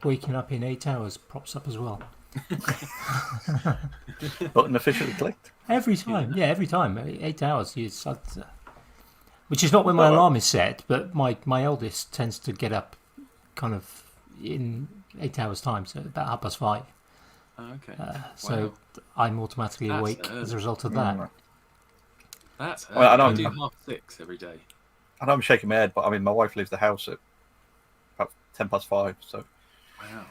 waking up in 8 hours props up as well. Button officially clicked. Every time, every time. 8 hours. Which is not when my alarm is set, but my eldest tends to get up kind of in 8 hours' time, so about 5:30. Oh, okay. So I'm automatically awake as a result of that. That's I do 6:30 every day. I know I'm shaking my head, but I mean, my wife leaves the house at about 5:10, so. Wow.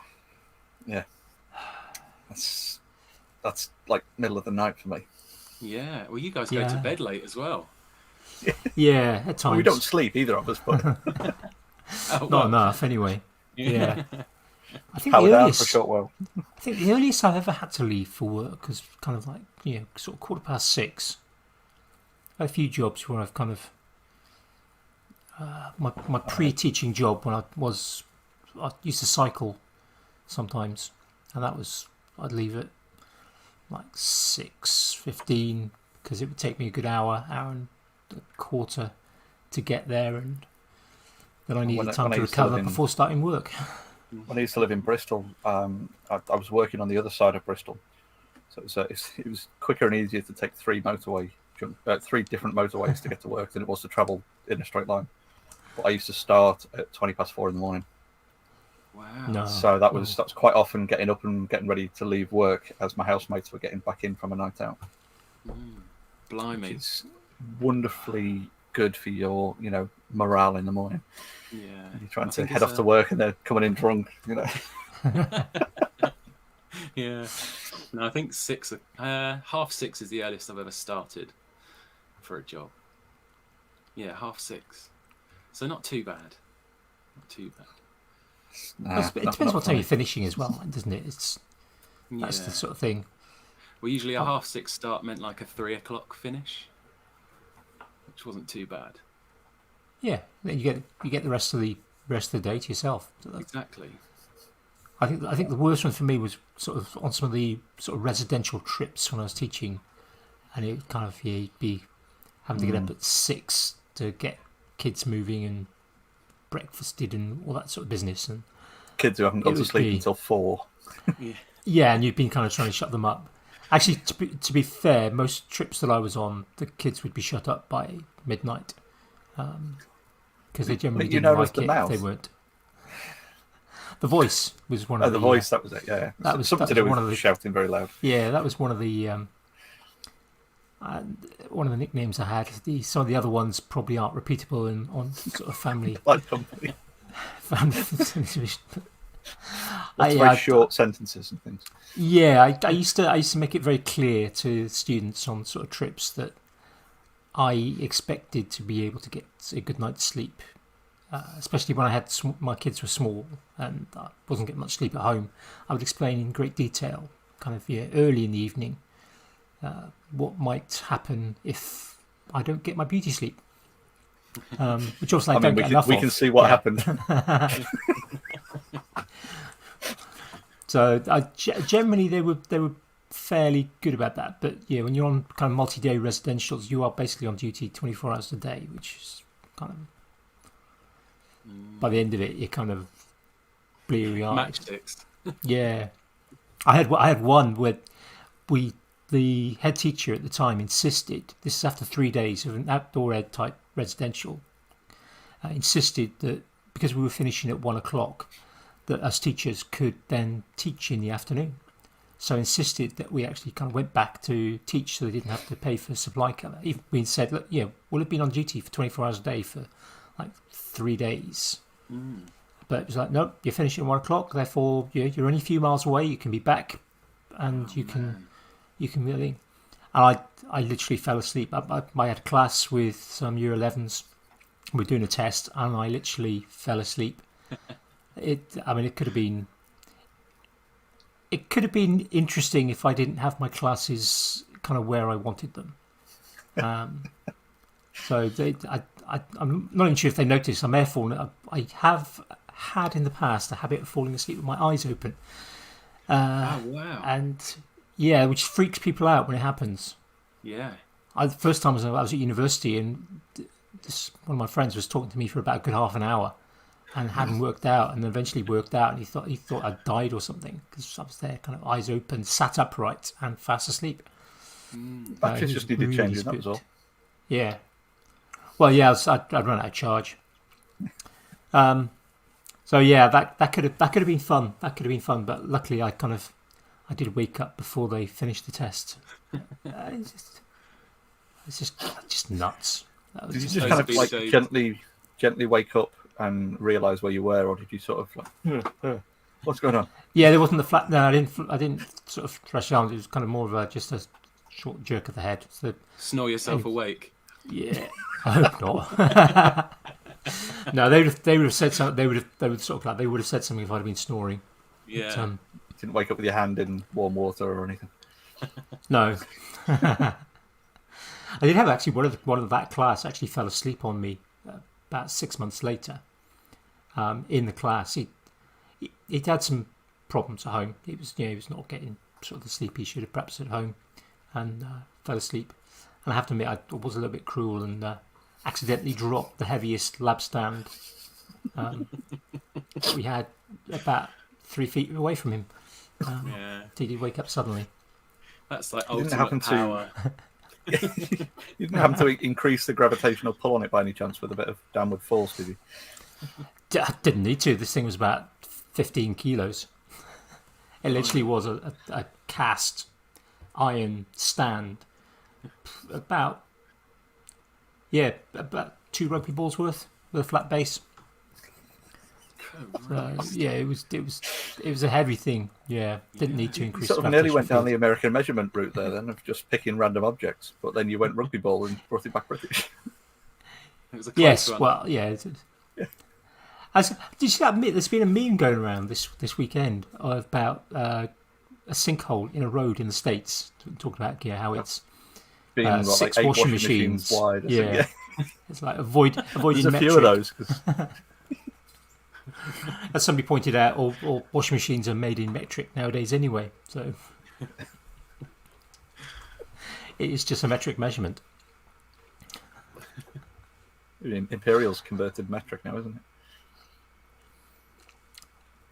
Yeah. That's like middle of the night for me. Yeah. Well, you guys go to bed late as well. Yeah, at times. Well, we don't sleep, either of us, but... Not enough, anyway. Yeah. I think Power down for a short while. I think the earliest I've ever had to leave for work was kind of like, sort of 6:15. I had a few jobs where I've kind of... my pre-teaching job when I used to cycle sometimes, and that was... I'd leave at like 6:15 because it would take me a good hour and a quarter to get there, and then I needed time to recover before starting work. When I used to live in Bristol, I was working on the other side of Bristol, so it was quicker and easier to take three different motorways to get to work than it was to travel in a straight line. But I used to start at 4:20 in the morning. Wow! So that was quite often getting up and getting ready to leave work as my housemates were getting back in from a night out. Blimey! It's wonderfully good for your morale in the morning. Yeah, you're trying to head off to work and they're coming in drunk. Yeah. No, I think 6:30 is the earliest I've ever started for a job. Yeah, 6:30. So not too bad. Not too bad. It depends what time you're finishing as well, doesn't it? That's the sort of thing. Well, usually a 6:30 start meant like a 3:00 finish, which wasn't too bad. Yeah, then you get the rest of the day to yourself. Exactly. I think the worst one for me was sort of on some of the sort of residential trips when I was teaching, and it kind of you'd be having to get up at 6 to get kids moving and breakfasted and all that sort of business, and kids who haven't gone to sleep until 4. Yeah, and you've been kind of trying to shut them up. Actually, to be fair, most trips that I was on, the kids would be shut up by midnight because they generally didn't like it if they weren't. The voice was one of the voice. That was it. Yeah, that was something to do with shouting very loud. Yeah, that was one of the nicknames I had. Some of the other ones probably aren't repeatable on sort of family. Like company. Family. Very short sentences and things. Yeah, I used to make it very clear to students on sort of trips that I expected to be able to get a good night's sleep, especially when I had my kids were small and I wasn't getting much sleep at home. I would explain in great detail, kind of early in the evening, what might happen if I don't get my beauty sleep. Which also I don't get enough of. We can see what happened. So generally they were fairly good about that, but when you're on kind of multi-day residentials, you are basically on duty 24 hours a day, which is kind of by the end of it you're kind of bleary-eyed. Matchsticks. Yeah, I had one where the head teacher at the time insisted, this is after 3 days of an outdoor ed type residential, insisted that because we were finishing at 1:00 that us teachers could then teach in the afternoon. So insisted that we actually kind of went back to teach so they didn't have to pay for supply cover. Even we said, look, we'll have been on duty for 24 hours a day for like 3 days. But it was like, nope, you're finishing at 1:00, therefore you're only a few miles away, you can be back and you can really... And I literally fell asleep. I had a class with some year 11s. We were doing a test and I literally fell asleep. It could have been interesting if I didn't have my classes kind of where I wanted them. So I'm not even sure if they noticed. I may have fallen. I have had in the past a habit of falling asleep with my eyes open. Oh wow! And which freaks people out when it happens. Yeah. The first time I was at university, and one of my friends was talking to me for about a good half an hour, and hadn't worked out, and eventually worked out, and he thought I'd died or something because I was there, kind of eyes open, sat upright, and fast asleep. Batteries just needed changing. That was all. Yeah. Well, yeah, I'd run out of charge. So yeah, that could have been fun. That could have been fun, but luckily I did wake up before they finished the test. It's just nuts. Did you just kind of like gently wake up and realise where you were, or did you sort of like, what's going on? Yeah, there wasn't the flat. No, I didn't sort of thrash around. It was kind of more of just a short jerk of the head. So, snore yourself awake. Yeah, I hope not. No, they would have said something. They would have said something if I'd been snoring. Yeah. But, didn't wake up with your hand in warm water or anything. No. I did have actually one of that class actually fell asleep on me about 6 months later. In the class, he'd had some problems at home. He was not getting sort of the sleep he should have perhaps at home, and fell asleep. And I have to admit, I was a little bit cruel and accidentally dropped the heaviest lab stand that we had about 3 feet away from him. He did wake up suddenly. That's like ultimate power. You didn't happen to increase the gravitational pull on it by any chance with a bit of downward force, did you? I didn't need to. This thing was about 15 kilos. It literally was a cast iron stand, about 2 rugby balls worth with a flat base. It was a heavy thing. Yeah, didn't need to increase. You sort of nearly went down the American measurement route there, then, of just picking random objects. But then you went rugby ball and brought it back British. It was a close one. Well, yeah. Did you see that? There's been a meme going around this weekend about a sinkhole in a road in the States, talking about how it's being 6 like 8 washing machines wide. Yeah. It's like avoiding There's a metric. few of those. As somebody pointed out, all washing machines are made in metric nowadays anyway, so it is just a metric measurement. Imperial's converted metric now, isn't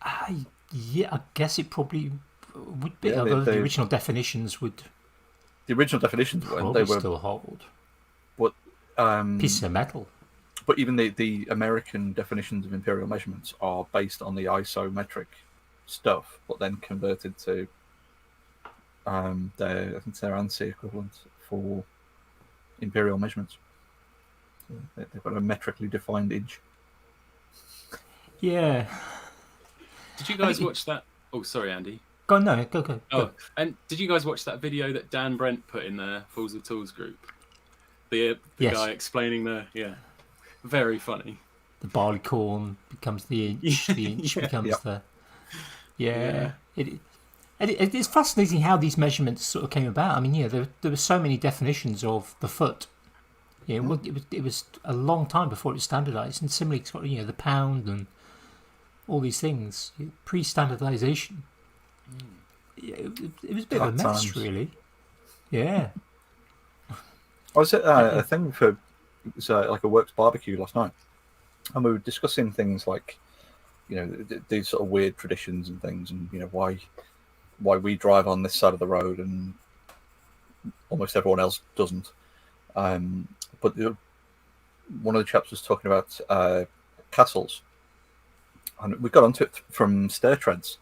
it? Yeah, I guess it probably would be. Yeah, although the original definitions would. The original definitions they were still hold. What pieces of metal. But even the American definitions of imperial measurements are based on the isometric stuff, but then converted to I think their ANSI equivalent for imperial measurements. So they've got a metrically defined inch. Yeah. Did you guys watch that? Oh, sorry, Andy. Go. Oh, go. And did you guys watch that video that Dan Brent put in the Fools of Tools group? The yes. guy explaining very funny. The barley corn becomes the inch. The inch becomes the. Yeah. It's fascinating how these measurements sort of came about. I mean, there were so many definitions of the foot. It was a long time before it was standardised, and similarly, it's got the pound and all these things. Pre-standardisation. It was a bit of a mess, really. Yeah. I was at a thing for it was like a works barbecue last night, and we were discussing things like these sort of weird traditions and things, and why we drive on this side of the road and almost everyone else doesn't. But one of the chaps was talking about castles, and we got onto it from stair treads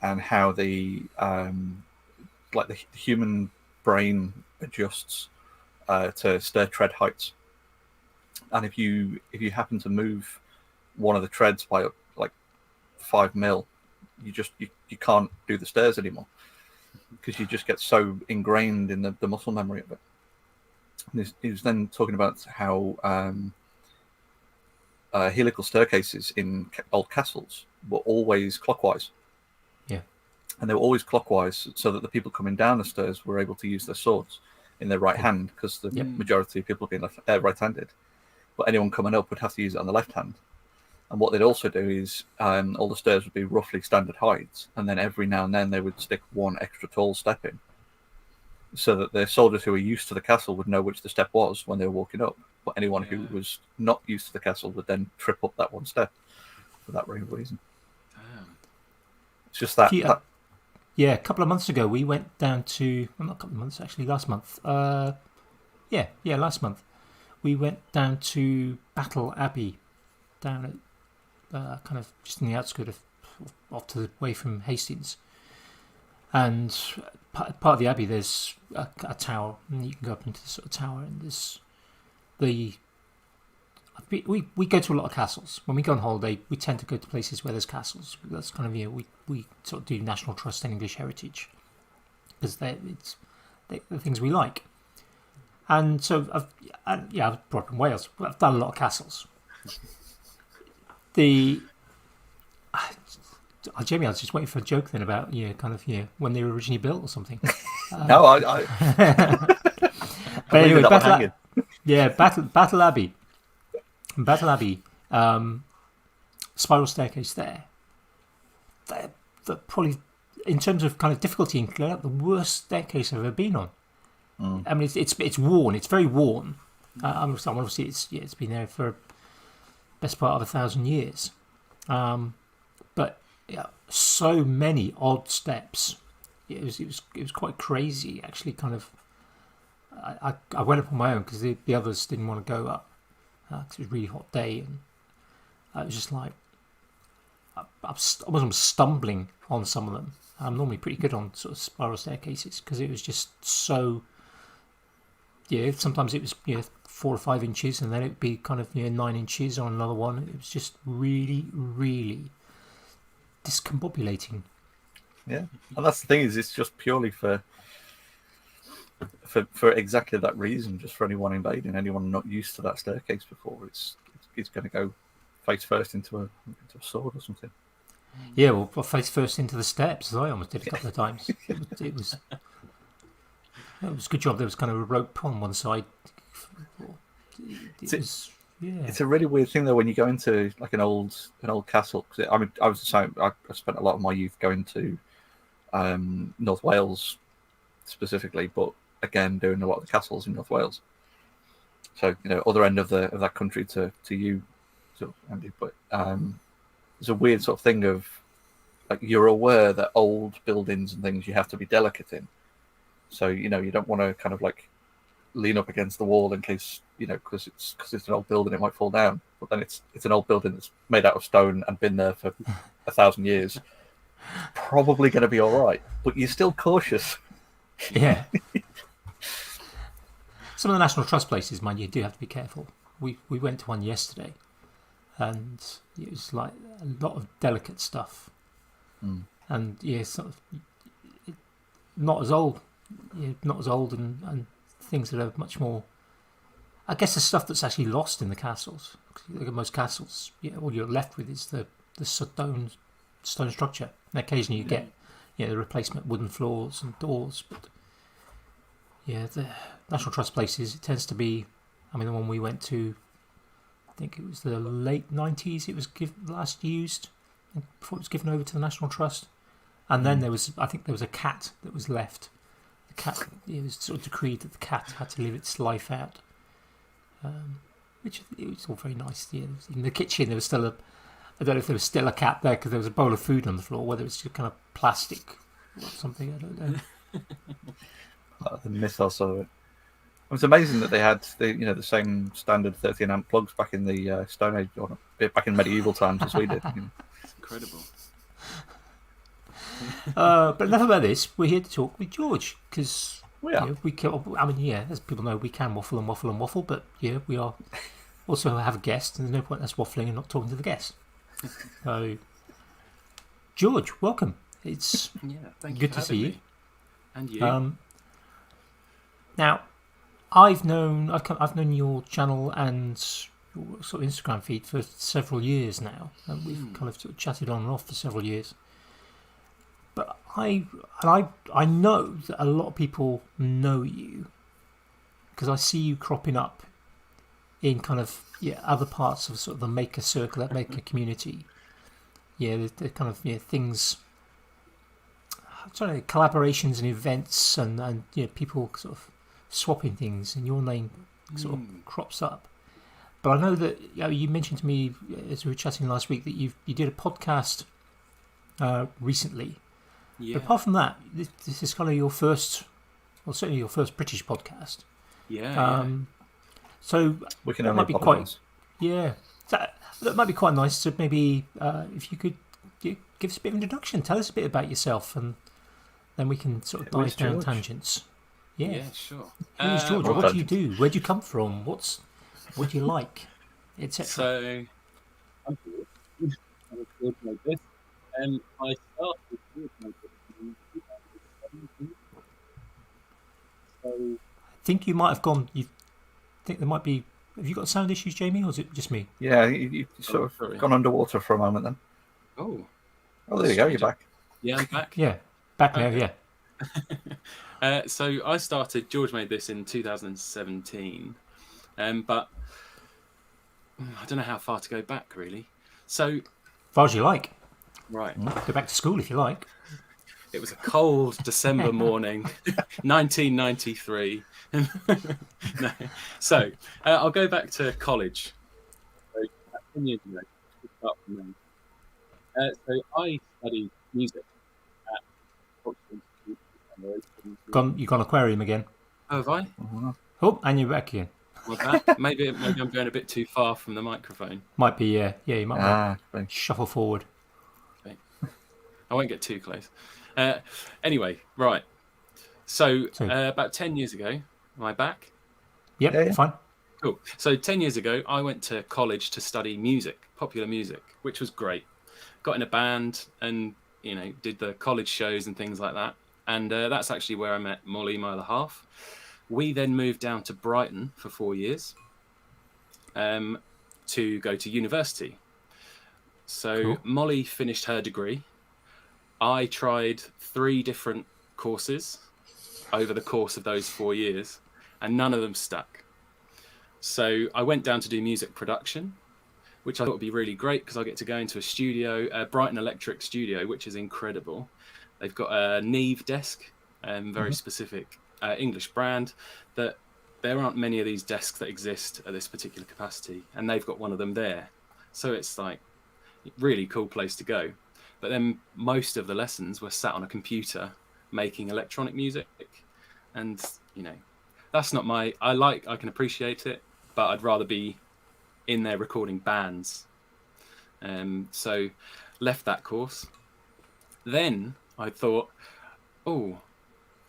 and how the human brain adjusts to stair tread heights, and if you happen to move one of the treads by like 5 mil, you can't do the stairs anymore because you just get so ingrained in the muscle memory of it. And he was then talking about how helical staircases in old castles were always clockwise. Yeah. And they were always clockwise so that the people coming down the stairs were able to use their swords in their right hand, because the majority of people being right-handed. But anyone coming up would have to use it on the left hand. And what they'd also do is all the stairs would be roughly standard heights, and then every now and then they would stick one extra tall step in, so that the soldiers who were used to the castle would know which the step was when they were walking up. But anyone who was not used to the castle would then trip up that one step. for that very reason. Damn. It's just that. Yeah, a couple of months ago we went down to, well, not a couple of months actually, last month. Last month we went down to Battle Abbey, down at kind of just in the outskirts of, off to the way from Hastings. And part of the abbey, there's a tower, and you can go up into the sort of tower, and there's we go to a lot of castles. When we go on holiday, we tend to go to places where there's castles. That's kind of, we sort of do National Trust and English Heritage because they're the things we like. And so I was brought up in Wales. I've done a lot of castles. Jamie, I was just waiting for a joke then about when they were originally built or something. No, I but anyway, Battle Abbey. Battle Abbey, spiral staircase there. They're probably, in terms of kind of difficulty in clearing up, the worst staircase I've ever been on. I mean, it's worn. It's very worn. Obviously, it's been there for best part of 1,000 years. But yeah, so many odd steps. It was quite crazy. Actually, kind of. I went up on my own because the others didn't want to go up. Because it was a really hot day, and I was just like, I was stumbling on some of them. I'm normally pretty good on sort of spiral staircases because it was just so. Yeah, sometimes it was 4 or 5 inches, and then it'd be kind of 9 inches on another one. It was just really, really discombobulating. Yeah, and that's the thing, is it's just purely for exactly that reason, just for anyone invading, anyone not used to that staircase before. It's going to go face first into a sword or something. Yeah, well, face first into the steps, as I almost did a couple of times. It was a good job. There was kind of a rope on one side. It's a really weird thing though when you go into like an old castle. Cause I spent a lot of my youth going to North Wales specifically, but again doing a lot of the castles in North Wales. So other end of that country to you, sort of, Andy. But there's a weird sort of thing of like you're aware that old buildings and things you have to be delicate in. So you don't want to kind of like lean up against the wall in case because it's an old building, it might fall down. But then it's an old building that's made out of stone and been there for 1,000 years. Probably going to be all right, but you're still cautious. Yeah. Some of the National Trust places, mind you, do have to be careful. We went to one yesterday, and it was like a lot of delicate stuff, and sort of not as old, and things that are much more. I guess the stuff that's actually lost in the castles. Look at most castles, all you're left with is the stone structure. And occasionally you get the replacement wooden floors and doors, but the National Trust places, it tends to be. I mean, the one we went to, I think it was the late 90s. It was last used before it was given over to the National Trust, and then there was a cat that was left. The cat, it was sort of decreed that the cat had to live its life out, which it was all very nice. In the kitchen, there was still I don't know if there was still a cat there because there was a bowl of food on the floor, whether it's just kind of plastic or something, I don't know. The mythos of it. It's amazing that they had the same standard 13 amp plugs back in the Stone Age, or back in medieval times as we did. It's incredible. But enough about this. We're here to talk with George because we are. As people know, we can waffle and waffle and waffle, but we are also have a guest, and there's no point in us waffling and not talking to the guest. So, George, welcome. It's thank good to see you. And you. Now, I've known your channel and your sort of Instagram feed for several years now, and we've kind of, sort of chatted on and off for several years. But I know that a lot of people know you because I see you cropping up in kind of other parts of sort of the maker circle, that maker community. The kind of things. I'm trying to collaborations and events and people sort of swapping things, and your name sort of crops up. But I know that you mentioned to me as we were chatting last week that you did a podcast recently. Yeah. But apart from that, this is kind of your first, well, certainly your first British podcast. Yeah. So We can that only might be quite, apologise. yeah, that might be quite nice to maybe if you could give us a bit of introduction, tell us a bit about yourself, and then we can sort of Who is dive down George? tangents. Yeah. Yeah, sure. Who is George? Well, What do you tangents. do? Where do you come from? What do you like, etc. So, I'm George. I'm George Davey, and I started George Davey in 2017. So, I think you might have gone. You think there might be. Have you got sound issues, Jamie, or is it just me? Yeah, you sort of sorry. gone underwater for a moment then. oh, Oh, there you go. You're back. yeah, I'm back. Yeah, back now. Okay. Yeah. So I started George Made This in 2017, but I don't know how far to go back really. So, As far as you like. right, Go back to school if you like. it was a cold December morning, 1993. No. So I'll go back to college. So, 10 years ago, to start from then. So I studied music at Oxford Institute. You gone aquarium again? Oh, have I? Oh, and you're back again. Well, that, maybe I'm going a bit too far from the microphone. Might be. Yeah. You might want Ah, to shuffle forward. Okay. I won't get too close. Anyway, right. So about 10 years ago, am I back? Yep, Yeah. fine. Cool. So 10 years ago, I went to college to study music, popular music, which was great. Got in a band and, did the college shows and things like that. And that's actually where I met Molly, my other half. We then moved down to Brighton for 4 years to go to university. So Cool. Molly finished her degree. I tried 3 different courses over the course of those 4 years, and none of them stuck. So I went down to do music production, which I thought would be really great because I get to go into a studio, Brighton Electric Studio, which is incredible. They've got a Neve desk, very specific English brand, that there aren't many of these desks that exist at this particular capacity, and they've got one of them there. So it's like a really cool place to go. But then most of the lessons were sat on a computer making electronic music, and that's not I can appreciate it, but I'd rather be in there recording bands. So left that course. Then I thought, oh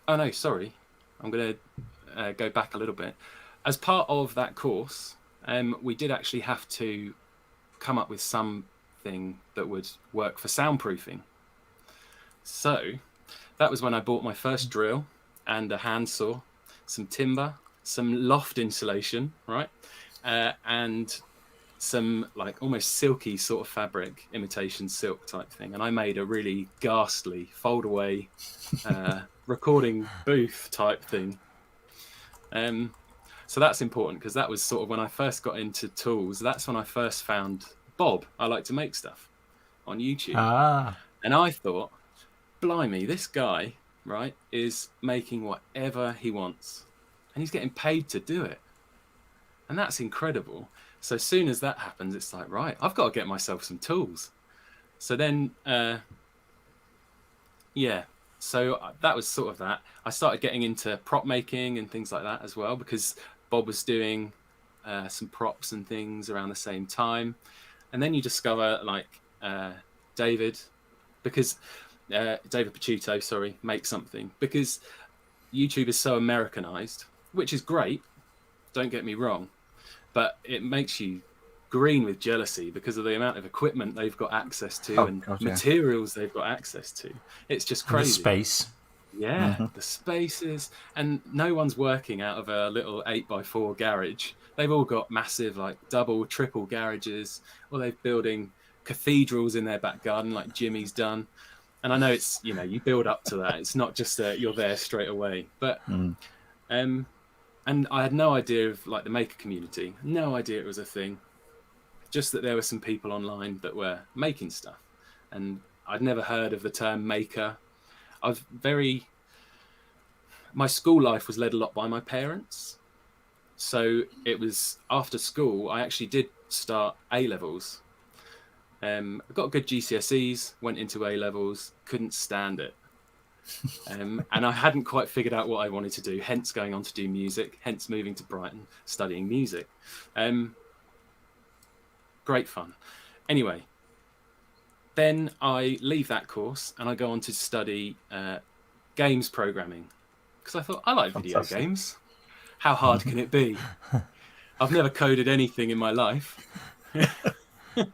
no, sorry, I'm going to go back a little bit. As part of that course, we did actually have to come up with something that would work for soundproofing. So that was when I bought my first drill and a handsaw, some timber, some loft insulation, right? And some like almost silky sort of fabric, imitation silk type thing. And I made a really ghastly fold away recording booth type thing. So that's important because that was sort of when I first got into tools. That's when I first found Bob. I like to make stuff on YouTube. And I thought, blimey, this guy, right, is making whatever he wants. And he's getting paid to do it. And that's incredible. So as soon as that happens, it's like, right, I've got to get myself some tools. So then, so that was sort of that. I started getting into prop making and things like that as well, because Bob was doing some props and things around the same time. And then you discover like David Picciuto, make something, because YouTube is so Americanized, which is great. Don't get me wrong. But it makes you green with jealousy because of the amount of equipment they've got access to materials they've got access to. It's just crazy. And the space. Yeah, the spaces. And no one's working out of a little 8x4 garage. They've all got massive, like, double, triple garages, or they're building cathedrals in their back garden like Jimmy's done. And I know it's, you build up to that. It's not just that you're there straight away. But... And I had no idea of like the maker community, no idea it was a thing. Just that there were some people online that were making stuff. And I'd never heard of the term maker. My school life was led a lot by my parents. So it was after school. I actually did start A levels. I got good GCSEs, went into A levels, couldn't stand it. And I hadn't quite figured out what I wanted to do, hence going on to do music, hence moving to Brighton, studying music. Great fun. Anyway, then I leave that course and I go on to study games programming because I thought I like video games. How hard can it be? I've never coded anything in my life. I'm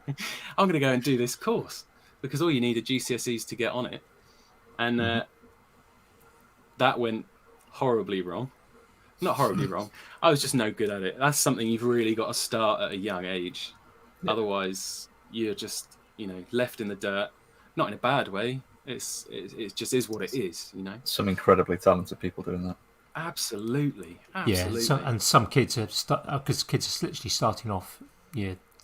going to go and do this course because all you need are GCSEs to get on it. And that went horribly wrong. Not horribly wrong. I was just no good at it. That's something you've really got to start at a young age. Yeah. Otherwise, you're just, left in the dirt. Not in a bad way. It just is what it is, Some incredibly talented people doing that. Absolutely. Yeah, and some kids are because kids are literally starting off,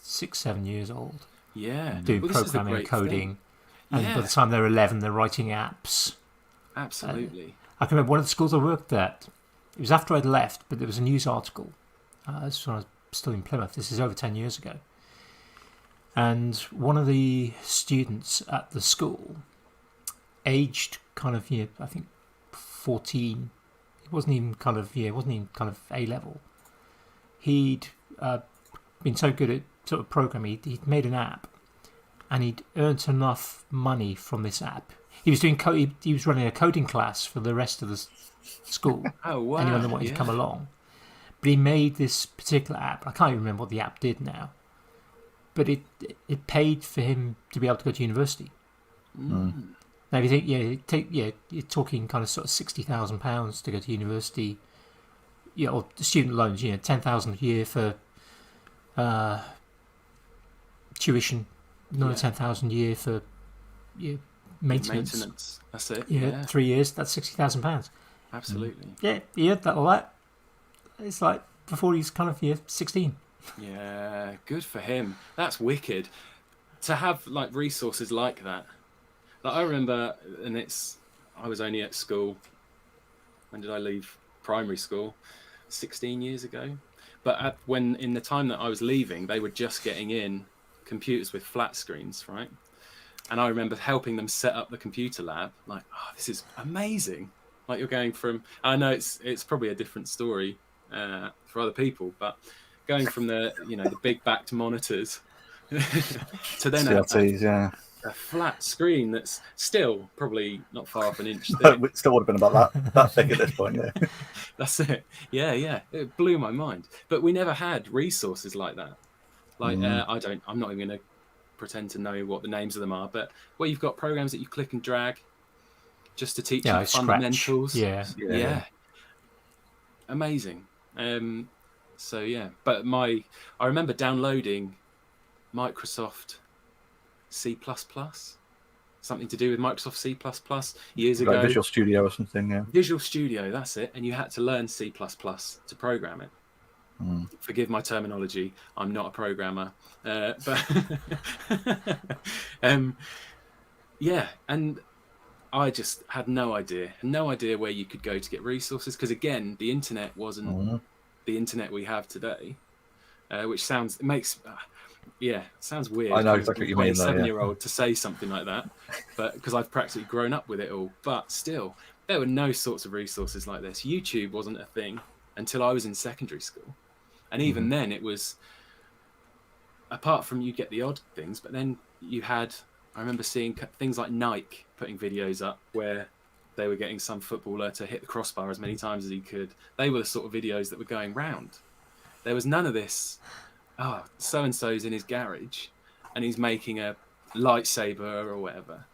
6, 7 years old. Yeah, doing programming and coding, and by the time they're 11, they're writing apps. Absolutely. I can remember one of the schools I worked at. It was after I'd left, but there was a news article. This was when I was still in Plymouth. This is over 10 years ago. And one of the students at the school, aged kind of, I think 14. It wasn't even kind of A level. He'd been so good at sort of programming, he'd made an app, and he'd earned enough money from this app. He was doing he was running a coding class for the rest of the school. Oh wow! Anyone that wanted to come along. But he made this particular app. I can't even remember what the app did now. But it paid for him to be able to go to university. Mm. Now if you think, you're talking kind of sort of £60,000 to go to university. Or the student loans, £10,000 a year for tuition, another £10,000 a year for maintenance. That's it. Yeah, 3 years. That's £60,000. Absolutely. Yeah, he had that all that. It's like before he's kind of 16. Yeah, good for him. That's wicked. To have like resources like that. Like I remember, and I was only at school. When did I leave primary school? 16 years ago. But in the time that I was leaving, they were just getting in computers with flat screens, right? And I remember helping them set up the computer lab. Like, oh, this is amazing. Like you're going from, I know it's probably a different story for other people, but going from the big backed monitors to then CRTs, a flat screen that's still probably not far off an inch thick. It still would have been about that thick at this point, yeah. That's it. Yeah. It blew my mind. But we never had resources like that. Like I'm not even going to pretend to know what the names of them are, but where you've got programs that you click and drag just to teach you fundamentals. Yeah. Amazing. So yeah, but I remember downloading Microsoft C++, something to do with Microsoft C++ years ago. Like Visual Studio or something, yeah. Visual Studio, that's it. And you had to learn C++ to program it. Forgive my terminology. I'm not a programmer, but yeah. And I just had no idea where you could go to get resources because again, the internet wasn't the internet we have today, which sounds weird. I know exactly what you mean. A 7-year-old to say something like that, but because I've practically grown up with it all. But still, there were no sorts of resources like this. YouTube wasn't a thing until I was in secondary school. And even then it was, apart from you get the odd things, but then you had, I remember seeing things like Nike putting videos up where they were getting some footballer to hit the crossbar as many times as he could. They were the sort of videos that were going round. There was none of this, so-and-so's in his garage and he's making a lightsaber or whatever.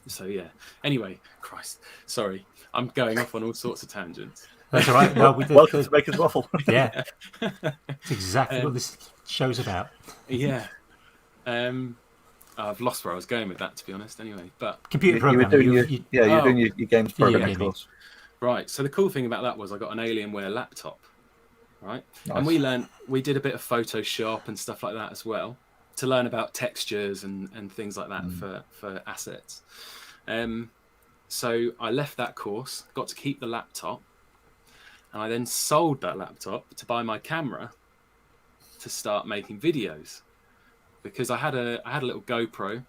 So yeah. Anyway, Christ, sorry. I'm going off on all sorts of tangents. That's all right. Well, welcome to Maker's Waffle. Yeah, it's exactly what this show's about. Yeah, I've lost where I was going with that, to be honest. Anyway, but computer programming. You're doing your games programming course. Right. So the cool thing about that was I got an Alienware laptop, right? Nice. And we did a bit of Photoshop and stuff like that as well to learn about textures and things like that for assets. So I left that course, got to keep the laptop. And I then sold that laptop to buy my camera to start making videos, because I had a little GoPro,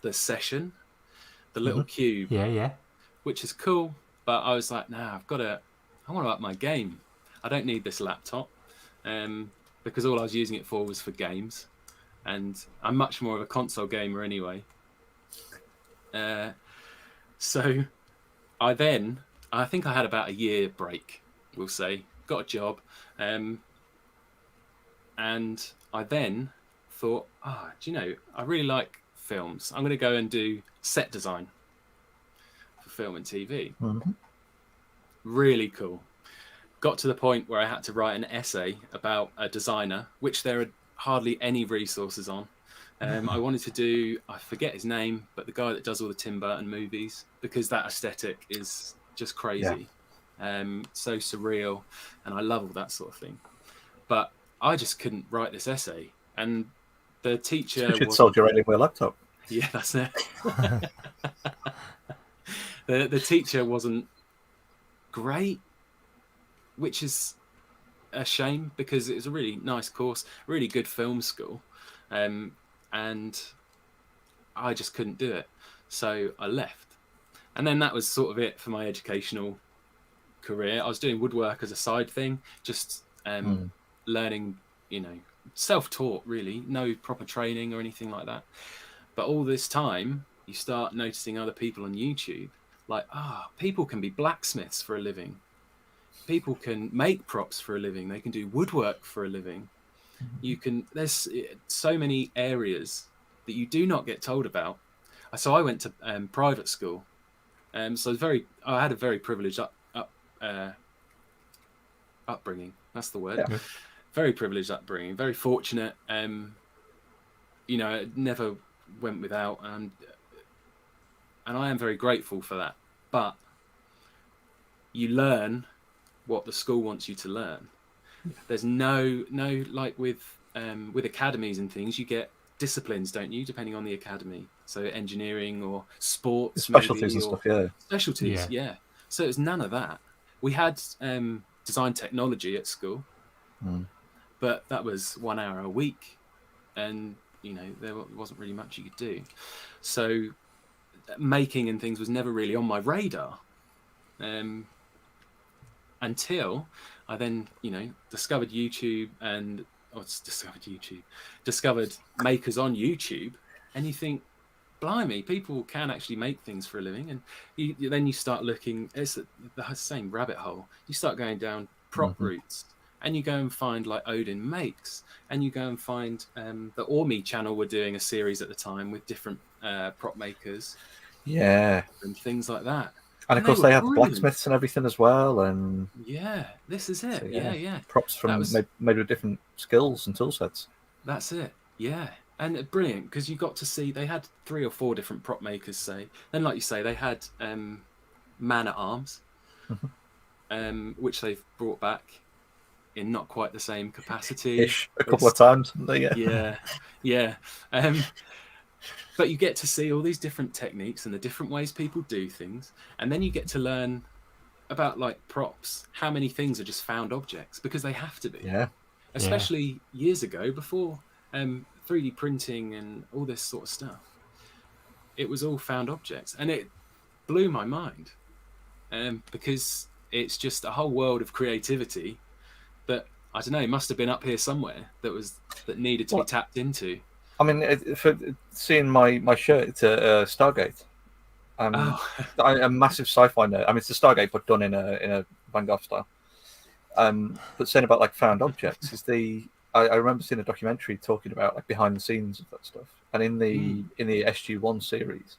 the Session, the little Cube, Yeah, yeah. which is cool. But I was like, nah, I want to up my game. I don't need this laptop, because all I was using it for was for games, and I'm much more of a console gamer anyway. So I think I had about a year break, we'll say, got a job, and I then thought, do you know, I really like films. I'm going to go and do set design for film and TV. Mm-hmm. Really cool. Got to the point where I had to write an essay about a designer, which there are hardly any resources on. I wanted to do, I forget his name, but the guy that does all the Tim Burton movies, because that aesthetic is just crazy. So surreal, and I love all that sort of thing. But I just couldn't write this essay, and the teacher You should sold your Alienware laptop. Yeah, that's it. The teacher wasn't great, which is a shame, because it was a really nice course, really good film school, and I just couldn't do it, so I left. And then that was sort of it for my educational career. I was doing woodwork as a side thing, just learning, self-taught, really, no proper training or anything like that. But all this time, you start noticing other people on YouTube, like, people can be blacksmiths for a living. People can make props for a living. They can do woodwork for a living. There's so many areas that you do not get told about. So I went to private school. So I had a very privileged upbringing. That's the word. Yeah. Very privileged upbringing. Very fortunate. It never went without, and I am very grateful for that. But you learn what the school wants you to learn. There's no like with academies and things, you get disciplines, don't you, depending on the academy? So engineering or sports, specialties and stuff. Specialties, yeah. So it was none of that. We had design technology at school, but that was 1 hour a week, and there wasn't really much you could do. So making and things was never really on my radar, until I then discovered YouTube, and discovered makers on YouTube, and you think, blimey, people can actually make things for a living. And then you start looking, it's the same rabbit hole. You start going down prop routes, and you go and find like Odin Makes, and you go and find the Ormi channel were doing a series at the time with different prop makers, and things like that. And of course they had the blacksmiths and everything as well, and this is it. So, props from made with different skills and tool sets. That's it. And brilliant, because you got to see, they had 3 or 4 different prop makers, say. Then, like you say, they had Man-at-Arms, which they've brought back in not quite the same capacity. A couple of times. Yeah. But you get to see all these different techniques and the different ways people do things. And then you get to learn about, like, props, how many things are just found objects, because they have to be. Yeah. Especially years ago, before 3D printing and all this sort of stuff. It was all found objects, and it blew my mind, because it's just a whole world of creativity that, I don't know, must have been up here somewhere that needed to be tapped into. I mean, for seeing my shirt, it's a Stargate. I'm a massive sci-fi nerd. I mean, it's a Stargate, but done in a Vanguard style. But saying about like found objects is I remember seeing a documentary talking about like behind the scenes of that stuff. And in the SG-1 series,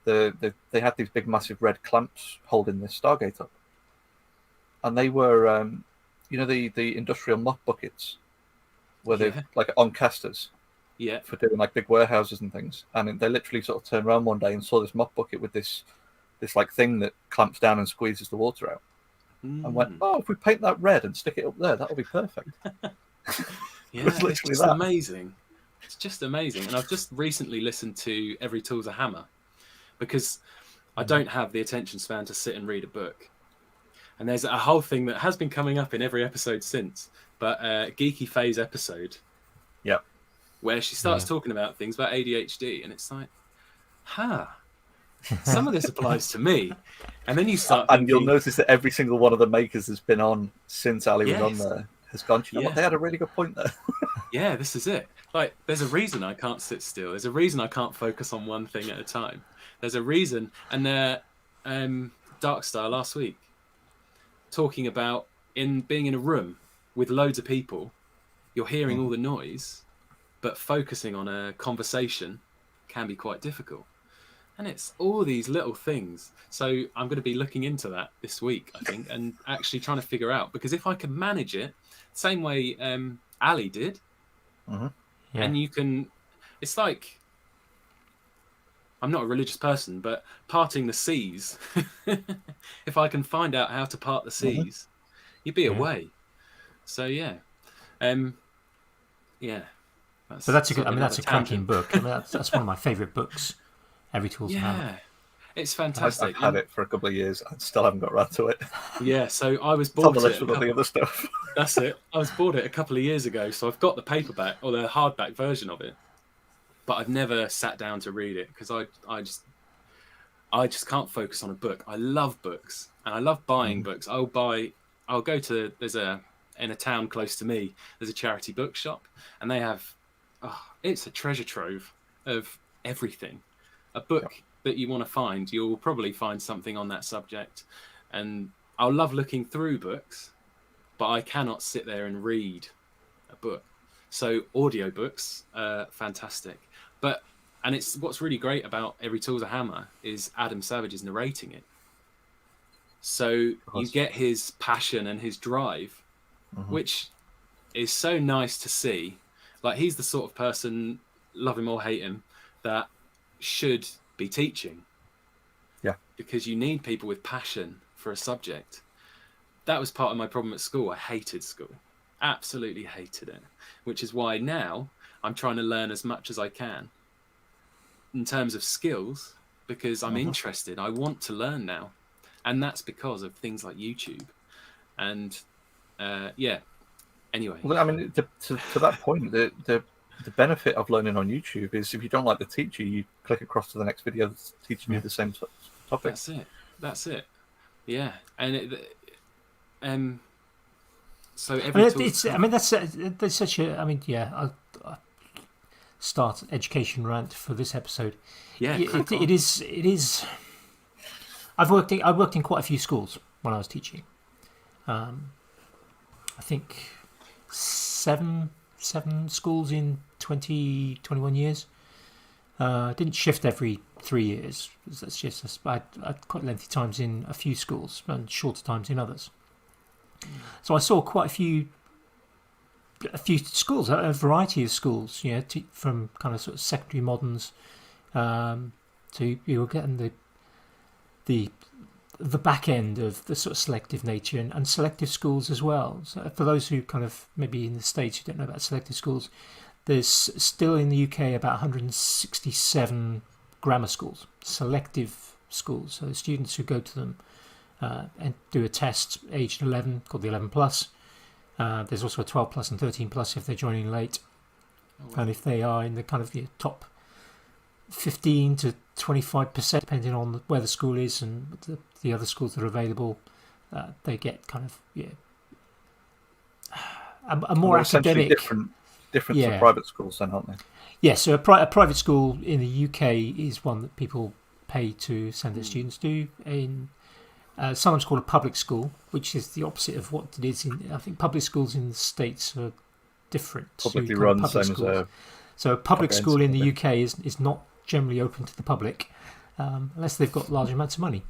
they had these big, massive red clamps holding this Stargate up, and they were, the industrial mop buckets, where they're like on casters. Yeah. For doing like big warehouses and things. And they literally sort of turned around one day and saw this mop bucket with this like thing that clamps down and squeezes the water out. And went, if we paint that red and stick it up there, that'll be perfect. It's just amazing. It's just amazing. And I've just recently listened to Every Tool's a Hammer, because I don't have the attention span to sit and read a book. And there's a whole thing that has been coming up in every episode since, but Geeky Faye's episode, Yep. where she starts talking about things about ADHD, and it's like, some of this applies to me. And then you start And thinking, you'll notice that every single one of the makers has been on since Ali was on Yes. there has gone, you know what, they had a really good point there. yeah, this is it. Like, there's a reason I can't sit still. There's a reason I can't focus on one thing at a time. There's a reason. And Darkstar last week, talking about being in a room with loads of people, you're hearing all the noise, but focusing on a conversation can be quite difficult. And it's all these little things. So I'm going to be looking into that this week, I think, and actually trying to figure out, because if I can manage it, same way Ali did, and you can, it's like, I'm not a religious person, but parting the seas, if I can find out how to part the seas, you'd be away. So yeah. Yeah. But that's a good, I mean, that's a cracking book. I mean, that's one of my favourite books. Every Tool's a Hammer. It's fantastic. I've had it for a couple of years. I still haven't got around to it. Yeah, so I was It's on bought the list it. with all the other stuff. That's it. I was bought it a couple of years ago, so I've got the paperback or the hardback version of it, but I've never sat down to read it because I just can't focus on a book. I love books and I love buying books. I'll go to in a town close to me. There's a charity bookshop, and they have it's a treasure trove of everything. A book that you want to find, you'll probably find something on that subject. And I'll love looking through books, but I cannot sit there and read a book. So audiobooks are fantastic. And it's what's really great about Every Tool's a Hammer is Adam Savage is narrating it. So you get his passion and his drive, which is so nice to see. Like, he's the sort of person, love him or hate him, that should be teaching. Yeah. Because you need people with passion for a subject. That was part of my problem at school. I hated school. Absolutely hated it. Which is why now I'm trying to learn as much as I can in terms of skills, because I'm interested. I want to learn now. And that's because of things like YouTube. And anyway. Well, I mean, to that point, the benefit of learning on YouTube is if you don't like the teacher, you click across to the next video that's teaching you the same topic. That's it. Yeah. And so there's such a. I mean, yeah. I'll start an education rant for this episode. Yeah, it is. I worked in quite a few schools when I was teaching. I think seven schools in 21 years. Didn't shift every 3 years. That's just I had quite lengthy times in a few schools and shorter times in others. So I saw quite a few schools, a variety of schools. You know, from kind of sort of secondary moderns to you were getting the back end of the sort of selective nature and selective schools as well. So for those who kind of maybe in the States who don't know about selective schools, there's still in the UK about 167 grammar schools, selective schools. So the students who go to them and do a test aged 11 called the 11 plus. There's also a 12 plus and 13 plus if they're joining late. Oh, wow. And if they are in the kind of the top 15 to 25%, depending on where the school is and the other schools that are available, they get kind of a more academic. Different to private schools, then, aren't they? Yeah, so a private school in the UK is one that people pay to send their students to. In sometimes called a public school, which is the opposite of what it is in. I think public schools in the States are different. Publicly run, same as a. So a public school in the UK is not generally open to the public unless they've got large amounts of money.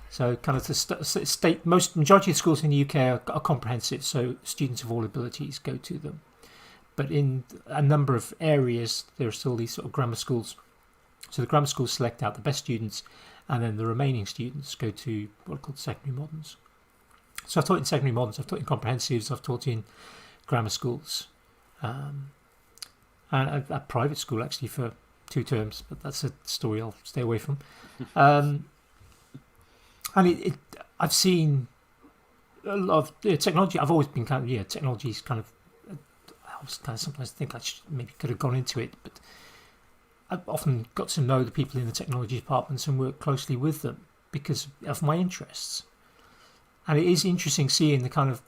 So kind of the majority of schools in the UK are comprehensive, so students of all abilities go to them. But in a number of areas, there are still these sort of grammar schools. So the grammar schools select out the best students, and then the remaining students go to what are called secondary moderns. So I've taught in secondary moderns, I've taught in comprehensives, I've taught in grammar schools, and a private school actually for 2 terms, but that's a story I'll stay away from. And I've seen a lot of technology. I've always been kind of technology's kind of. I was kind of sometimes think I maybe could have gone into it, but I've often got to know the people in the technology departments and work closely with them because of my interests. And it is interesting seeing the kind of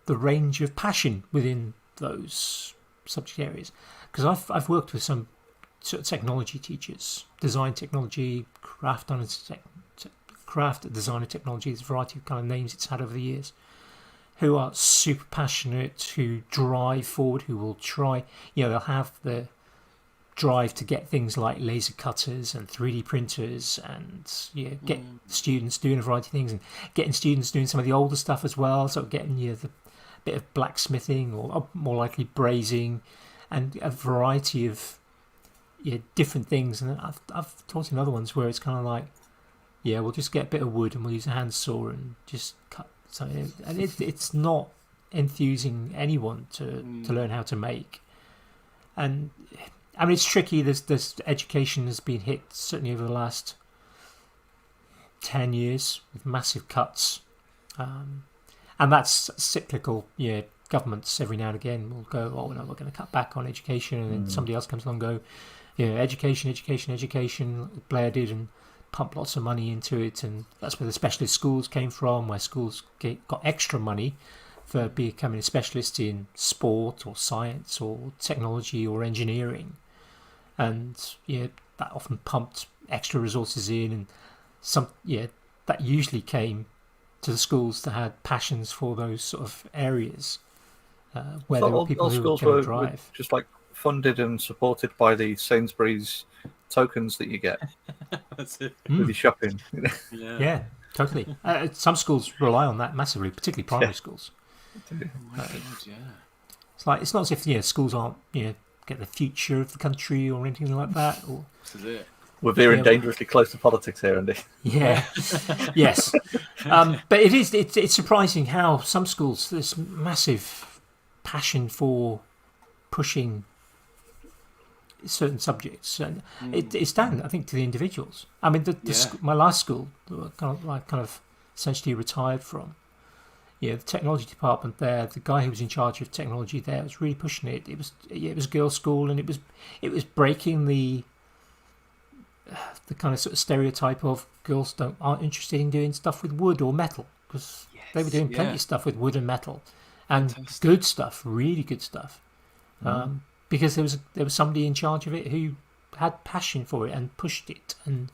the range of passion within those subject areas. Because I've worked with some sort of technology teachers, design technology, craft design and technology, there's a variety of kind of names it's had over the years, who are super passionate, who drive forward, who will try, they'll have the drive to get things like laser cutters and 3D printers and get students doing a variety of things and getting students doing some of the older stuff as well, so getting the bit of blacksmithing or more likely brazing and a variety of different things. And I've taught in other ones where it's kind of like, we'll just get a bit of wood and we'll use a handsaw and just cut something. And it's not enthusing anyone to learn how to make. And I mean, it's tricky. This education has been hit certainly over the last 10 years with massive cuts, and that's cyclical. Governments every now and again will go, "Oh no, we're going to cut back on education," and then somebody else comes along and go, education. Blair did and pumped lots of money into it, and that's where the specialist schools came from, where schools got extra money for becoming a specialist in sport or science or technology or engineering. And that often pumped extra resources in, and that usually came to the schools that had passions for those sort of areas, where there were people who were going to drive. Just like funded and supported by the Sainsbury's tokens that you get That's it. with your shopping. Yeah, totally. Some schools rely on that massively, particularly primary schools. Oh my God, yeah. It's like it's not as if schools aren't get the future of the country or anything like that. Or This is it. We're veering dangerously close to politics here, Andy. yeah, yes. But it's surprising how some schools there's massive passion for pushing certain subjects, and it's down, I think, to the individuals. I mean, my last school, I kind of essentially retired from. The technology department there, the guy who was in charge of technology there was really pushing it. It was a girls' school, and it was breaking the kind of sort of stereotype of girls aren't interested in doing stuff with wood or metal, because they were doing plenty of stuff with wood and metal, and good stuff, really good stuff. Because there was somebody in charge of it who had passion for it and pushed it, and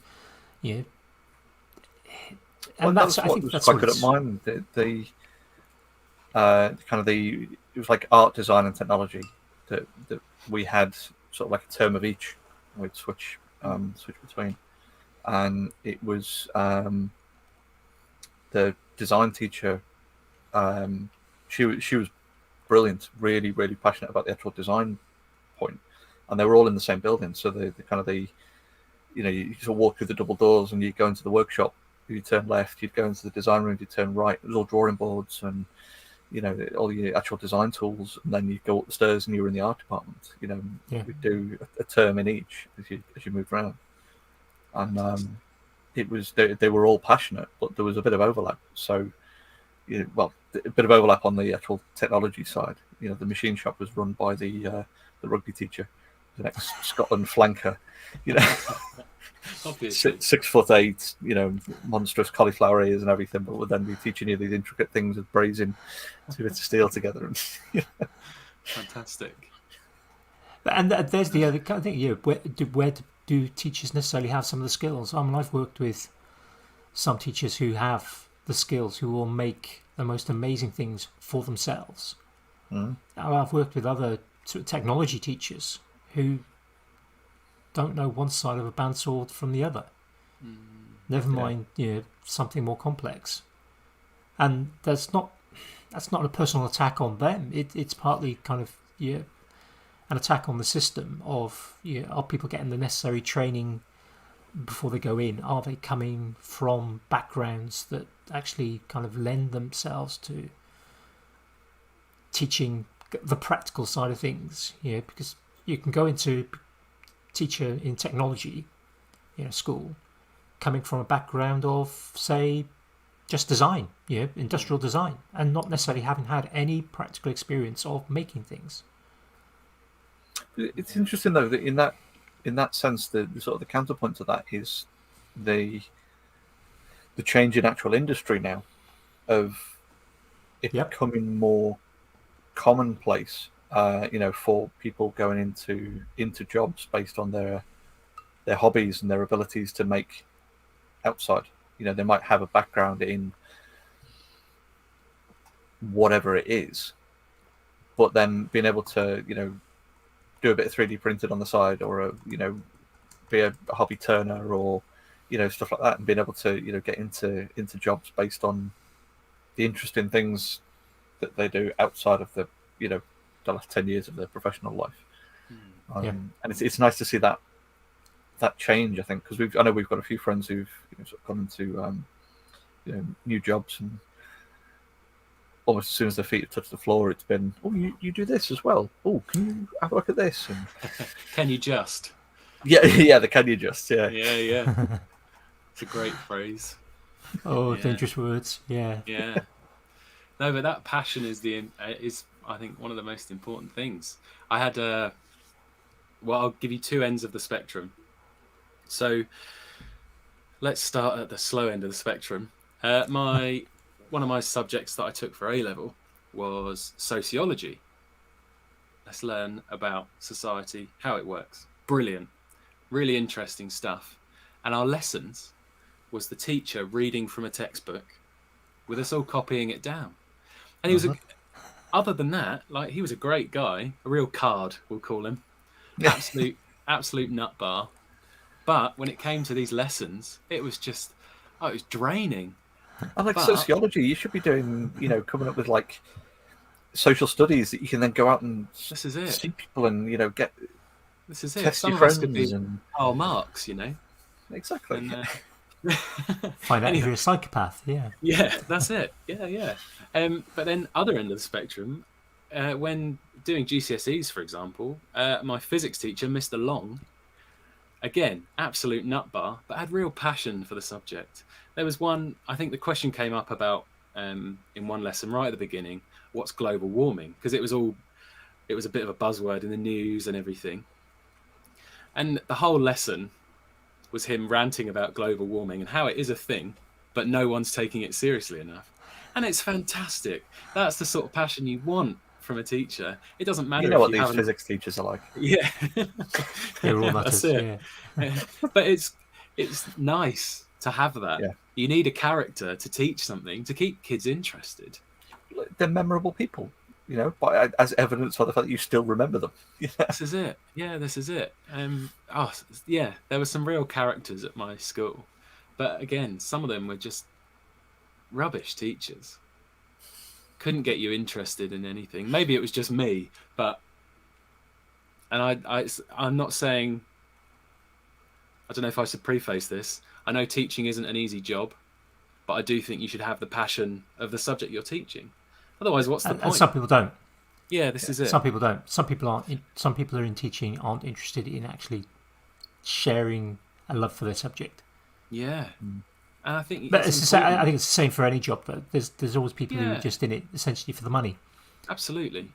and that's I think that's quite good at mine. It was like art, design, and technology that we had sort of like a term of each. We'd switch between, and it was the design teacher. She was brilliant, really, really passionate about the actual design point, and they were all in the same building. So you sort of walk through the double doors and you go into the workshop. You turn left, you'd go into the design room. You turn right. It was all drawing boards and all your actual design tools. And then you go up the stairs and you were in the art department. We'd do a term in each as you moved around. And it was they were all passionate, but there was a bit of overlap. So, a bit of overlap on the actual technology side. The machine shop was run by the rugby teacher, the ex Scotland flanker. 6'8", monstrous cauliflower ears and everything, but would then be teaching you these intricate things of brazing 2 bits of steel together. Fantastic. And there's the other kind of thing. Where do teachers necessarily have some of the skills? I mean, I've worked with some teachers who have the skills, who will make the most amazing things for themselves. I've worked with other sort of technology teachers who don't know one side of a bandsaw from the other. Never mind, something more complex. And that's not a personal attack on them. It's partly kind of an attack on the system of are people getting the necessary training before they go in? Are they coming from backgrounds that actually kind of lend themselves to teaching the practical side of things? Because you can go into teacher in technology, school, coming from a background of, say, just design, industrial design, and not necessarily having had any practical experience of making things. It's interesting though that in that sense, the sort of the counterpoint to that is the change in actual industry now of it Yep. becoming more commonplace. For people going into jobs based on their hobbies and their abilities to make outside. They might have a background in whatever it is, but then being able to do a bit of 3D printed on the side, or be a hobby turner, or stuff like that, and being able to get into jobs based on the interesting things that they do outside of the the last 10 years of their professional life. And it's nice to see that change, I think, because I know we've got a few friends who've sort of gone into new jobs, and almost as soon as their feet have touched the floor, it's been, oh, you do this as well. Oh, can you have a look at this? And Can you just? yeah, the can you just? Yeah. It's a great phrase. Oh, dangerous words. Yeah. Yeah. No, but that passion is I think one of the most important things. I had I'll give you two ends of the spectrum. So let's start at the slow end of the spectrum. One of my subjects that I took for A-level was sociology. Let's learn about society, how it works. Brilliant. Really interesting stuff. And our lessons was the teacher reading from a textbook with us all copying it down. And he was other than that, like, he was a great guy, a real card, we'll call him. Absolute nut bar. But when it came to these lessons, it was just, it was draining. And sociology, you should be doing, coming up with like social studies that you can then go out and this is it. See people and get. This is it. Test Some your of us friends could be and Karl Marx, Exactly. And, find out if you're a psychopath. Yeah. Yeah, that's it. Yeah. But then other end of the spectrum, when doing GCSEs, for example, my physics teacher, Mr. Long, again, absolute nutbar, but had real passion for the subject. There was one, I think the question came up about, in one lesson right at the beginning, what's global warming? Because it was a bit of a buzzword in the news and everything. And the whole lesson was him ranting about global warming and how it is a thing, but no one's taking it seriously enough. And it's fantastic. That's the sort of passion you want from a teacher. It doesn't matter. You know what these physics teachers are like. Yeah. They're all nutters. That's it. Yeah. But it's nice to have that. Yeah. You need a character to teach something to keep kids interested. They're memorable people, as evidence for the fact that you still remember them. This is it. Yeah, this is it. There were some real characters at my school, but again, some of them were just rubbish teachers. Couldn't get you interested in anything. Maybe it was just me, but I'm not saying. I don't know if I should preface this. I know teaching isn't an easy job, but I do think you should have the passion of the subject you're teaching. Otherwise, what's the point? And some people don't. Yeah, this is it. Some people don't. Some people aren't. Some people are in teaching aren't interested in actually sharing a love for their subject. Yeah, and I think. But I think it's the same for any job. Though there's always people who are just in it essentially for the money. Absolutely.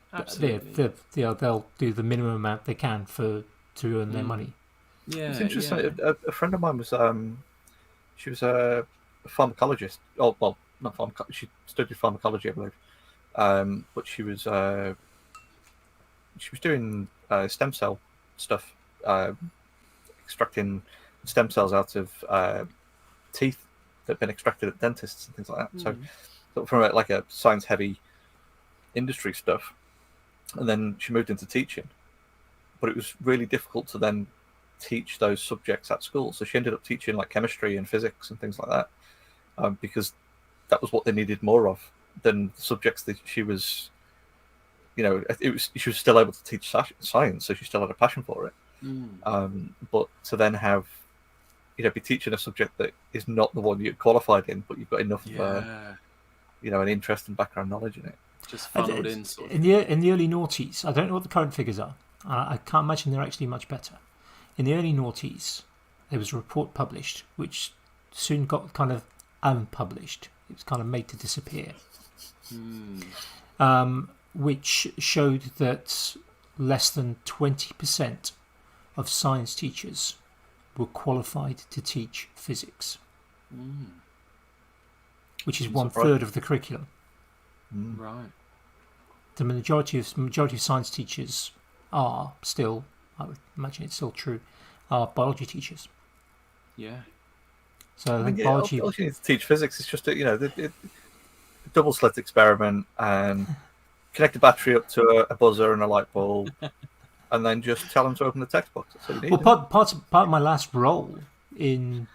They'll do the minimum amount they can to earn their money. Yeah, it's interesting. Yeah. A friend of mine was she was a pharmacologist. Oh, well, not pharmacology. She studied pharmacology, I believe. But she was doing stem cell stuff, extracting stem cells out of teeth that have been extracted at dentists and things like that. So from a science-heavy industry stuff, and then she moved into teaching. But it was really difficult to then teach those subjects at school. So she ended up teaching like chemistry and physics and things like that, because that was what they needed more of than the subjects that she was. She was still able to teach science, so she still had a passion for it. But to then have, be teaching a subject that is not the one you're qualified in, but you've got enough, an interest and background knowledge in it. Just funneled in. In the early noughties, I don't know what the current figures are. I can't imagine they're actually much better. In the early noughties, there was a report published, which soon got kind of unpublished It was kind of made to disappear, Hmm. which showed that less than 20% of science teachers were qualified to teach physics, which is I'm one surprised. third of the curriculum. Right. The majority of science teachers are still, I would imagine it's still true, are biology teachers. Yeah. So I I mean, think yeah, biology. all you need to teach physics is just a double slit experiment and connect the battery up to a buzzer and a light bulb, and then just tell them to open the textbook. That's all you need. Well, isn't it? part of my last role in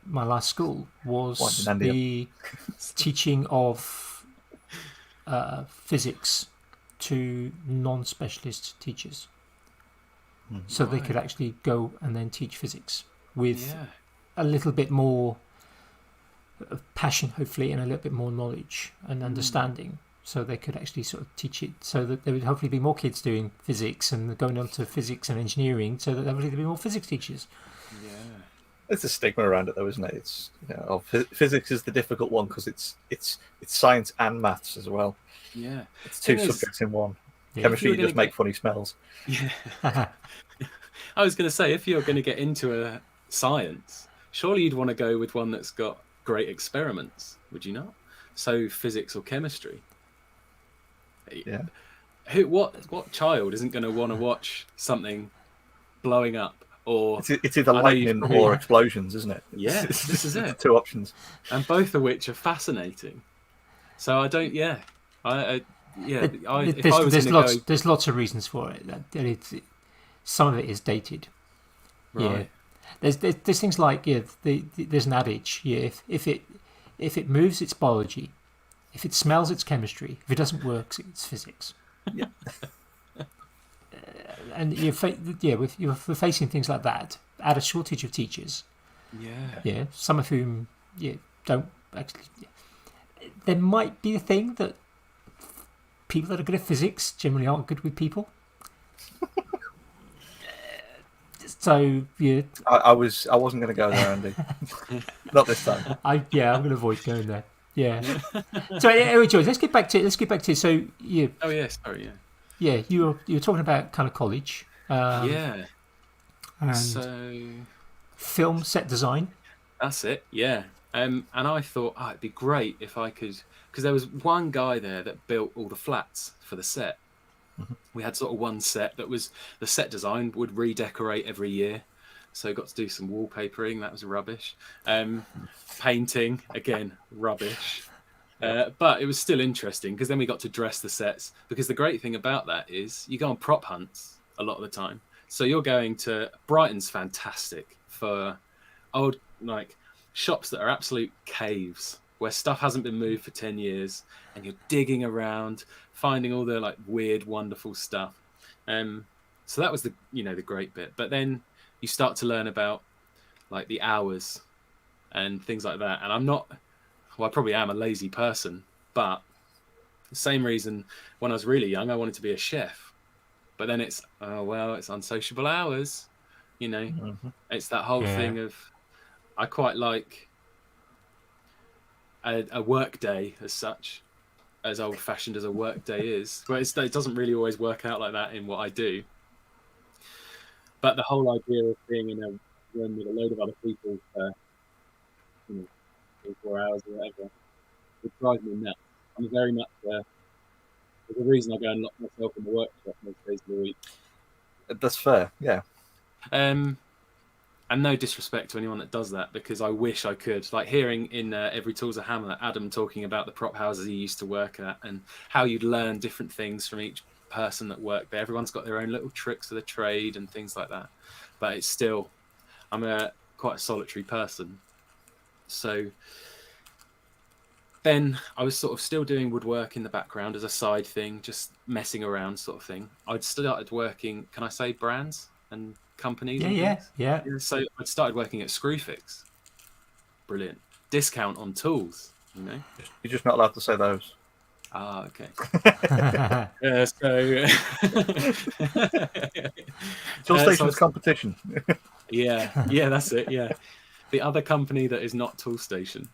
my last school was Winding Andy up. the teaching of physics to non-specialist teachers, so they could Right. actually go and then teach physics with Yeah. a little bit more passion, hopefully, and a little bit more knowledge and understanding. So they could actually sort of teach it, so that there would hopefully be more kids doing physics and going on to physics and engineering, so that hopefully there'd be more physics teachers. Yeah. There's a stigma around it, though, isn't it? It's physics is the difficult one because it's science and maths as well. Yeah. It's two Thing is- subjects in one. Yeah. Chemistry, If you you were just gonna make funny smells. Yeah. I was going to say, if you're going to get into a science, surely you'd want to go with one that's got great experiments, would you not? So physics or chemistry. Yeah. What child isn't going to want to watch something blowing up or It's either I know you've lightning probably- or explosions, isn't it? Yeah, this is it. Two options. and both of which are fascinating. So I don't. Yeah, if I was There's going to go there's lots of reasons for it. Some of it is dated. right, Yeah, there's things like there's an adage. Yeah, if it moves, it's biology. If it smells, it's chemistry. If it doesn't work, it's physics. Yeah. And we're facing things like that. Add a shortage of teachers. yeah, Yeah, some of whom don't actually. There might be a thing that people that are good at physics generally aren't good with people. So yeah, I wasn't going to go there, Andy. Not this time. I'm going to avoid going there. Yeah. So anyway, George, let's get back to. So Oh yeah, sorry, you were talking about kind of college. yeah. And So film set design. that's it. Yeah. And I thought, it'd be great if I could, because there was one guy there that built all the flats for the set. We had sort of one set that was the set design would redecorate every year. So got to do some wallpapering. That was rubbish. Painting, again, rubbish. But it was still interesting because then we got to dress the sets. Because the great thing about that is you go on prop hunts a lot of the time. So you're going to Brighton's fantastic for old shops that are absolute caves where stuff hasn't been moved for 10 years and you're digging around, finding all the weird, wonderful stuff. So that was the great bit. But then you start to learn about the hours and things like that. And I probably am a lazy person, but the same reason when I was really young, I wanted to be a chef. But then it's unsociable hours, It's that whole thing of, I quite like a work day as such, as old fashioned as a work day is. But it doesn't really always work out like that in what I do. But the whole idea of being in a room with a load of other people for 4 hours or whatever would drive me nuts. I'm very much there's a reason I go and lock myself in the workshop most days of the week. That's fair. Yeah. And no disrespect to anyone that does that, because I wish I could. Like hearing in Every Tool's a Hammer, Adam talking about the prop houses he used to work at and how you'd learn different things from each person that worked there. Everyone's got their own little tricks of the trade and things like that. But it's still, I'm quite a solitary person. So then I was sort of still doing woodwork in the background as a side thing, just messing around sort of thing. I'd started working, can I say brands and companies? Yeah. So I'd started working at Screwfix. Brilliant. Discount on tools, You're just not allowed to say those. Ah, okay. Tool so Station's competition. yeah, that's it. Yeah, the other company that is not Tool Station.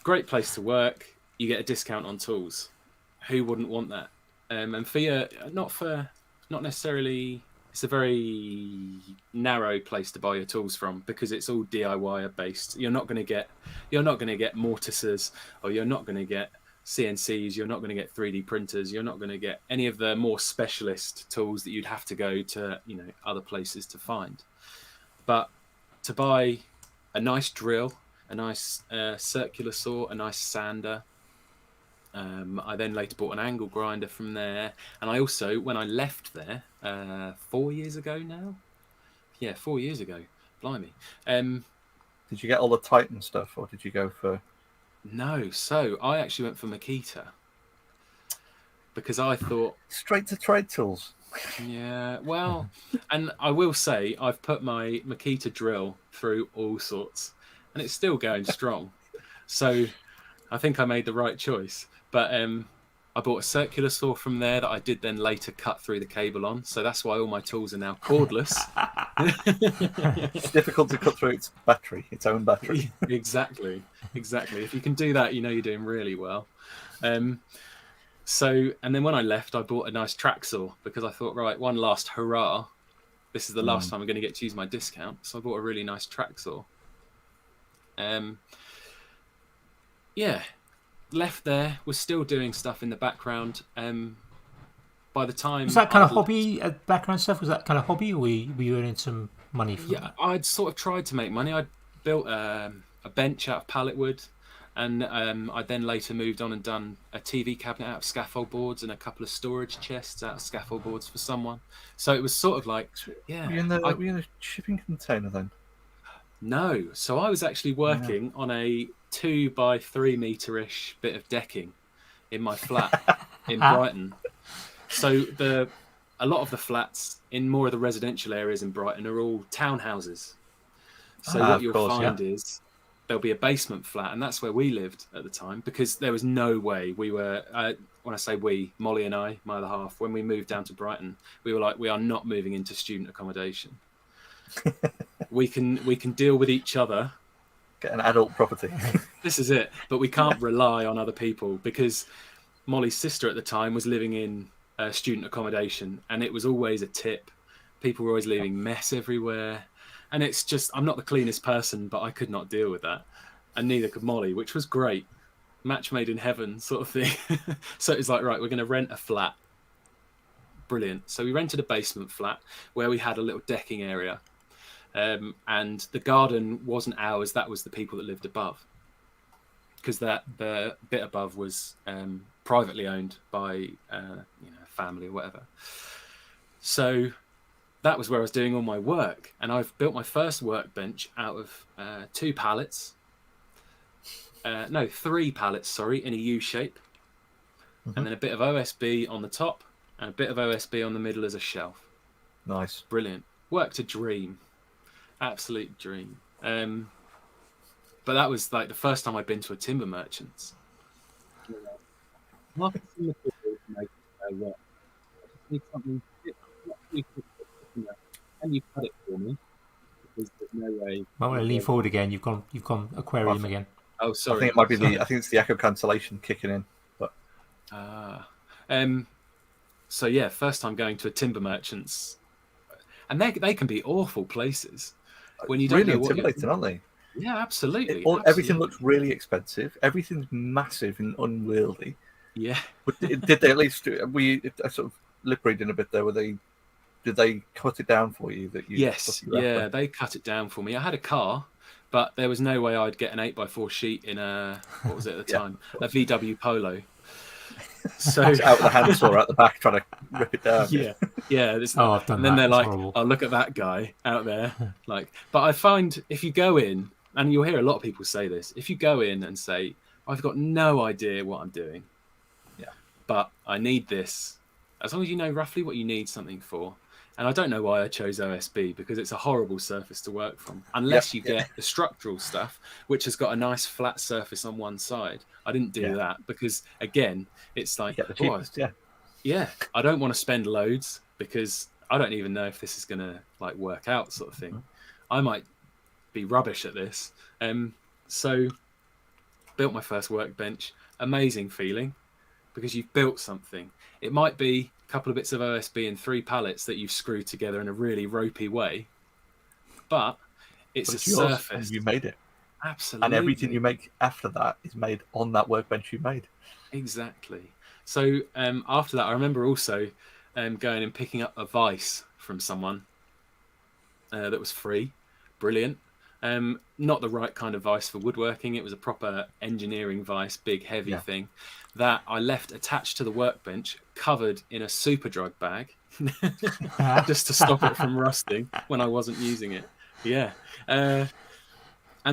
Great place to work. You get a discount on tools. Who wouldn't want that? And for not necessarily. It's a very narrow place to buy your tools from because it's all DIY based. You're not going to get mortisers, or you're not going to get CNCs. You're not going to get 3D printers. You're not going to get any of the more specialist tools that you'd have to go to, other places to find. But to buy a nice drill, a nice circular saw, a nice sander. I then later bought an angle grinder from there, and I also, when I left there 4 years ago now, 4 years ago, blimey. Did you get all the Titan stuff, or did you go for? No, so I actually went for Makita because I thought Straight to trade tools. Yeah, well, and I will say I've put my Makita drill through all sorts, and it's still going strong. So I think I made the right choice. But I bought a circular saw from there that I did then later cut through the cable on. So that's why all my tools are now cordless. It's difficult to cut through its own battery. Exactly. If you can do that, you're doing really well. And then when I left, I bought a nice track saw because I thought, right, one last hurrah. This is the last time I'm going to get to use my discount. So I bought a really nice track saw. Left there, was still doing stuff in the background. By the time was that kind of hobby background stuff? Was that kind of hobby, or were you earning some money from that? I'd sort of tried to make money. I'd built a bench out of pallet wood, and I then later moved on and done a TV cabinet out of scaffold boards and a couple of storage chests out of scaffold boards for someone. So it was sort of like, Were you in a shipping container then? No, so I was actually working on a 2 by 3 meter-ish bit of decking in my flat in Brighton. So a lot of the flats in more of the residential areas in Brighton are all townhouses. So what you'll find is there'll be a basement flat, and that's where we lived at the time because there was no way we were. When I say we, Molly and I, my other half, when we moved down to Brighton, we were like, we are not moving into student accommodation. we can deal with each other. Get an adult property. This is it. But we can't rely on other people because Molly's sister at the time was living in student accommodation, and it was always a tip. People were always leaving mess everywhere. And it's just, I'm not the cleanest person, but I could not deal with that. And neither could Molly, which was great. Match made in heaven sort of thing. So it was like, right, we're going to rent a flat. Brilliant. So we rented a basement flat where we had a little decking area. And the garden wasn't ours, that was the people that lived above. Because the bit above was privately owned by family or whatever. So that was where I was doing all my work. And I've built my first workbench out of 2 pallets. 3 pallets, sorry, in a U shape. And then a bit of OSB on the top and a bit of OSB on the middle as a shelf. Nice. Brilliant. Worked a dream. Absolute dream. But that was like the first time I'd been to a timber merchant's. Can you cut it for me? Because there's no way. Might want to lean forward again. You've gone aquarium again. Oh, sorry. I think it might be I think it's the echo cancellation kicking in. But so yeah, first time going to a timber merchant's, and they can be awful places when you don't really know what intimidating, aren't they? Yeah, absolutely. Everything looks really expensive. Everything's massive and unwieldy. Yeah. But did they at least? I sort of lip reading a bit there. Did they cut it down for you? Yes. Yeah, they cut it down for me. I had a car, but there was no way I'd get an 8x4 sheet in what was it at the time? A VW Polo. So out the handsaw out the back trying to rip it down. Yeah. I've done that. And then they're like, horrible. "Oh, look at that guy out there!" But I find if you go in, and you'll hear a lot of people say this, if you go in and say, "I've got no idea what I'm doing, but I need this," as long as you know roughly what you need something for. And I don't know why I chose OSB because it's a horrible surface to work from, unless you get the structural stuff, which has got a nice flat surface on one side. I didn't do that because, again, it's like, the cheapest, I don't want to spend loads because I don't even know if this is going to work out, sort of thing. I might be rubbish at this. So built my first workbench. Amazing feeling, because you've built something. It might be a couple of bits of OSB and 3 pallets that you've screwed together in a really ropey way, but it's a yours, surface. and you made it. Absolutely. And everything you make after that is made on that workbench you made. Exactly. So after that, I remember also going and picking up a vise from someone that was free. Brilliant. Not the right kind of vise for woodworking. It was a proper engineering vise, big, heavy thing that I left attached to the workbench, covered in a super drug bag, just to stop it from rusting when I wasn't using it. Yeah. And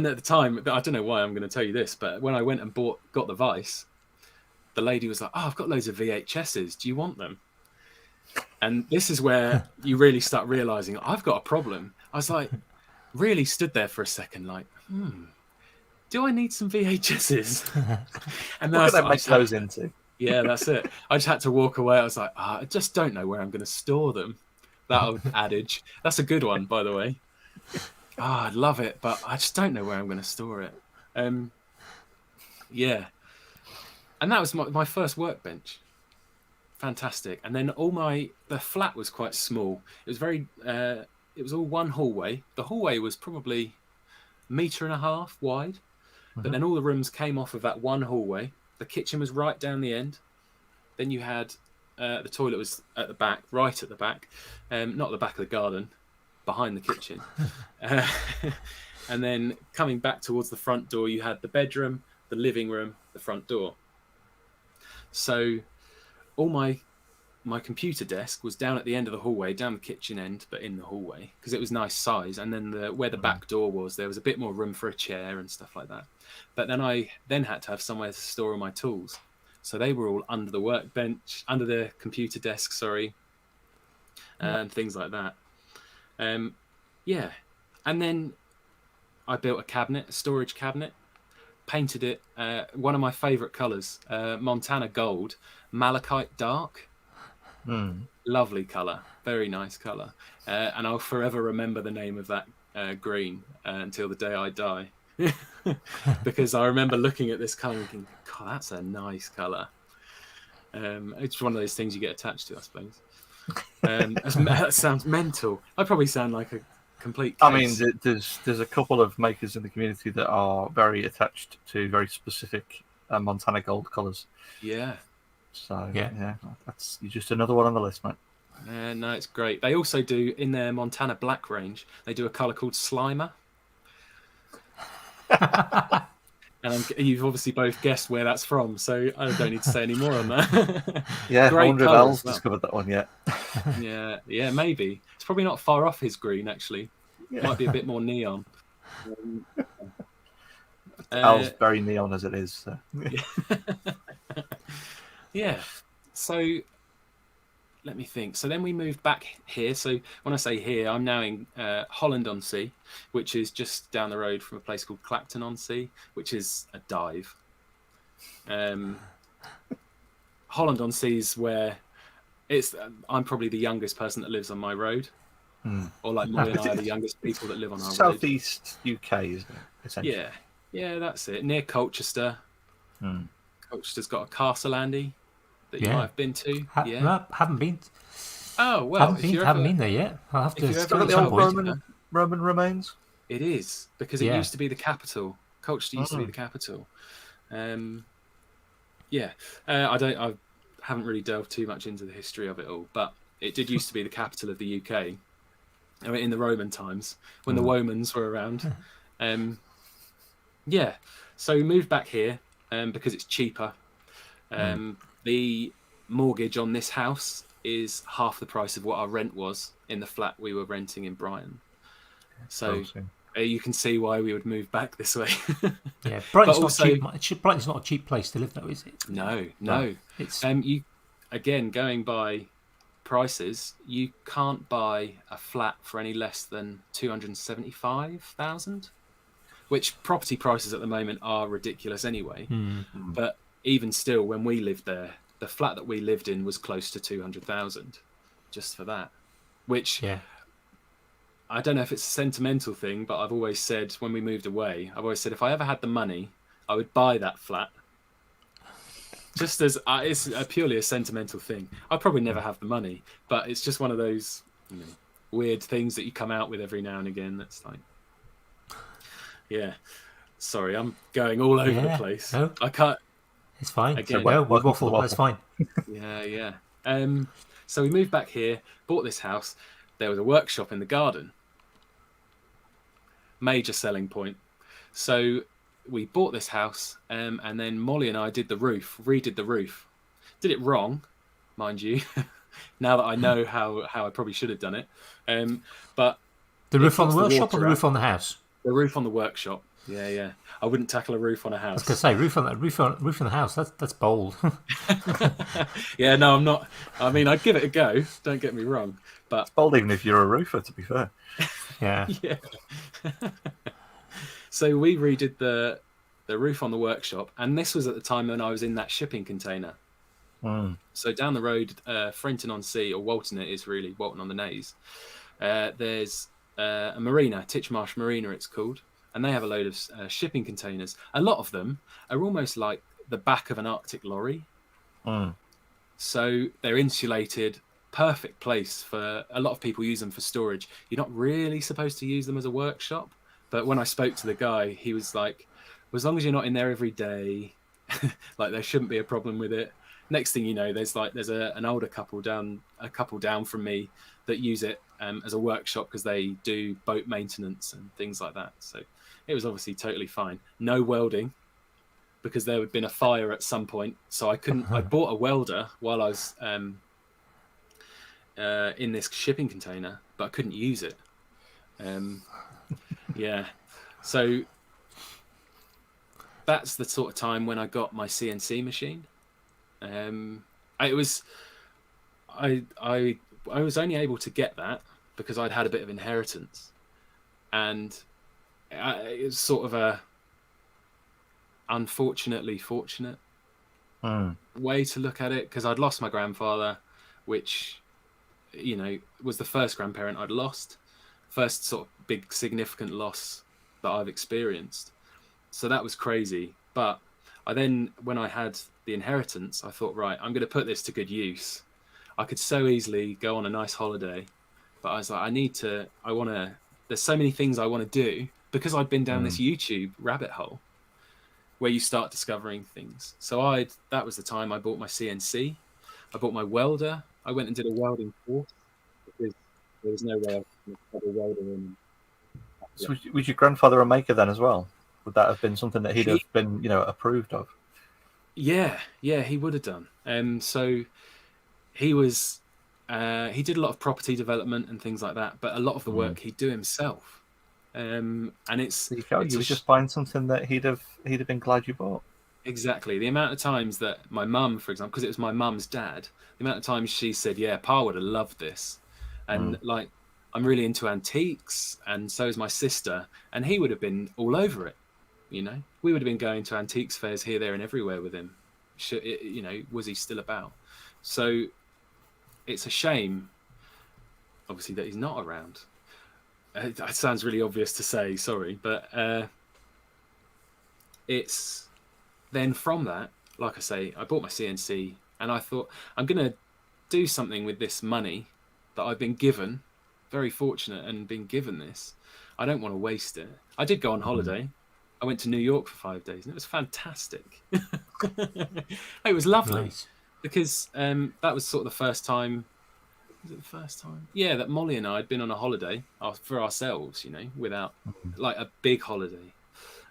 at the time, I don't know why I'm going to tell you this, but when I went and got the vise, the lady was like, "Oh, I've got loads of VHSs. Do you want them?" And this is where you really start realizing I've got a problem. I was like, really stood there for a second, like, do I need some VHSs? And then What can I make those into? Yeah, that's it. I just had to walk away. I was like, I just don't know where I'm going to store them. That old adage. That's a good one, by the way. I love it, but I just don't know where I'm going to store it. Yeah. And that was my first workbench. Fantastic. And then the flat was quite small. It was it was all one hallway. The hallway was probably 1.5 meters wide, but then all the rooms came off of that one hallway. The kitchen was right down the end. Then you had the toilet was at the back, right at the back, not at the back of the garden, behind the kitchen. And then coming back towards the front door, you had the bedroom, the living room, the front door. So all my computer desk was down at the end of the hallway, down the kitchen end, but in the hallway, because it was nice size. And then where the back door was, there was a bit more room for a chair and stuff like that. But then I had to have somewhere to store all my tools. So they were all under the workbench, under the computer desk, and things like that. Yeah. And then I built a storage cabinet, painted it one of my favourite colours, Montana Gold, Malachite Dark. Lovely colour, very nice colour. And I'll forever remember the name of that green until the day I die. Because I remember looking at this colour and thinking, God, that's a nice colour. It's one of those things you get attached to, I suppose. That sounds mental. I probably sound like a complete case. I mean, there's a couple of makers in the community that are very attached to very specific Montana Gold colours. Yeah. So yeah, that's just another one on the list, mate. No, it's great. They also do, in their Montana Black range, they do a colour called Slimer. And you've obviously both guessed where that's from, so I don't need to say any more on that. Yeah, I wonder if Al's well. discovered that one yet. Yeah, maybe. It's probably not far off his green, actually. It might be a bit more neon. Al's very neon as it is. So. Yeah. So let me think. So then we moved back here. So when I say here, I'm now in Holland-on-Sea, which is just down the road from a place called Clacton-on-Sea, which is a dive. Holland-on-Sea is where I'm probably the youngest person that lives on my road. Or like Molly and I are the youngest people that live on our road. Southeast UK, isn't it? Essentially. Yeah, that's it. Near Colchester. Colchester's got a castle, Andy, that you might have been to. No, haven't been. Oh well, haven't been there yet. I'll have to. Still got the old Roman remains. It is, because it used to be the capital. Colchester used to be the capital. I haven't really delved too much into the history of it all, but it did used to be the capital of the UK. I mean, in the Roman times, when the Womans were around. So we moved back here because it's cheaper. The mortgage on this house is half the price of what our rent was in the flat we were renting in Brighton. So you can see why we would move back this way. Yeah, Brighton's not cheap. Brighton's not a cheap place to live, though, is it? No. It's again, going by prices, you can't buy a flat for any less than 275,000, which property prices at the moment are ridiculous anyway. But even still, when we lived there, the flat that we lived in was close to 200,000 just for that, which I don't know if it's a sentimental thing, but I've always said when we moved away, I've always said if I ever had the money, I would buy that flat. Just as it's purely a sentimental thing. I'd probably never have the money, but it's just one of those weird things that you come out with every now and again. That's like, yeah. Sorry, I'm going all over the place. No, I can't. it's fine. Again, We welcome to the waffle. waffle. That's fine. Yeah. So we moved back here, bought this house. There was a workshop in the garden. Major selling point. So we bought this house, and then Molly and I did the roof, redid the roof. Did it wrong, mind you. Now that I know how I probably should have done it. But The roof on the keeps workshop or the water roof on the house? The roof on the workshop. Yeah. I wouldn't tackle a roof on a I was house. going to say roof on the house. That's bold. Yeah, no, I'm not. I mean, I'd give it a go. Don't get me wrong, but Bold even if you're a roofer, to be fair. Yeah. yeah. So we redid the roof on the workshop, and this was at the time when I was in that shipping container. So down the road, Frenton on Sea, or Walton it is really, Walton on the Naze, there's a marina, Titchmarsh Marina it's called, and they have a load of shipping containers. A lot of them are almost like the back of an Arctic lorry. So they're insulated, perfect place for, a lot of people use them for storage. You're not really supposed to use them as a workshop, but when I spoke to the guy, he was like, well, as long as you're not in there every day, like there shouldn't be a problem with it. Next thing you know, there's an older couple down from me that use it as a workshop because they do boat maintenance and things like that. So it was obviously totally fine. No welding because there had been a fire at some point, so I couldn't. I bought a welder while I was in this shipping container, but I couldn't use it. Yeah, so that's the sort of time when I got my CNC machine. I was only able to get that because I'd had a bit of inheritance, and it was sort of a unfortunately fortunate way to look at it, because I'd lost my grandfather, which was the first grandparent I'd lost, first sort of big significant loss that I've experienced. So that was crazy. But when I had the inheritance, I thought, right, I'm going to put this to good use. I could so easily go on a nice holiday, but I was like, there's so many things I want to do, because I'd been down this YouTube rabbit hole where you start discovering things. So that was the time I bought my CNC. I bought my welder. I went and did a welding course because there was no way I was going to welder in. So was your grandfather a maker then as well? Would that have been something that he'd have been, approved of? Yeah, he would have done. So he was, he did a lot of property development and things like that, but a lot of the work he'd do himself. And you was just buying something that he'd have been glad you bought. Exactly. The amount of times that my mum, for example, because it was my mum's dad, the amount of times she said, yeah, Pa would have loved this. And like, I'm really into antiques, and so is my sister, and he would have been all over it. We would have been going to antiques fairs here, there, and everywhere with him. Was he still about? So it's a shame, obviously, that he's not around. That sounds really obvious to say, sorry, but it's then from that, like I say, I bought my CNC, and I thought, I'm going to do something with this money that I've been given. Very fortunate and been given this. I don't want to waste it. I did go on holiday. I went to New York for 5 days, and it was fantastic. It was lovely. Nice. Because that was sort of the first time. Was it the first time? Yeah, that Molly and I had been on a holiday for ourselves, without like a big holiday.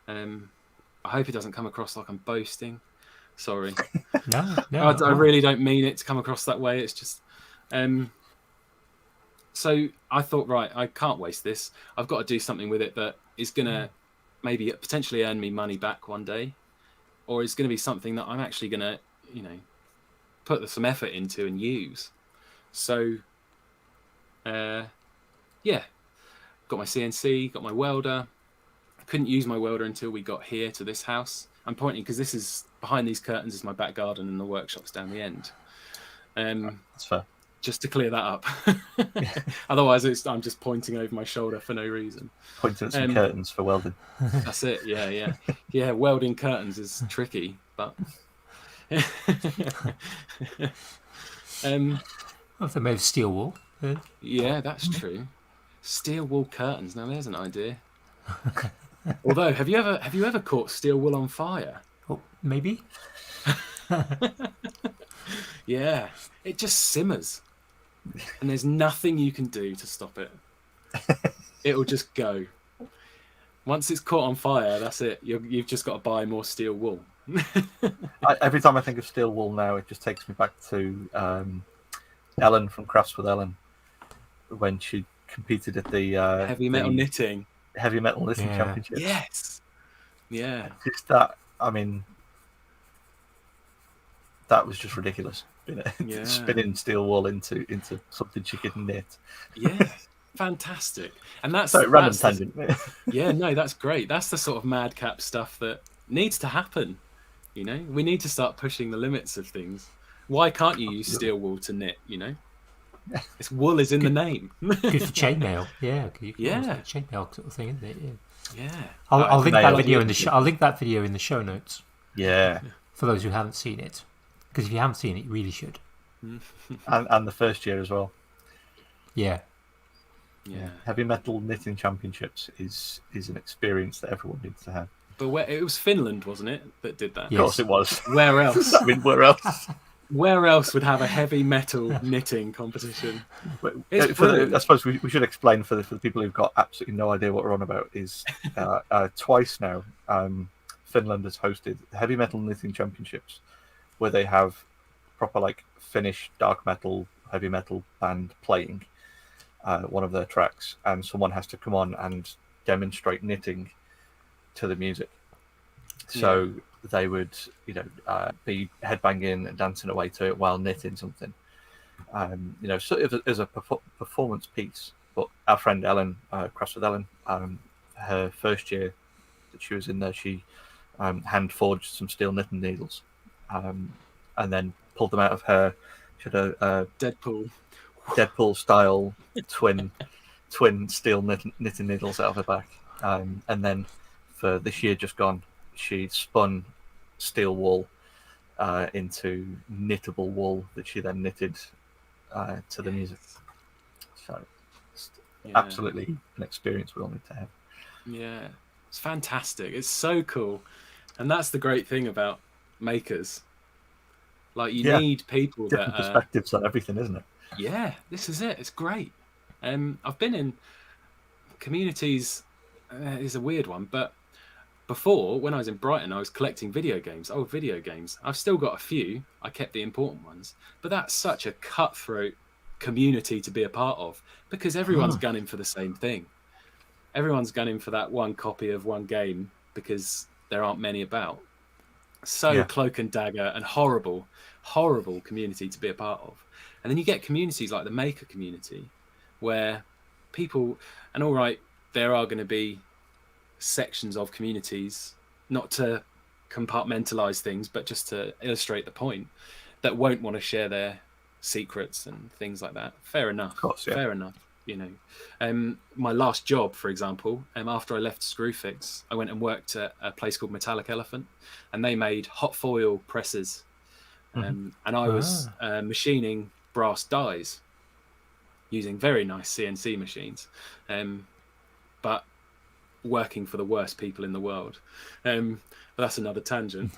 I hope it doesn't come across like I'm boasting. Sorry. No, I really don't mean it to come across that way. It's just. So I thought, right, I can't waste this. I've got to do something with it that is going to maybe potentially earn me money back one day, or it's going to be something that I'm actually going to, put some effort into and use. So, got my CNC, got my welder. I couldn't use my welder until we got here to this house. I'm pointing because this is behind these curtains is my back garden, and the workshop's down the end. That's fair. just to clear that up. Otherwise, I'm just pointing over my shoulder for no reason. Pointing at some curtains for welding. That's it. Yeah. Welding curtains is tricky, but Well, if they made of steel wool, then yeah, that's true. Steel wool curtains. Now there's an idea. Although, have you ever caught steel wool on fire? oh, maybe. Yeah, it just simmers, and there's nothing you can do to stop it. It'll just go. Once it's caught on fire, that's it. You've just got to buy more steel wool. Every time I think of steel wool now, it just takes me back to Ellen from Crafts with Ellen when she competed at the Heavy metal knitting championship. Yes. Yeah. Just that. I mean, that was just ridiculous. Yeah. Spinning steel wool into something she could knit. Yeah. Fantastic. And that's random tangent. Yeah, no, that's great. That's the sort of madcap stuff that needs to happen. You know, we need to start pushing the limits of things. Why can't you use steel wool to knit? You know, it's wool is in the name. Good for chainmail. Yeah. Yeah. Chainmail sort of thing, isn't it? Yeah. I'll link that nail. video in the I'll link that video in the show notes. Yeah. For those who haven't seen it, because if you haven't seen it, you really should. and the first year as well. Yeah. Yeah. Heavy metal knitting championships is an experience that everyone needs to have. But it was Finland, wasn't it, that did that? Of course it was. Where else? I mean, where else? Where else would have a heavy metal knitting competition? I suppose we should explain for the people who've got absolutely no idea what we're on about is twice now Finland has hosted heavy metal knitting championships where they have proper like Finnish dark metal, heavy metal band playing one of their tracks, and someone has to come on and demonstrate knitting to the music. So they would, be headbanging and dancing away to it while knitting something. Sort of as a performance piece. But our friend Ellen, Crafts with Ellen, her first year that she was in there, she hand forged some steel knitting needles, and then pulled them out of her. She had a Deadpool style twin steel knitting needles out of her back, and then for this year just gone, she spun steel wool into knittable wool that she then knitted to the music. So it's absolutely an experience we all need to have. Yeah, it's fantastic. It's so cool, and that's the great thing about makers. Like you need people different perspectives on everything, isn't it? Yeah, this is it. It's great. I've been in communities. Is a weird one, but before, when I was in Brighton, I was collecting old video games. I've still got a few. I kept the important ones, but that's such a cutthroat community to be a part of because everyone's gunning for the same thing. Everyone's gunning for that one copy of one game because there aren't many about. So cloak and dagger and horrible community to be a part of. And then you get communities like the maker community where people, and all right, there are going to be sections of communities, not to compartmentalize things, but just to illustrate the point, that won't want to share their secrets and things like that. Fair enough. Of course, yeah. Fair enough. My last job, for example, after I left Screwfix, I went and worked at a place called Metallic Elephant, and they made hot foil presses. And I was machining brass dies using very nice CNC machines, but working for the worst people in the world. But that's another tangent.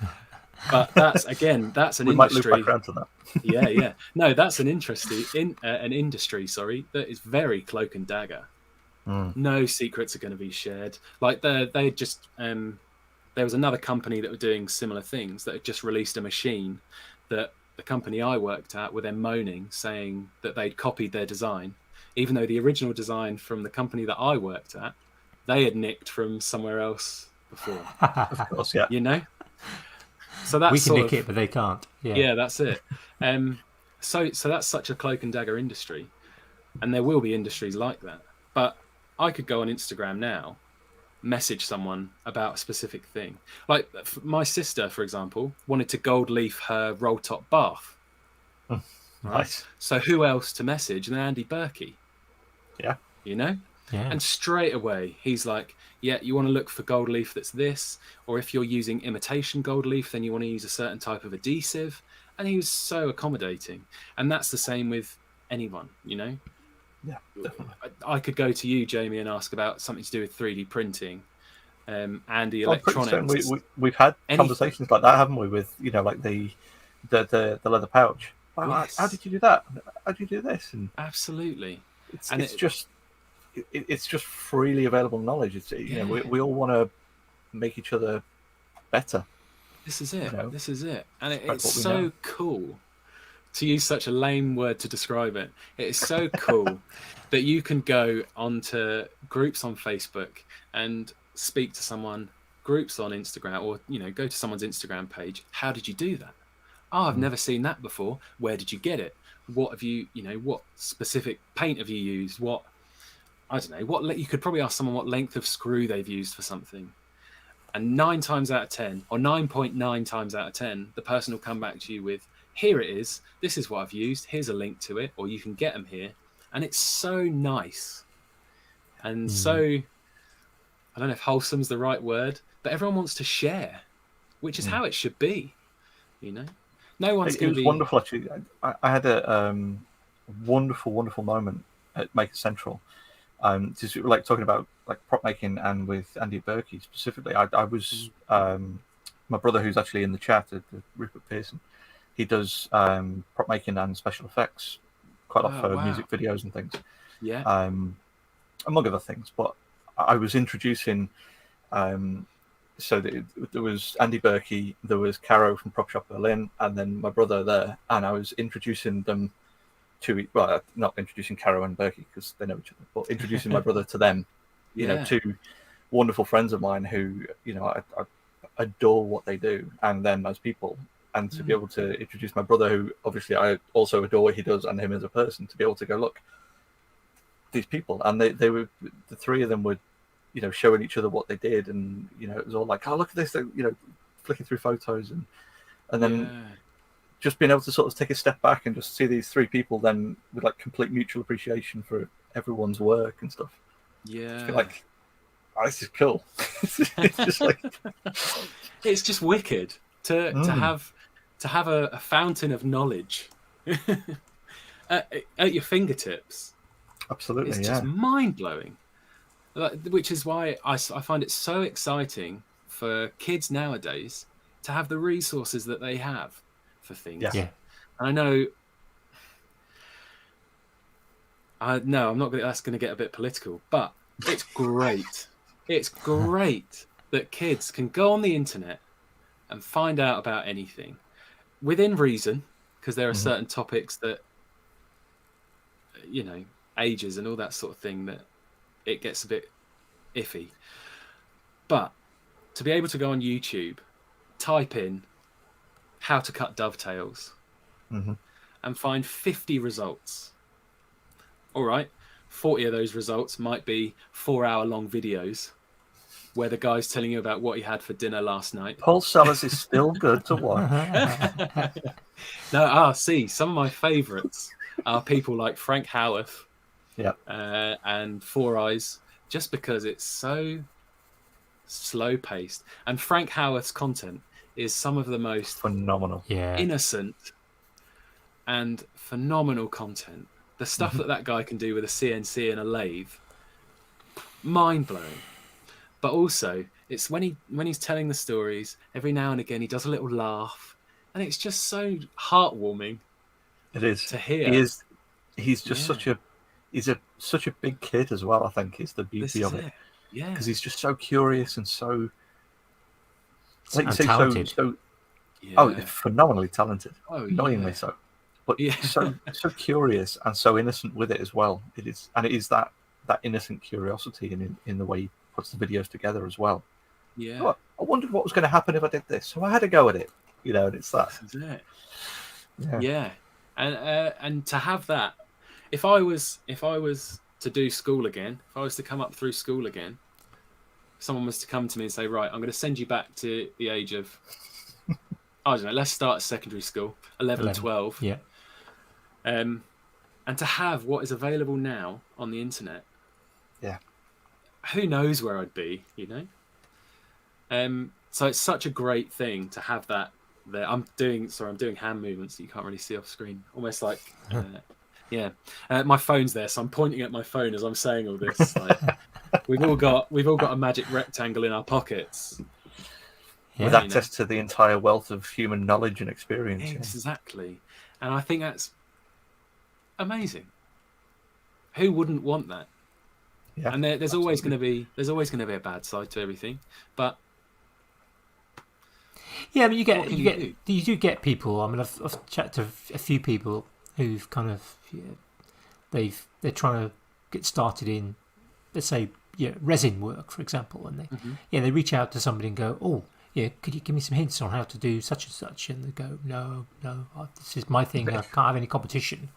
But that's an industry. Might loop back around to that. Yeah. No, that's an industry. An industry, that is very cloak and dagger. No secrets are going to be shared. Like they just there was another company that were doing similar things that had just released a machine that the company I worked at were then moaning, saying that they'd copied their design, even though the original design from the company that I worked at, they had nicked from somewhere else before. Of course, yeah. So that's we can nick it, but they can't. Yeah, that's it. So that's such a cloak and dagger industry, and there will be industries like that. But I could go on Instagram now, message someone about a specific thing. Like my sister, for example, wanted to gold leaf her roll top bath. right? Nice. So who else to message than Andy Berkey? Yeah. You know? Yeah. And straight away, he's like, yeah, you want to look for gold leaf that's this, or if you're using imitation gold leaf, then you want to use a certain type of adhesive. And he was so accommodating. And that's the same with anyone, you know? Yeah, definitely. I could go to you, Jamie, and ask about something to do with 3D printing, Andy I'm pretty certain Electronics. we've had Anything. conversations like that, haven't we? With like the leather pouch. Wow, Yes. how did you do that? How did you do this? And Absolutely. it's just freely available knowledge. It's we all want to make each other better. This is it. You know, This is it. And it's what we so know. cool to use such a lame word to describe it. It is so cool that you can go onto groups on Facebook and speak to someone, groups on Instagram, or go to someone's Instagram page. How did you do that? Oh, I've never seen that before. Where did you get it? What have you what specific paint have you used? What, I don't know, you could probably ask someone what length of screw they've used for something. And 9 times out of 10, or 9.9 times out of 10, the person will come back to you with, here it is, this is what I've used, here's a link to it, or you can get them here. And it's so nice. And so, I don't know if wholesome's the right word, but everyone wants to share, which is how it should be, No one's going to be... It was wonderful, actually. I had a wonderful moment at Maker Central. Just like talking about like prop making, and with Andy Berkey specifically. I was my brother, who's actually in the chat, Rupert Pearson. He does prop making and special effects quite a lot for music videos and things. Yeah. Among other things, but I was introducing. So there was Andy Berkey, there was Caro from Prop Shop Berlin, and then my brother there, and I was introducing them to, well, not introducing Caro and Berkey because they know each other, but introducing my brother to them, two wonderful friends of mine who, I adore what they do and them as people. And to be able to introduce my brother, who obviously I also adore what he does and him as a person, to be able to go, look, these people, and they were, the three of them were, showing each other what they did, and it was all like, oh, look at this, flicking through photos, and then just being able to sort of take a step back and just see these three people then with like complete mutual appreciation for everyone's work and stuff. Yeah, just feel like, oh, this is cool. It's just like, it's just wicked to have a fountain of knowledge at your fingertips. Absolutely, it's just mind-blowing. Which is why I find it so exciting for kids nowadays to have the resources that they have for things. Yeah. And I know, no, I'm not going. That's going to get a bit political, but it's great. It's great that kids can go on the internet and find out about anything within reason, because there are certain topics that, ages and all that sort of thing, that it gets a bit iffy. But to be able to go on YouTube, type in how to cut dovetails, and find 50 results. All right, 40 of those results might be 4-hour-long videos where the guy's telling you about what he had for dinner last night. Paul Sellers is still good to watch. No, see, some of my favourites are people like Frank Howarth, and Four Eyes, just because it's so slow paced. And Frank Howarth's content is some of the most phenomenal, innocent and phenomenal content. The stuff that guy can do with a CNC and a lathe, mind blowing. But also, it's when he's telling the stories, every now and again he does a little laugh, and it's just so heartwarming. It is to hear. He's just such a big kid as well. I think is the beauty of it. Yeah, because he's just so curious and so, like you say, talented. Phenomenally talented. Annoyingly so, but so curious and so innocent with it as well. It is that innocent curiosity in the way he puts the videos together as well. Yeah, I wondered what was going to happen if I did this, so I had a go at it. And it's that. This is it. Yeah. And to have that, if I was to do school again, if I was to come up through school again, someone was to come to me and say, right, I'm going to send you back to the age of, I don't know, let's start secondary school, 11. 12. Yeah. And to have what is available now on the internet, Yeah. who knows where I'd be, you know? So it's such a great thing to have that there. I'm doing hand movements that you can't really see off screen. Almost like, my phone's there, so I'm pointing at my phone as I'm saying all this. Like, we've all got a magic rectangle in our pockets. With access to the entire wealth of human knowledge and experience. Exactly. And I think that's amazing. Who wouldn't want that? Yeah, and there's always going to be a bad side to everything, but yeah, but you do get people. I mean, I've chatted to a few people who've kind of they're trying to get started in, let's say, resin work, for example, and they reach out to somebody and go, oh, yeah, could you give me some hints on how to do such and such? And they go, no, this is my thing. I can't have any competition.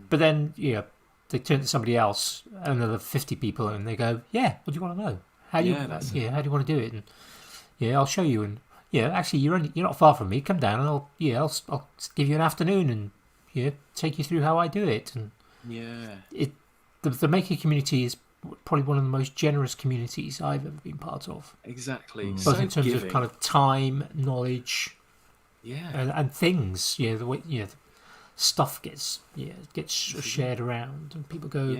But then, they turn to somebody else, another 50 people, and they go, yeah, what do you want to know? How do you want to do it? And I'll show you. And actually, you're not far from me. Come down, and I'll give you an afternoon and take you through how I do it. And the maker community is probably one of the most generous communities I've ever been part of. Exactly. Both in terms of kind of time, knowledge, and things. The way stuff gets shared around, and people go,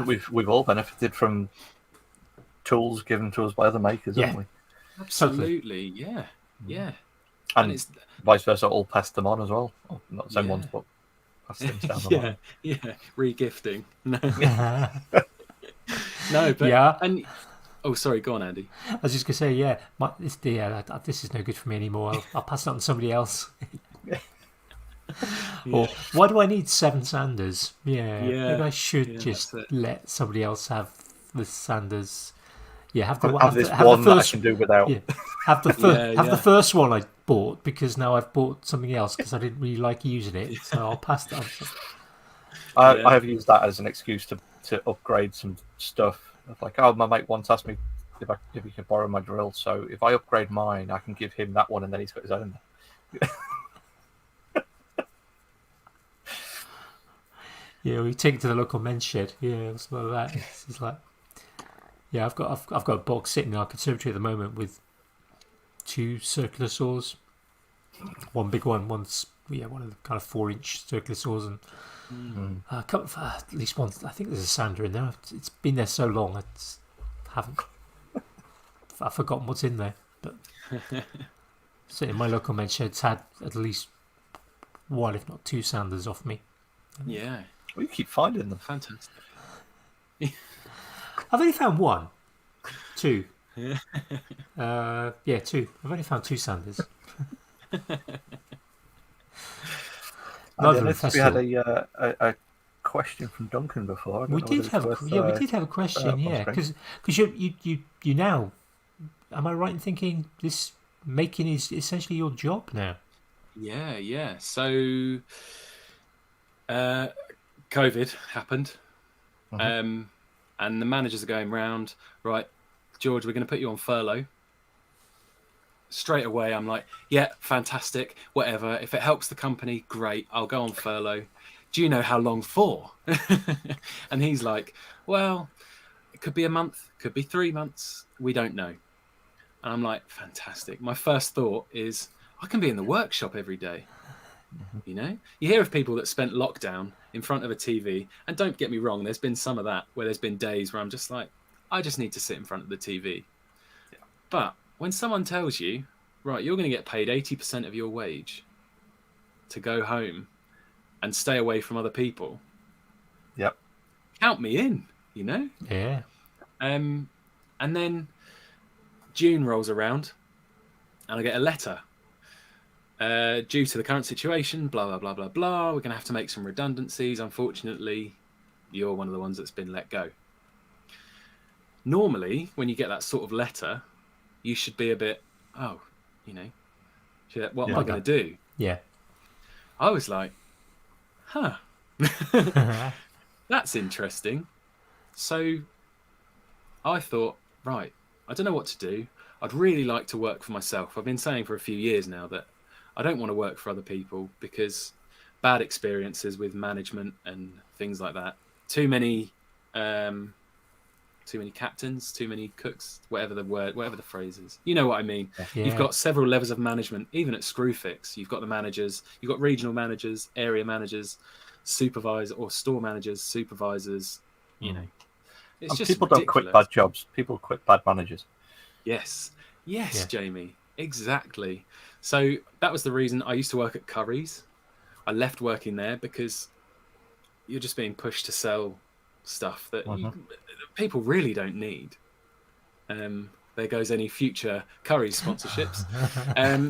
we've all benefited from tools given to us by other makers, haven't we? Absolutely, yeah. And it's vice versa, all passed them on as well. Well, not the same ones, but passed things down the line. Re-gifting. No, but and sorry, go on, Andy. I was just gonna say, this is no good for me anymore. I'll pass it on to somebody else. Or why do I need 7 sanders? Maybe I should just let somebody else have the sanders. Have the one that I first, can do without. Have the first one I bought, because now I've bought something else because I didn't really like using it, so I'll pass that on. I have used that as an excuse to upgrade some stuff. Like, my mate once asked me if he could borrow my drill, so if I upgrade mine, I can give him that one, and then he's got his own. We take it to the local men's shed. Something like that. It's like, I've got a box sitting in our conservatory at the moment with 2 circular saws. One big one, one's one of the kind of 4-inch circular saws, and a couple of, at least one. I think there's a sander in there. It's been there so long, I've forgotten what's in there. But certainly my local men's shed's had at least 1, if not 2 sanders off me. Yeah. Well, you keep finding them. Fantastic. I've only found 1. 2. 2. I've only found 2 sanders. We had a question from Duncan before. We did have a question, because you now, am I right in thinking this making is essentially your job now? Yeah. So, COVID happened, and the managers are going round. Right, George, we're going to put you on furlough. Straight away, I'm like, yeah, fantastic, whatever. If it helps the company, great. I'll go on furlough. Do you know how long for? And he's like, well, it could be a month, could be 3 months. We don't know. And I'm like, fantastic. My first thought is, I can be in the workshop every day. You hear of people that spent lockdown in front of a TV, and don't get me wrong, there's been some of that where there's been days where I'm just like, I just need to sit in front of the TV. But when someone tells you, right, you're going to get paid 80% of your wage to go home and stay away from other people. Yep. Count me in, Yeah. And then June rolls around and I get a letter. Due to the current situation, blah, blah, blah, blah, blah, we're going to have to make some redundancies. Unfortunately, you're one of the ones that's been let go. Normally, when you get that sort of letter, you should be a bit, what am I going to do? Yeah. I was like, that's interesting. So I thought, right, I don't know what to do. I'd really like to work for myself. I've been saying for a few years now that I don't want to work for other people because bad experiences with management and things like that. Too many captains, too many cooks, whatever the phrase is. You know what I mean? Yeah. You've got several levels of management, even at Screwfix. You've got the managers, you've got regional managers, area managers, supervisor or store managers, supervisors. You know, it's And just people ridiculous. don't quit bad jobs. People quit bad managers. Yes, Yeah. Jamie, exactly. So that was the reason I used to work at Curry's. I left working there because you're just being pushed to sell stuff that people really don't need. There goes any future Curry's sponsorships.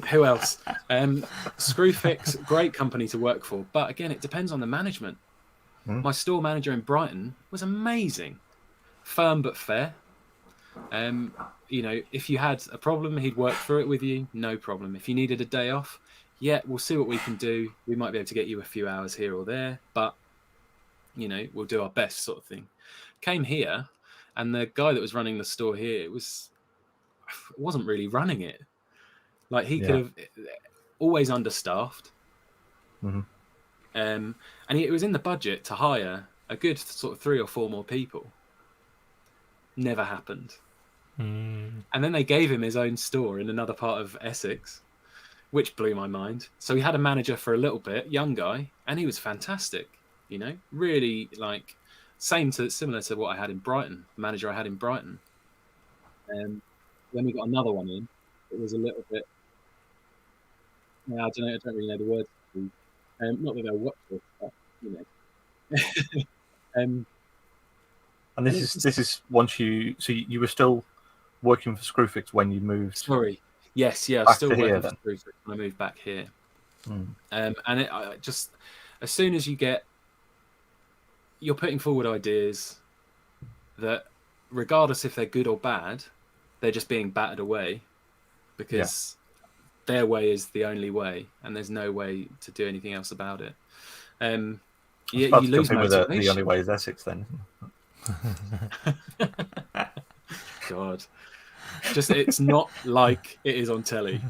Who else? Screwfix, great company to work for, but again, it depends on the management. My store manager in Brighton was amazing, firm but fair. You know, if you had a problem, he'd work through it with you, no problem. If you needed a day off, yeah, we'll see what we can do. We might be able to get you a few hours here or there, but you know, we'll do our best, sort of thing. Came here, and the guy that was running the store here wasn't really running it. Like he could have always understaffed. And it was in the budget to hire a good sort of 3 or 4 more people. Never happened. And then they gave him his own store in another part of Essex, which blew my mind. So he had a manager for a little bit, young guy, and he was fantastic. You know, really like similar to what I had in Brighton, the manager I had in Brighton. Then we got another one in. It was a little bit. I don't really know the words. Not that they'll watch this, but you know. And this is once you were still working for Screwfix when you moved. Sorry. Yes, yeah, I was still working for Screwfix when I moved back here. And I just as soon as you're putting forward ideas that, regardless if they're good or bad, they're just being battered away because their way is the only way, and there's no way to do anything else about it. You lose motivation. The only way is Essex, then. God, it's not like it is on telly.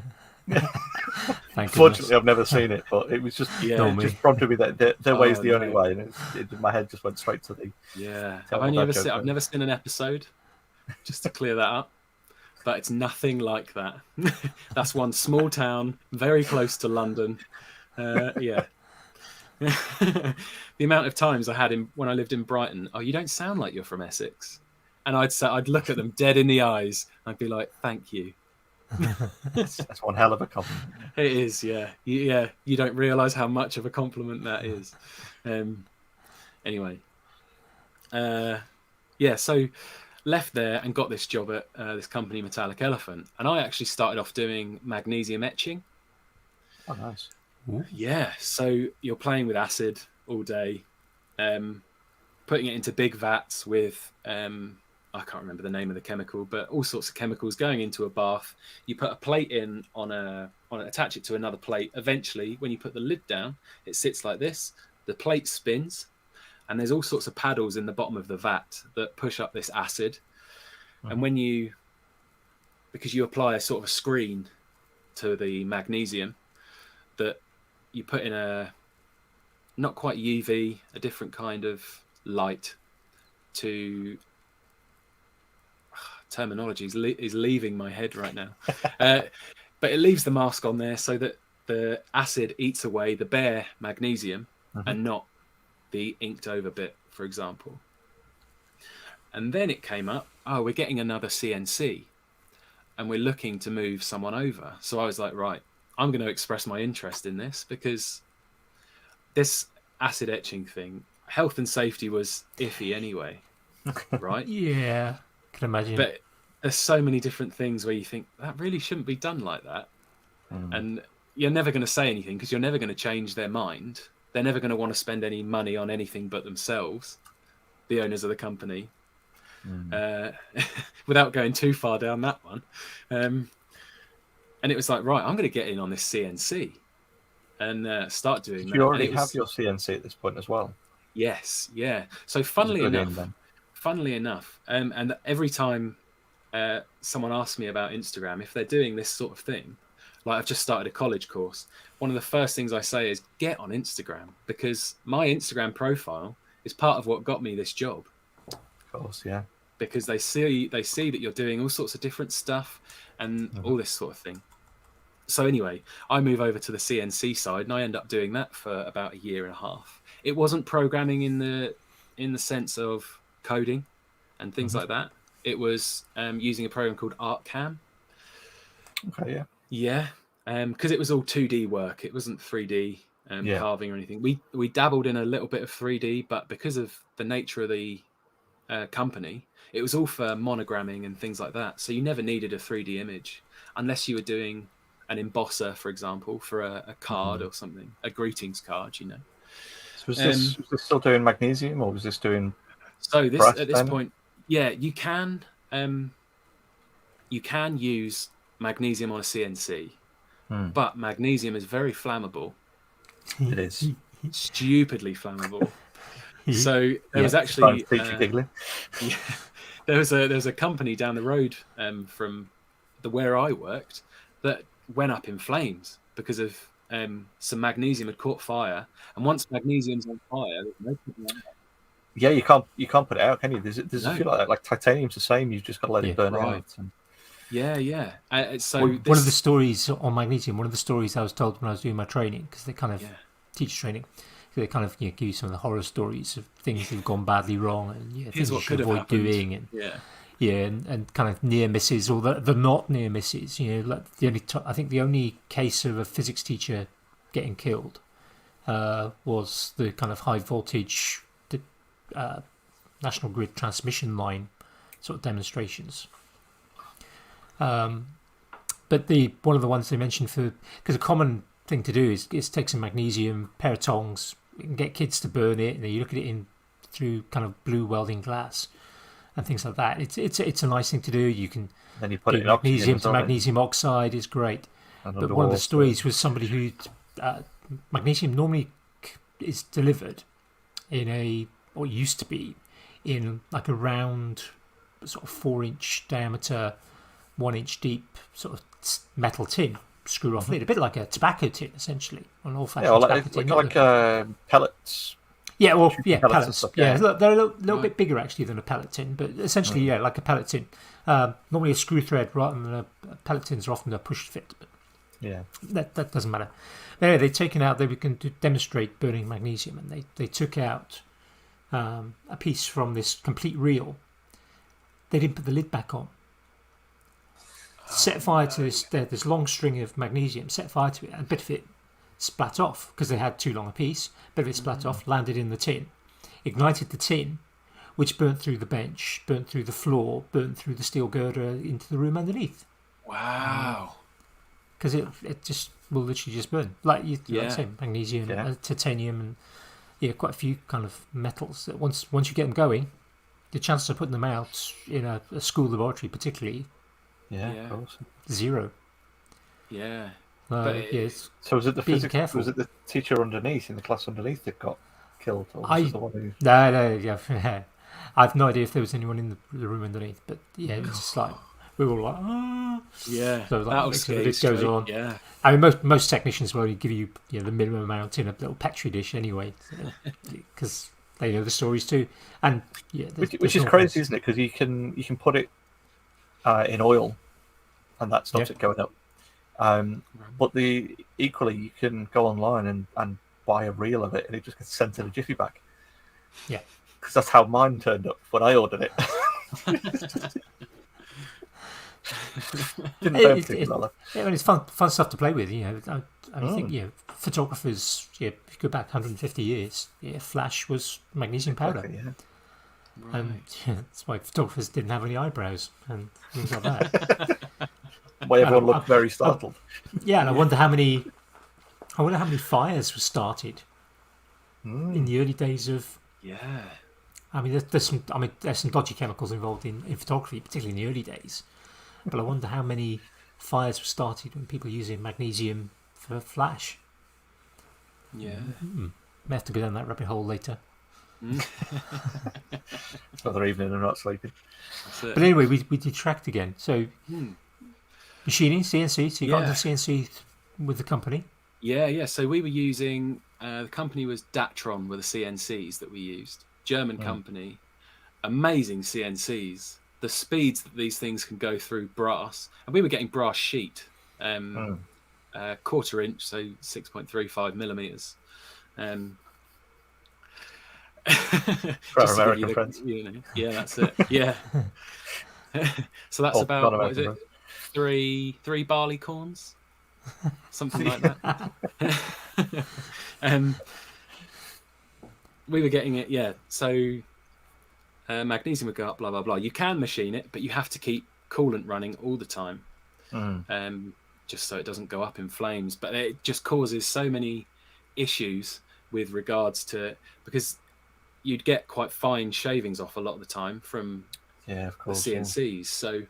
Unfortunately, I've never seen it, but it was just just prompted me that their way is the only way, and my head just went straight to the. Yeah, I've never seen an episode, just to clear that up. But it's nothing like that. That's one small town, very close to London. The amount of times I had when I lived in Brighton, oh, you don't sound like you're from Essex. And I'd look at them dead in the eyes. I'd be like, thank you. That's one hell of a compliment. It is, yeah. You don't realise how much of a compliment that is. Anyway. So left there and got this job at this company, Metallic Elephant. And I actually started off doing magnesium etching. Oh, nice. Ooh. Yeah, so you're playing with acid all day, putting it into big vats with... I can't remember the name of the chemical, but all sorts of chemicals going into a bath. You put a plate in attach it to another plate. Eventually, when you put the lid down, it sits like this. The plate spins, and there's all sorts of paddles in the bottom of the vat that push up this acid. And because you apply a sort of a screen to the magnesium that you put in not quite UV, a different kind of light to... terminology is leaving my head right now, but it leaves the mask on there so that the acid eats away the bare magnesium and not the inked over bit, for example. And then it came up, we're getting another CNC and we're looking to move someone over. So I was like, right, I'm going to express my interest in this, because this acid etching thing, health and safety was iffy anyway, right? Yeah. Can imagine. But there's so many different things where you think that really shouldn't be done like that. And you're never going to say anything because you're never going to change their mind. They're never going to want to spend any money on anything but themselves, the owners of the company, without going too far down that one. And it was like, right, I'm going to get in on this CNC and start doing that. You already have your CNC at this point as well? Yes, yeah. So funnily enough, and every time someone asks me about Instagram, if they're doing this sort of thing, like I've just started a college course. One of the first things I say is get on Instagram, because my Instagram profile is part of what got me this job. Of course, yeah. Because they see that you're doing all sorts of different stuff and all this sort of thing. So anyway, I move over to the CNC side, and I end up doing that for about a year and a half. It wasn't programming in the sense of coding and things like that. It was using a program called ArtCam. Okay, yeah. Yeah, because it was all 2D work. It wasn't 3D carving or anything. We dabbled in a little bit of 3D, but because of the nature of the company, it was all for monogramming and things like that. So you never needed a 3D image unless you were doing an embosser, for example, for a card or something, a greetings card, you know. So was this still doing magnesium, or was this doing? So this brass at this then? point, yeah, you can use magnesium on a CNC, but magnesium is very flammable. It is Stupidly flammable. So there was actually giggling. Yeah, there was a company down the road from where I worked that went up in flames because of some magnesium had caught fire, and once magnesium's on fire, there's no problem. Yeah, you can't put it out, can you? There's No. a few like that. Like titanium's the same. You've just got to let it burn Right. out. And... Yeah. So one of the stories on magnesium, one of the stories I was told when I was doing my training, because they kind of teach training, they kind of give you some of the horror stories of things that have gone badly wrong and things you should avoid doing, and and kind of near misses or the not near misses. Like I think the only case of a physics teacher getting killed was the kind of high voltage national grid transmission line sort of demonstrations. But one of the ones they mentioned because a common thing to do is take some magnesium, pair of tongs, and get kids to burn it, and you look at it through kind of blue welding glass and things like that. It's a nice thing to do. You can then you put do it in magnesium to oxygen, magnesium oxide is great. and But one of the stories was somebody who magnesium normally is delivered in what used to be in like a round sort of 4-inch diameter, 1-inch deep sort of metal tin, screw off lid, a bit like a tobacco tin essentially, an old-fashioned tobacco tin. Like pellets. Yeah, well, pellets. Stuff, yeah, they're a little bit bigger actually than a pellet tin, but essentially, like a pellet tin. Normally a screw thread rather than a pellet tins are often a push fit. But that doesn't matter. But anyway, they can demonstrate burning magnesium, and they took out a piece from this complete reel. They didn't put the lid back on. Set fire to this long string of magnesium, set fire to it, and a bit of it splat off because they had too long a piece. A bit of it splat off, landed in the tin, ignited the tin, which burnt through the bench, burnt through the floor, burnt through the steel girder into the room underneath. Wow. Because it just will literally just burn. Like you say, magnesium, titanium, and quite a few kind of metals that once you get them going, the chances of putting them out in a school laboratory particularly, of course, zero. Yeah. So was it the physics? Careful. Was it the teacher underneath in the class underneath that got killed, or was it the one who? No. I've no idea if there was anyone in the room underneath, but it was just like we were all like, ah. Yeah. So it goes on. Yeah. I mean, most technicians will only give you the minimum amount in a little petri dish anyway, because they know the stories too. And which is crazy, isn't it? Because you can put it in oil, and that stops it going up. But equally, you can go online and buy a reel of it, and it just gets sent in a jiffy bag. Yeah, because that's how mine turned up when I ordered it. It's fun stuff to play with. I think photographers. If you go back 150 years, flash was magnesium powder. Exactly, Right. And that's why photographers didn't have any eyebrows and things like that. Why everyone looked very startled. And I wonder how many fires were started in the early days of. Yeah. I mean, there's some dodgy chemicals involved in photography, particularly in the early days. But I wonder how many fires were started when people were using magnesium for flash. Yeah. May have to go down that rabbit hole later. Another evening, I'm not sleeping. But anyway, we detract again. So Machining, CNC. So you got into Yeah. CNC with the company. Yeah. So we were using the company was Datron were the CNCs that we used. German company, amazing CNCs. The speeds that these things can go through brass, and we were getting brass sheet, quarter inch, so 6.35 millimeters. For our Just to give you American the, friends. yeah, that's it. Yeah. So that's Oh, about, what is non-American it? friends. Three barley corns, something like that. um, we were getting it, yeah. So magnesium would go up, blah blah blah. You can machine it, but you have to keep coolant running all the time, just so it doesn't go up in flames. But it just causes so many issues with regards to, because you'd get quite fine shavings off a lot of the time from Yeah, of the course. CNCs. So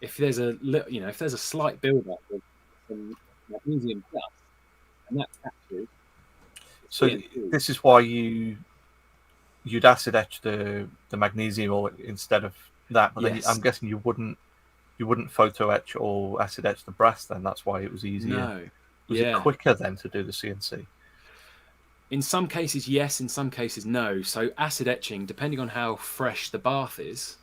if there's a if there's a slight build-up of some magnesium dust, and that captures So CNC. this is why you'd acid etch the magnesium or instead of that, but then Yes. I'm guessing you wouldn't photo etch or acid etch the brass. Then that's why it was easier. No. Was it quicker then to do the CNC? In some cases, yes. In some cases, no. So acid etching, depending on how fresh the bath is,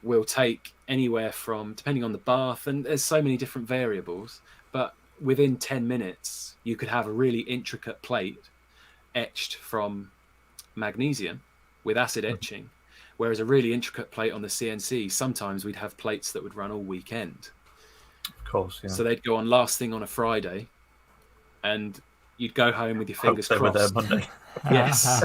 will take anywhere from, depending on the bath, and there's so many different variables, but within 10 minutes, you could have a really intricate plate etched from magnesium with acid etching, whereas a really intricate plate on the CNC, sometimes we'd have plates that would run all weekend. Of course, yeah. So they'd go on last thing on a Friday, and you'd go home with your fingers Hope they were crossed. there Monday. Yes.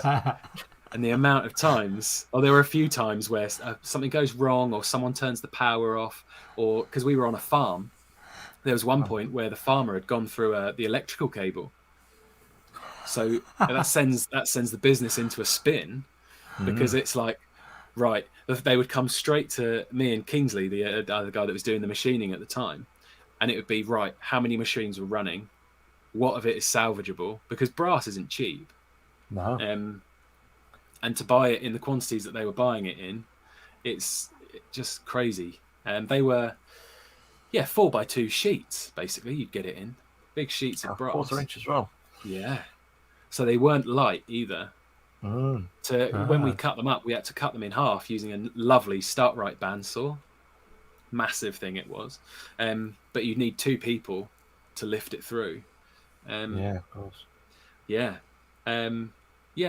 And the amount of times, or there were a few times where something goes wrong, or someone turns the power off, or because we were on a farm, there was one point where the farmer had gone through the electrical cable. So that sends the business into a spin, because it's like, right, they would come straight to me and Kingsley, the other guy that was doing the machining at the time, and it would be, right, how many machines were running? What of it is salvageable? Because brass isn't cheap. No. And to buy it in the quantities that they were buying it in, it's just crazy. And they were, 4x2 sheets, basically, you'd get it in. Big sheets of brass. Quarter inch as well. Yeah. So they weren't light either. When we cut them up, we had to cut them in half using a lovely Startrite bandsaw. Massive thing it was. But you'd need two people to lift it through. Yeah, of course. Yeah.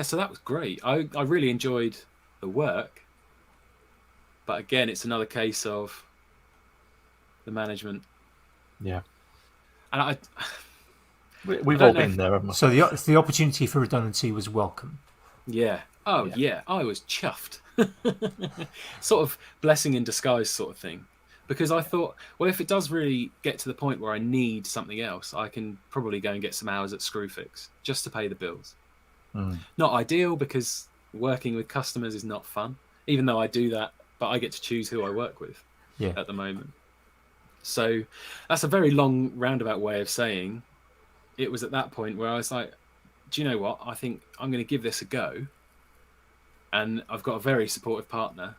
So that was great. I really enjoyed the work. But again, it's another case of the management. Yeah. And We've all been there, haven't we? So the opportunity for redundancy was welcome. yeah. Oh, yeah. I was chuffed. Sort of blessing in disguise sort of thing. Because I thought, well, if it does really get to the point where I need something else, I can probably go and get some hours at Screwfix just to pay the bills. Not ideal, because working with customers is not fun, even though I do that, but I get to choose who I work with at the moment. So that's a very long roundabout way of saying it was at that point where I was like, do you know what? I think I'm going to give this a go. And I've got a very supportive partner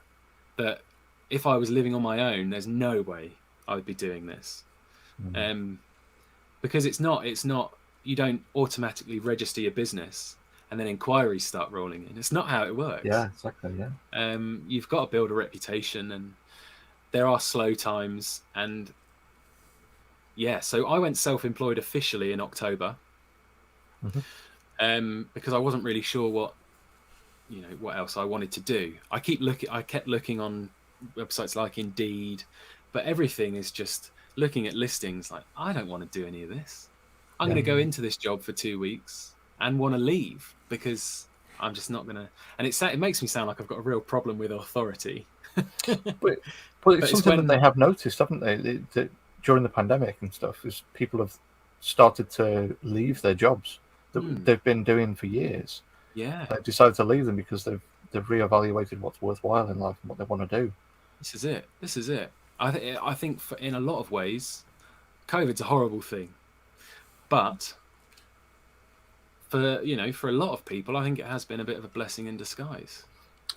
that if I was living on my own, there's no way I would be doing this. Because it's not, you don't automatically register your business and then inquiries start rolling in. It's not how it works. Yeah, exactly, yeah. You've got to build a reputation, and there are slow times. And so I went self-employed officially in October, because I wasn't really sure what else I wanted to do. I kept looking on websites like Indeed, but everything is just looking at listings like, I don't want to do any of this. I'm going to go into this job for 2 weeks and want to leave, because I'm just not going to. And it makes me sound like I've got a real problem with authority. But it's something that they have noticed, haven't they? That during the pandemic and stuff, is people have started to leave their jobs that they've been doing for years. Yeah. They've decided to leave them because they've reevaluated what's worthwhile in life and what they want to do. This is it. I think in a lot of ways, COVID's a horrible thing, but for a lot of people, I think it has been a bit of a blessing in disguise.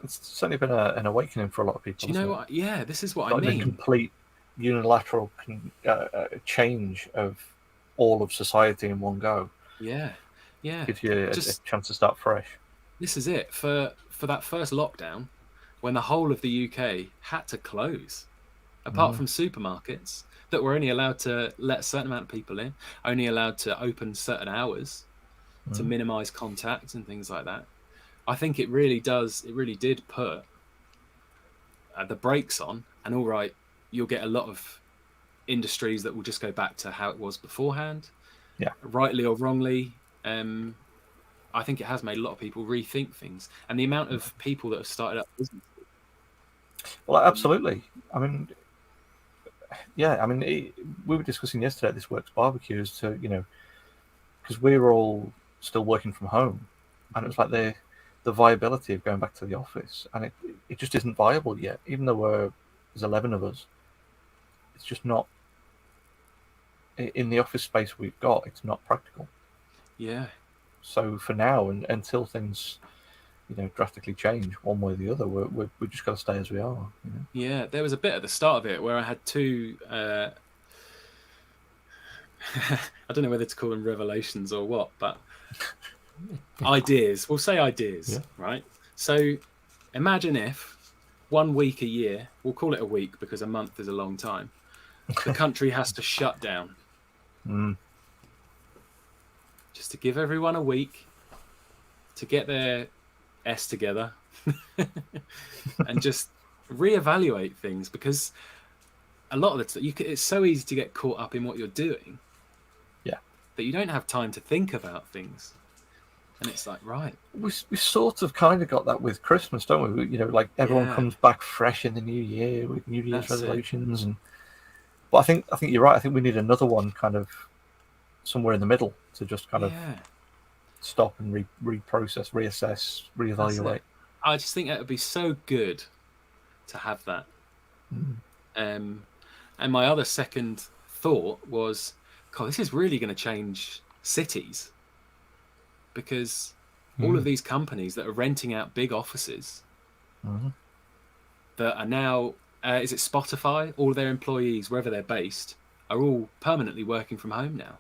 It's certainly been an awakening for a lot of people. Do you know what? Yeah, this is what I like mean. The complete unilateral change of all of society in one go. Yeah, yeah. Gives you a Just chance to start fresh. this is it for that first lockdown, when the whole of the UK had to close, apart from supermarkets that were only allowed to let a certain amount of people in, only allowed to open certain hours to minimize contact and things like that. I think it really did put the brakes on, and all right, you'll get a lot of industries that will just go back to how it was beforehand. Yeah. Rightly or wrongly, I think it has made a lot of people rethink things, and the amount of people that have started up businesses. Well, absolutely. I mean, yeah. I mean, we were discussing yesterday at this Works barbecue as to, because we were all still working from home, and it was like the viability of going back to the office, and it just isn't viable yet. Even though there's 11 of us, it's just not in the office space we've got. It's not practical. Yeah. So for now, and until things, drastically change one way or the other, we just got to stay as we are. Yeah, there was a bit at the start of it where I had two. I don't know whether to call them revelations or what, but ideas. We'll say ideas, right? So imagine if 1 week a year, we'll call it a week because a month is a long time, the country has to shut down. Just to give everyone a week to get their S together and just reevaluate things, because a lot of the time it's so easy to get caught up in what you're doing that you don't have time to think about things. And it's like, right, we sort of kind of got that with Christmas, don't we? Like everyone comes back fresh in the new year with New Year's resolutions, but I think you're right. I think we need another one kind of somewhere in the middle to just kind of stop and reprocess, reassess, reevaluate. I just think that would be so good to have that. And my other second thought was, God, this is really going to change cities, because all of these companies that are renting out big offices that are now, is it Spotify? All of their employees, wherever they're based, are all permanently working from home now.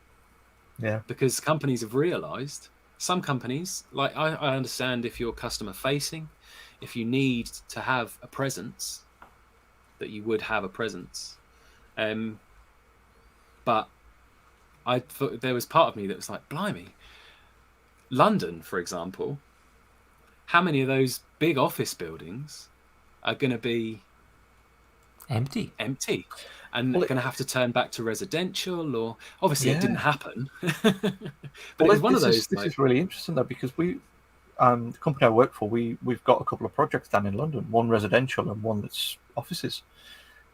Yeah. Because companies have realised, some companies, like I understand if you're customer facing, if you need to have a presence, that you would have a presence. But I thought there was part of me that was like, blimey, London, for example, how many of those big office buildings are going to be empty and going to have to turn back to residential? Or obviously it didn't happen. But it was one of those. This is really interesting though, because the company I work for, we've got a couple of projects down in London, one residential and one that's offices,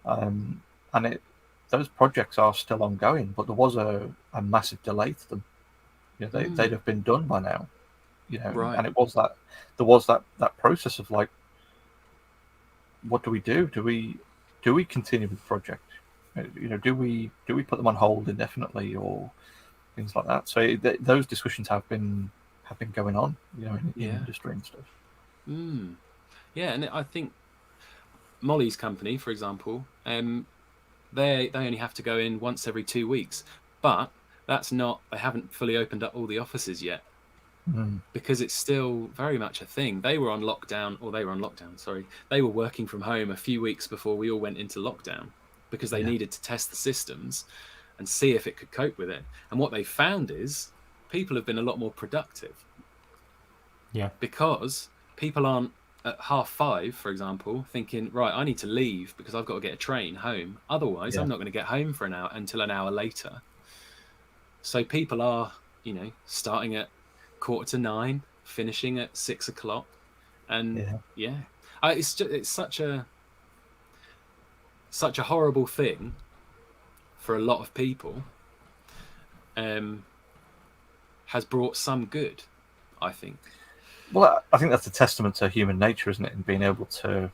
and those projects are still ongoing, but there was a massive delay to them. They'd have been done by now, Right. and there was that process of like, what do we do? Do we continue with the project? Do we put them on hold indefinitely or things like that? So those discussions have been going on, in industry and stuff. Yeah, and I think Molly's company, for example, they only have to go in once every 2 weeks, but that's not, they haven't fully opened up all the offices yet, because it's still very much a thing. They were working from home a few weeks before we all went into lockdown, because they needed to test the systems and see if it could cope with it. And what they found is people have been a lot more productive. Yeah. Because people aren't at 5:30, for example, thinking, right, I need to leave because I've got to get a train home. Otherwise, I'm not going to get home for until an hour later. So people are, starting at 9:15, finishing at 6:00, and it's such a horrible thing for a lot of people. Has brought some good, I think. Well, I think that's a testament to human nature, isn't it? And being able to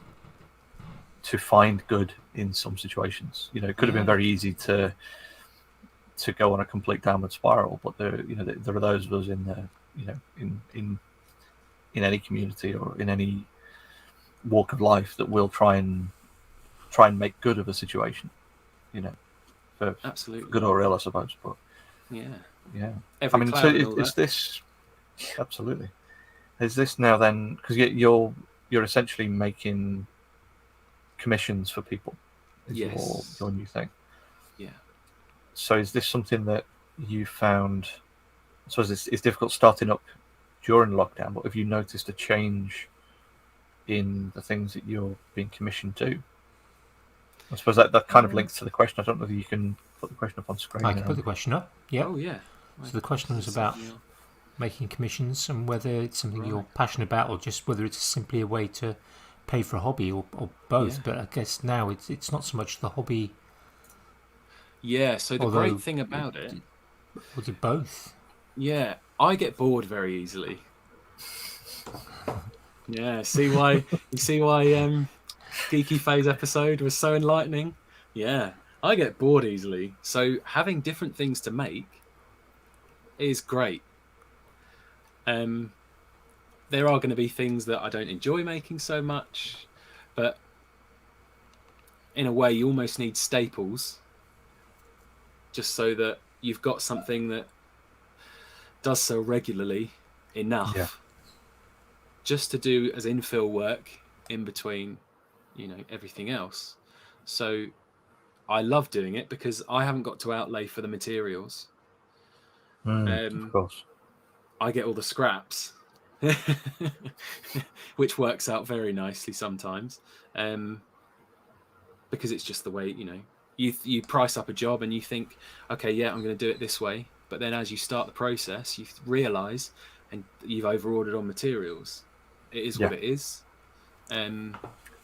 find good in some situations. It could have been very easy to go on a complete downward spiral, but there are those of us in the in any community or in any walk of life that will try and make good of a situation. for Absolutely. good or ill, I suppose. But Yeah. yeah, Every so cloud and all is that. this absolutely? Is this now then? Because you're essentially making commissions for people. Is Yes. your new thing? Yeah. So is this something that you found? I suppose it's difficult starting up during lockdown, but have you noticed a change in the things that you're being commissioned to? I suppose that kind of links to the question. I don't know whether you can put the question up on screen I can there, put the Andy. question up. Yep. Oh yeah. So the question was about making commissions and whether it's something you're Right. passionate about or just whether it's simply a way to pay for a hobby or both. Yeah. But I guess now it's not so much the hobby, Yeah. So the great although thing about it, was it both? yeah, I get bored very easily. Yeah. See why? You see why? Geeky Phase episode was so enlightening. Yeah, I get bored easily. So having different things to make is great. There are going to be things that I don't enjoy making so much, but in a way, you almost need staples just so that you've got something that does so regularly Yeah, enough just to do as infill work in between, everything else. So I love doing it because I haven't got to outlay for the materials. of course. I get all the scraps, which works out very nicely sometimes, because it's just the way you price up a job and you think, okay, yeah, I'm going to do it this way. But then as you start the process, you realise and you've overordered on materials. It is Yeah. what it is.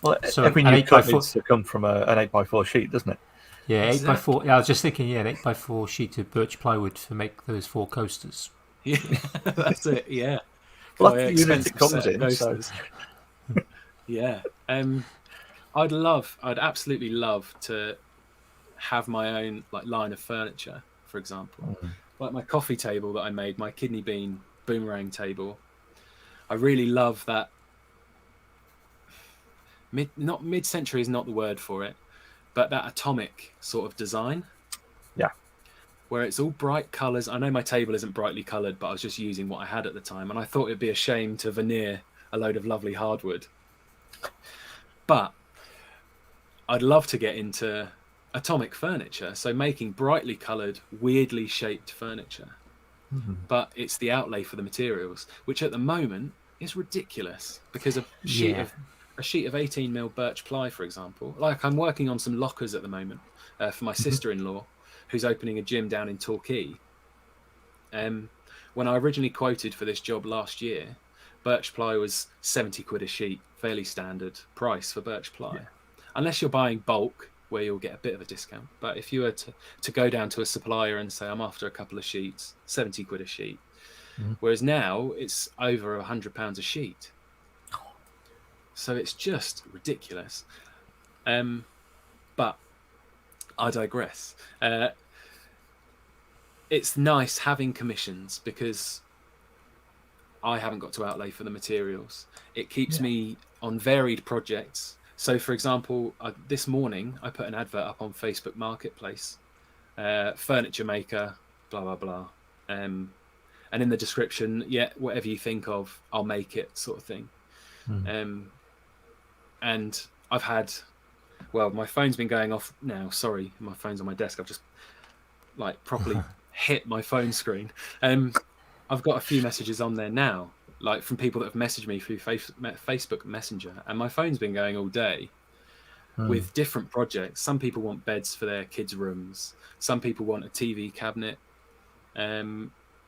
Well, So every an new 8x4 cut needs to come from an 8x4 sheet, doesn't it? Yeah, Exactly. 8x4. Yeah, I was just thinking, yeah, an 8x4 sheet of birch plywood to make those 4 coasters. Yeah, that's it. Yeah, Well, quite that's an the unit it expensive comes set of in. So coasters. Yeah. I'd absolutely love to have my own like line of furniture, for example, like my coffee table that I made, my kidney bean boomerang table. I really love that. Not mid-century is not the word for it, but that atomic sort of design. yeah, Where it's all bright colours. I know my table isn't brightly coloured, but I was just using what I had at the time, and I thought it'd be a shame to veneer a load of lovely hardwood. But I'd love to get into atomic furniture, so making brightly coloured, weirdly shaped furniture. But it's the outlay for the materials, which at the moment is ridiculous because a sheet Yeah. of 18mm birch ply, for example. Like I'm working on some lockers at the moment for my sister-in-law, who's opening a gym down in Torquay. When I originally quoted for this job last year, birch ply was 70 quid a sheet, fairly standard price for birch ply. Unless you're buying bulk, where you'll get a bit of a discount. But if you were to go down to a supplier and say, I'm after a couple of sheets, 70 quid a sheet. Whereas now it's over £100 a sheet. So it's just ridiculous. But I digress. It's nice having commissions because I haven't got to outlay for the materials. It keeps me on varied projects. So, for example, this morning I put an advert up on Facebook Marketplace, furniture maker, blah, blah, blah. And in the description, whatever you think of, I'll make it, sort of thing. And I've had, my phone's been going off now. Sorry, my phone's on my desk. I've just properly hit my phone screen. I've got a few messages on there now, like from people that have messaged me through Facebook Messenger, and my phone's been going all day with different projects. Some people want beds for their kids' rooms. Some people want a TV cabinet.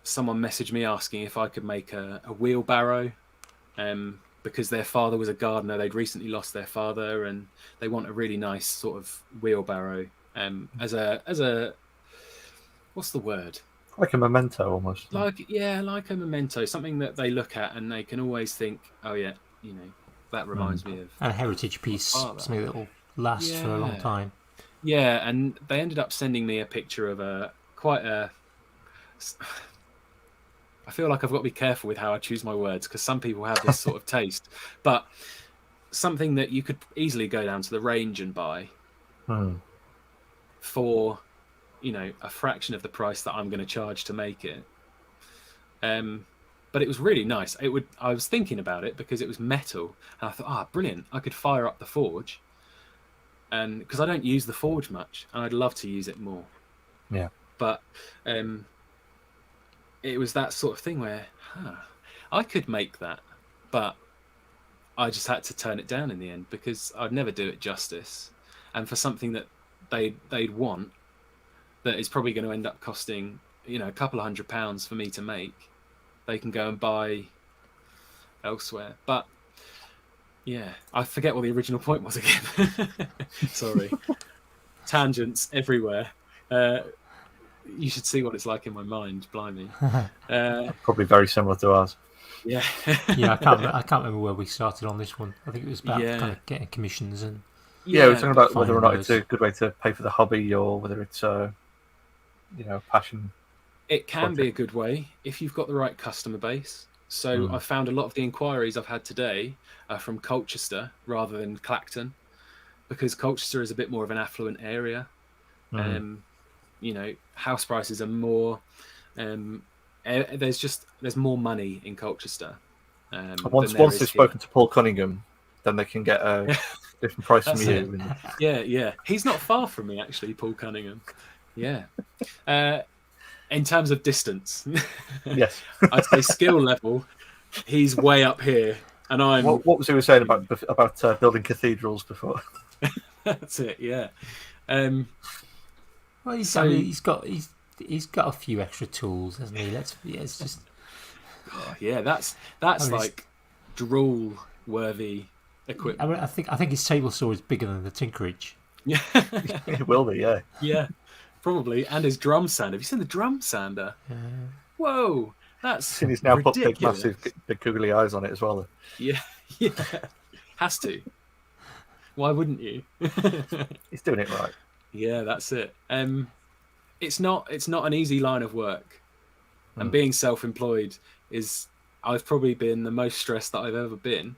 Someone messaged me asking if I could make a wheelbarrow because their father was a gardener. They'd recently lost their father, and they want a really nice sort of wheelbarrow as a what's the word? like a memento almost. Like a memento, something that they look at and they can always think, oh yeah, that reminds me of And a heritage piece, something that will last for a long time. Yeah, and they ended up sending me a picture of I feel like I've got to be careful with how I choose my words because some people have this sort of taste, but something that you could easily go down to the range and buy. for, a fraction of the price that I'm going to charge to make it. But it was really nice. I was thinking about it because it was metal, and I thought, brilliant! I could fire up the forge, and because I don't use the forge much, and I'd love to use it more. Yeah. But it was that sort of thing where I could make that, but I just had to turn it down in the end because I'd never do it justice, and for something that they'd want, that is probably going to end up costing a couple of £100 for me to make, they can go and buy elsewhere. But yeah, I forget what the original point was again. Sorry, tangents everywhere. You should see what it's like in my mind. Blimey. Probably very similar to ours. Yeah. Yeah, I can't remember where we started on this one. I think it was about kind of getting commissions and. Yeah, we're talking about whether or not those. it's a good way to pay for the hobby, or whether it's a passion. It can be a good way if you've got the right customer base. So I found a lot of the inquiries I've had today are from Colchester rather than Clacton, because Colchester is a bit more of an affluent area. House prices are more. There's more money in Colchester. Once they've spoken to Paul Cunningham, then they can get a different price from you. Yeah. He's not far from me, actually, Paul Cunningham. Yeah. In terms of distance, yes, I'd say skill level, he's way up here, and I'm. What was he saying about building cathedrals before? That's it. Yeah. Well, he's got a few extra tools, hasn't he? It's just. Yeah, that's like drool worthy equipment. I think his table saw is bigger than the Tinkerage. Yeah, it will be. Yeah. Yeah. Probably, and his drum sander. Have you seen the drum sander? Whoa, that's. And he's now ridiculous. put big googly eyes on it as well. Yeah, has to. Why wouldn't you? He's doing it right. Yeah, that's it. It's not an easy line of work, and being self-employed is. I've probably been the most stressed that I've ever been,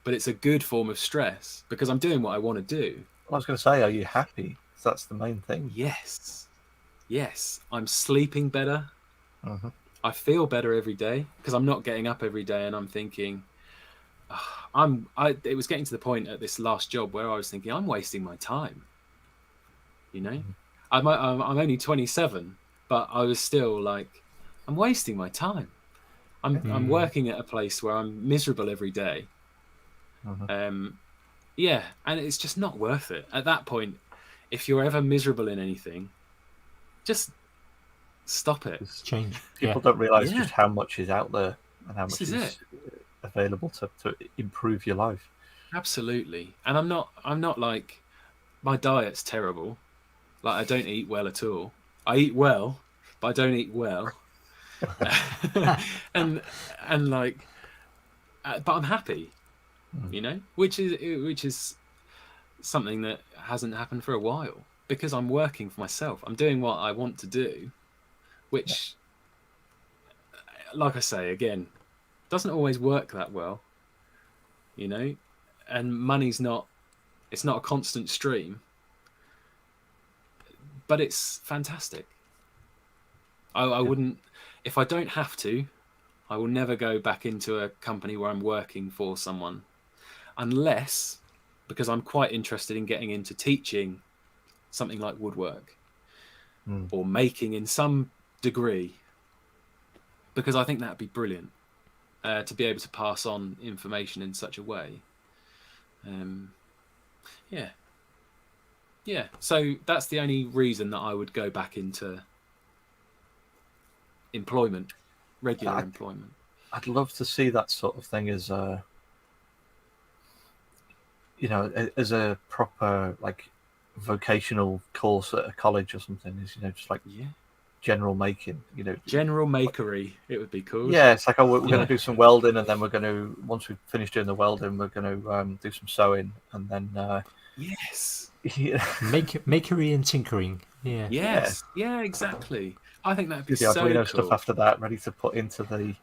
but it's a good form of stress because I'm doing what I want to do. I was going to say, are you happy? That's the main thing. Yes, I'm sleeping better. I feel better every day because I'm not getting up every day and I'm thinking, it was getting to the point at this last job where I was thinking I'm wasting my time. I'm only 27, but I was still like, I'm wasting my time. I'm working at a place where I'm miserable every day. And it's just not worth it at that point. If you're ever miserable in anything, just stop it. Just change. People don't realise just how much is out there and how much is available to improve your life. Absolutely. And I'm not like, my diet's terrible. Like, I don't eat well at all. I eat well, but I don't eat well. and like, but I'm happy, which is something that hasn't happened for a while because I'm working for myself. I'm doing what I want to do, which, like I say, again, doesn't always work that well, and money's it's not a constant stream, but it's fantastic. I wouldn't, if I don't have to, I will never go back into a company where I'm working for someone unless, because I'm quite interested in getting into teaching something like woodwork or making in some degree, because I think that'd be brilliant to be able to pass on information in such a way. So that's the only reason that I would go back into employment, regular employment. I'd love to see that sort of thing as as a proper like vocational course at a college or something. Is just like general making. General makery. It would be cool. Yeah, it's like we're going to do some welding, and then we're going to, once we've finished doing the welding, we're going to do some sewing, and then makery and tinkering. Yeah. Yes. Yeah. Exactly. I think that'd be do the so Arduino cool. stuff after that, ready to put into the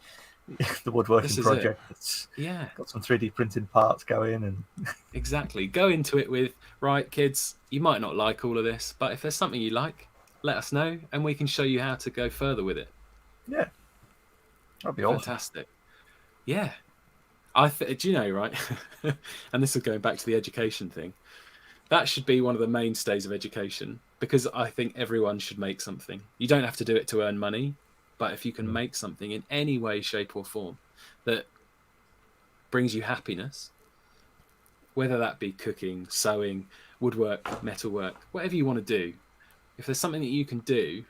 the woodworking This is project that's Yeah, got some 3D printing parts going, and exactly. Go into it with, right, kids, you might not like all of this, but if there's something you like, let us know and we can show you how to go further with it. yeah, that'd be awesome. Fantastic. Yeah. Do you know, right? And this is going back to the education thing. That should be one of the mainstays of education, because I think everyone should make something. You don't have to do it to earn money, but if you can make something in any way, shape, or form that brings you happiness, whether that be cooking, sewing, woodwork, metalwork, whatever you want to do, if there's something that you can do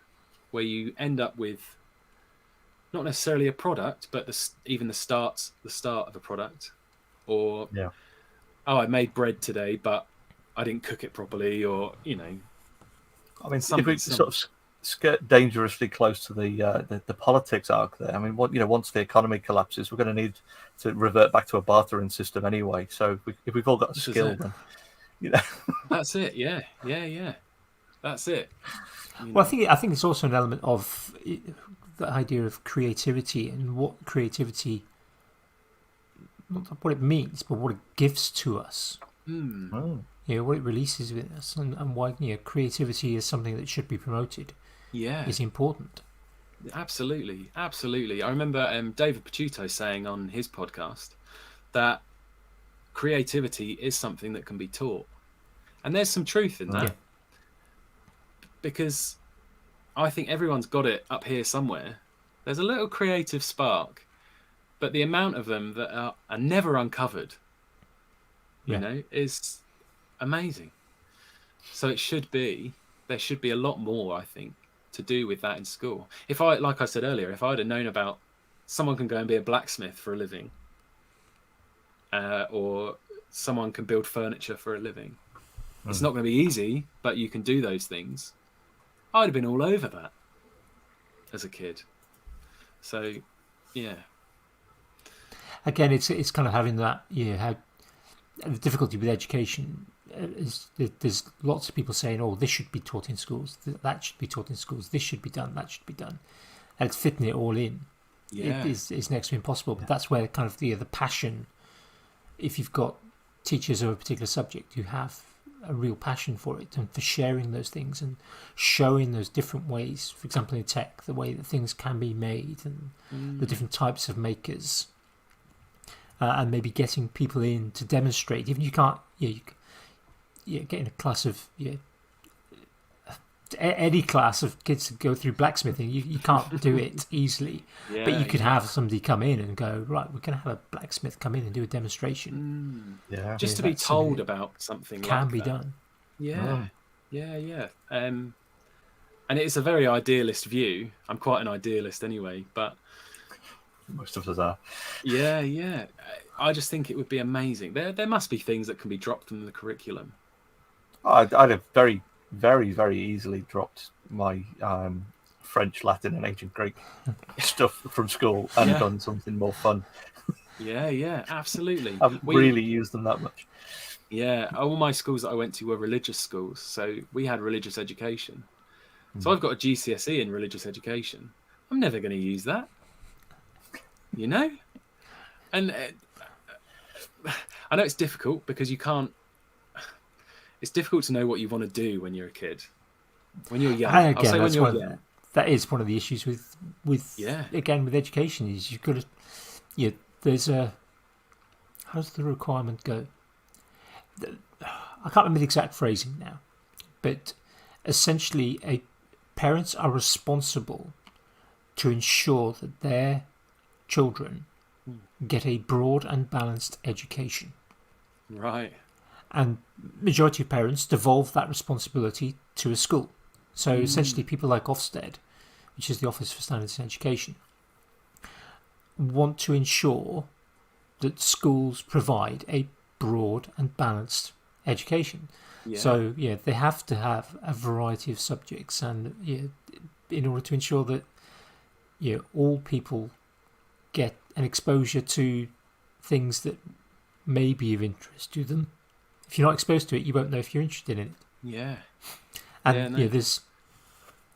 where you end up with not necessarily a product, but even the start of a product, or Yeah. oh, I made bread today, but I didn't cook it properly, or I mean, if something we sort of skirt dangerously close to the politics arc there, I mean, once the economy collapses, we're going to need to revert back to a bartering system anyway. So if we've all got a This is skill, it. then you know, That's it. Yeah. That's it. Well, I think it's also an element of the idea of creativity and what creativity, not what it means, but what it gives to us. What it releases within us, and why creativity is something that should be promoted. Yeah, is important. Absolutely. I remember David Picciuto saying on his podcast that creativity is something that can be taught, and there's some truth in that, because I think everyone's got it up here somewhere. There's a little creative spark, but the amount of them that are never uncovered, you know, is amazing. So there should be a lot more, I think, to do with that in school. Like I said earlier, if I'd have known about someone can go and be a blacksmith for a living, or someone can build furniture for a living, it's not going to be easy, but you can do those things. I'd have been all over that as a kid. So, yeah. Again, it's kind of having that, how the difficulty with education is there's lots of people saying, oh, this should be taught in schools, that should be taught in schools, this should be done, that should be done, and it's fitting it all in. It is next to impossible. But that's where kind of the passion, if you've got teachers of a particular subject who have a real passion for it and for sharing those things and showing those different ways, for example in tech, the way that things can be made and the different types of makers, and maybe getting people in to demonstrate. Even you can't, getting a class of any class of kids to go through blacksmithing, you can't do it easily. But you could have somebody come in and go, right, we're going to have a blacksmith come in and do a demonstration. Just to be told about something can like be that. done. Yeah. And it's a very idealist view. I'm quite an idealist anyway, but most of us are. Yeah. I just think it would be amazing. There must be things that can be dropped from the curriculum. I'd have very, very, very easily dropped my French, Latin, and ancient Greek stuff from school and done something more fun. Yeah, absolutely. I haven't really used them that much. Yeah, all my schools that I went to were religious schools, so we had religious education. So I've got a GCSE in religious education. I'm never going to use that, And I know it's difficult because you can't. It's difficult to know what you want to do when you're a kid, when you're young. And again, I'll say when you're young. That is one of the issues with education is you've got to. There's a. How does the requirement go? I can't remember the exact phrasing now, but essentially, parents are responsible to ensure that their children get a broad and balanced education. Right. And majority of parents devolve that responsibility to a school. So essentially, people like Ofsted, which is the Office for Standards in Education, want to ensure that schools provide a broad and balanced education. So they have to have a variety of subjects, and in order to ensure that all people get an exposure to things that may be of interest to them. If you're not exposed to it, you won't know if you're interested in it. Yeah. And there's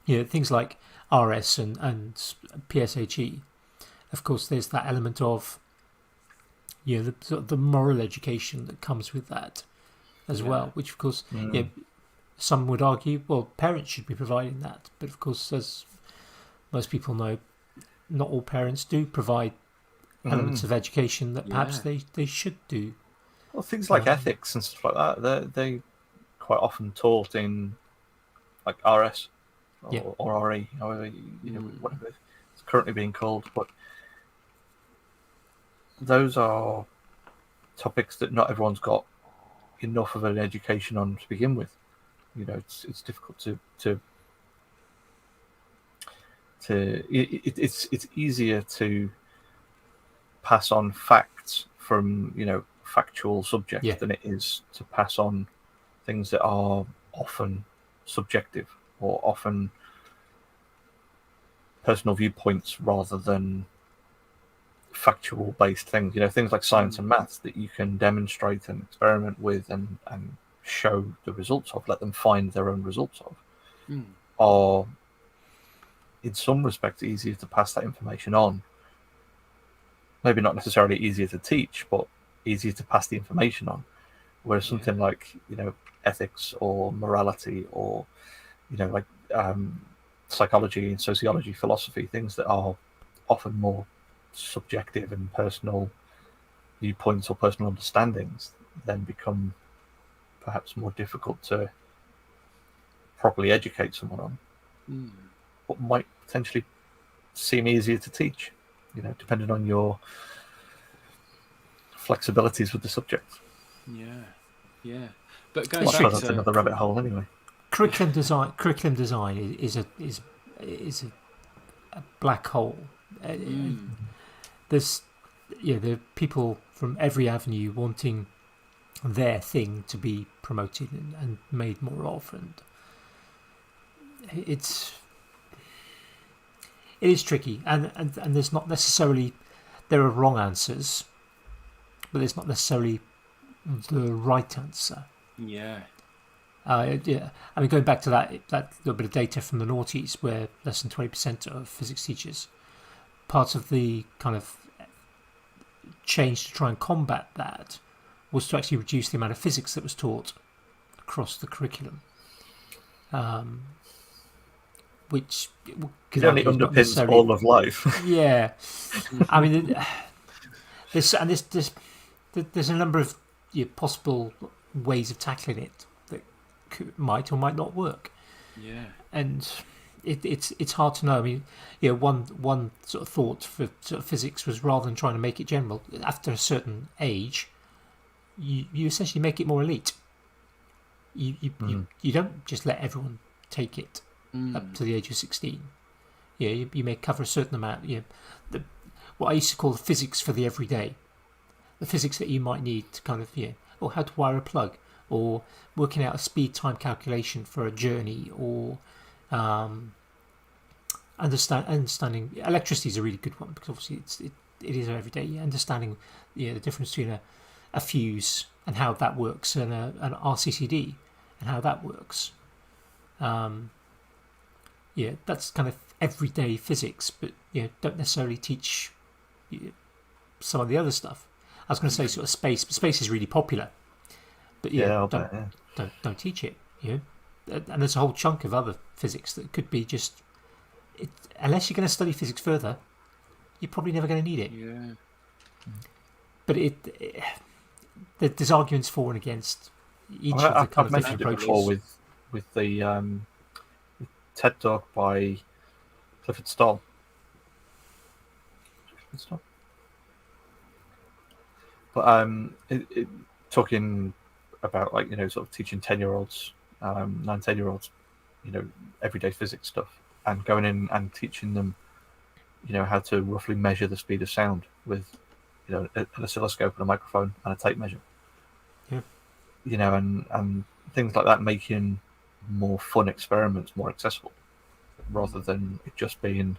things like RS and PSHE of course, there's that element of, the sort of the moral education that comes with that as well, which of course, some would argue, well, parents should be providing that, but of course, as most people know, not all parents do provide elements of education that perhaps they should do. Well, things like ethics and stuff like that, they quite often taught in like RS or RE, however whatever it's currently being called. But those are topics that not everyone's got enough of an education on to begin with. It's difficult it's easier to pass on facts from factual subjects than it is to pass on things that are often subjective or often personal viewpoints rather than factual based things. Things like science and maths that you can demonstrate and experiment with and show the results of, let them find their own results of, are in some respects easier to pass that information on. Maybe not necessarily easier to teach, but easier to pass the information on. Whereas something like ethics or morality or like psychology and sociology, philosophy, things that are often more subjective and personal viewpoints or personal understandings, then become perhaps more difficult to properly educate someone on, but might potentially seem easier to teach, depending on your flexibilities with the subject. But going back to another rabbit hole anyway. Curriculum design is a black hole. There's there are people from every avenue wanting their thing to be promoted and made more of, and it is tricky, and there's not necessarily, there are wrong answers, but there's not necessarily the right answer. I mean, going back to that little bit of data from the noughties, where less than 20% of physics teachers, part of the kind of change to try and combat that was to actually reduce the amount of physics that was taught across the curriculum, which only underpins all of life. I mean, there's a number of possible ways of tackling it that might or might not work. And it's hard to know. I mean, one sort of thought for sort of physics was, rather than trying to make it general, after a certain age, you essentially make it more elite. You don't just let everyone take it up to the age of 16. You may cover a certain amount. What I used to call the physics for the everyday, the physics that you might need to kind of or how to wire a plug, or working out a speed time calculation for a journey, or understanding electricity is a really good one, because obviously it is everyday. Understanding the difference between a fuse and how that works, and an RCCD and how that works. That's kind of everyday physics, but don't necessarily teach some of the other stuff. I was going to say sort of space, but space is really popular, but don't teach it. And there's a whole chunk of other physics that could be just, unless you're going to study physics further, you're probably never going to need it. But there's arguments for and against each of the kind I've of mentioned different it approaches. before with the TED Talk by Clifford Stoll. But talking about sort of teaching 10-year-olds, 9-10-year-olds, everyday physics stuff, and going in and teaching them, how to roughly measure the speed of sound with, an oscilloscope and a microphone and a tape measure. And things like that, making more fun experiments more accessible, rather than it just being,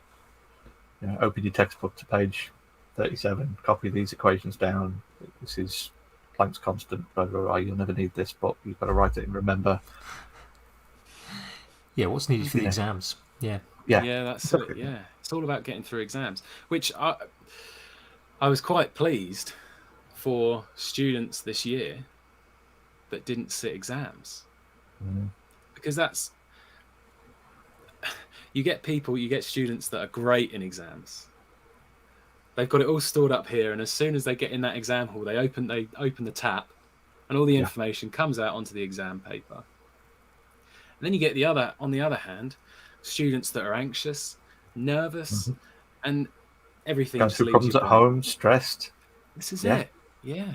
open your textbook to page 37, copy these equations down. This is Planck's constant, blah, blah, blah. You'll never need this, but you've got to write it and remember. What's needed for the exams? That's it. It's all about getting through exams, which I was quite pleased for students this year that didn't sit exams, because you get students that are great in exams. They've got it all stored up here, and as soon as they get in that exam hall, they open the tap, and all the information comes out onto the exam paper. And then you get on the other hand, students that are anxious, nervous, and everything Going just through leaves problems your at brain. home, stressed. This is it. Yeah.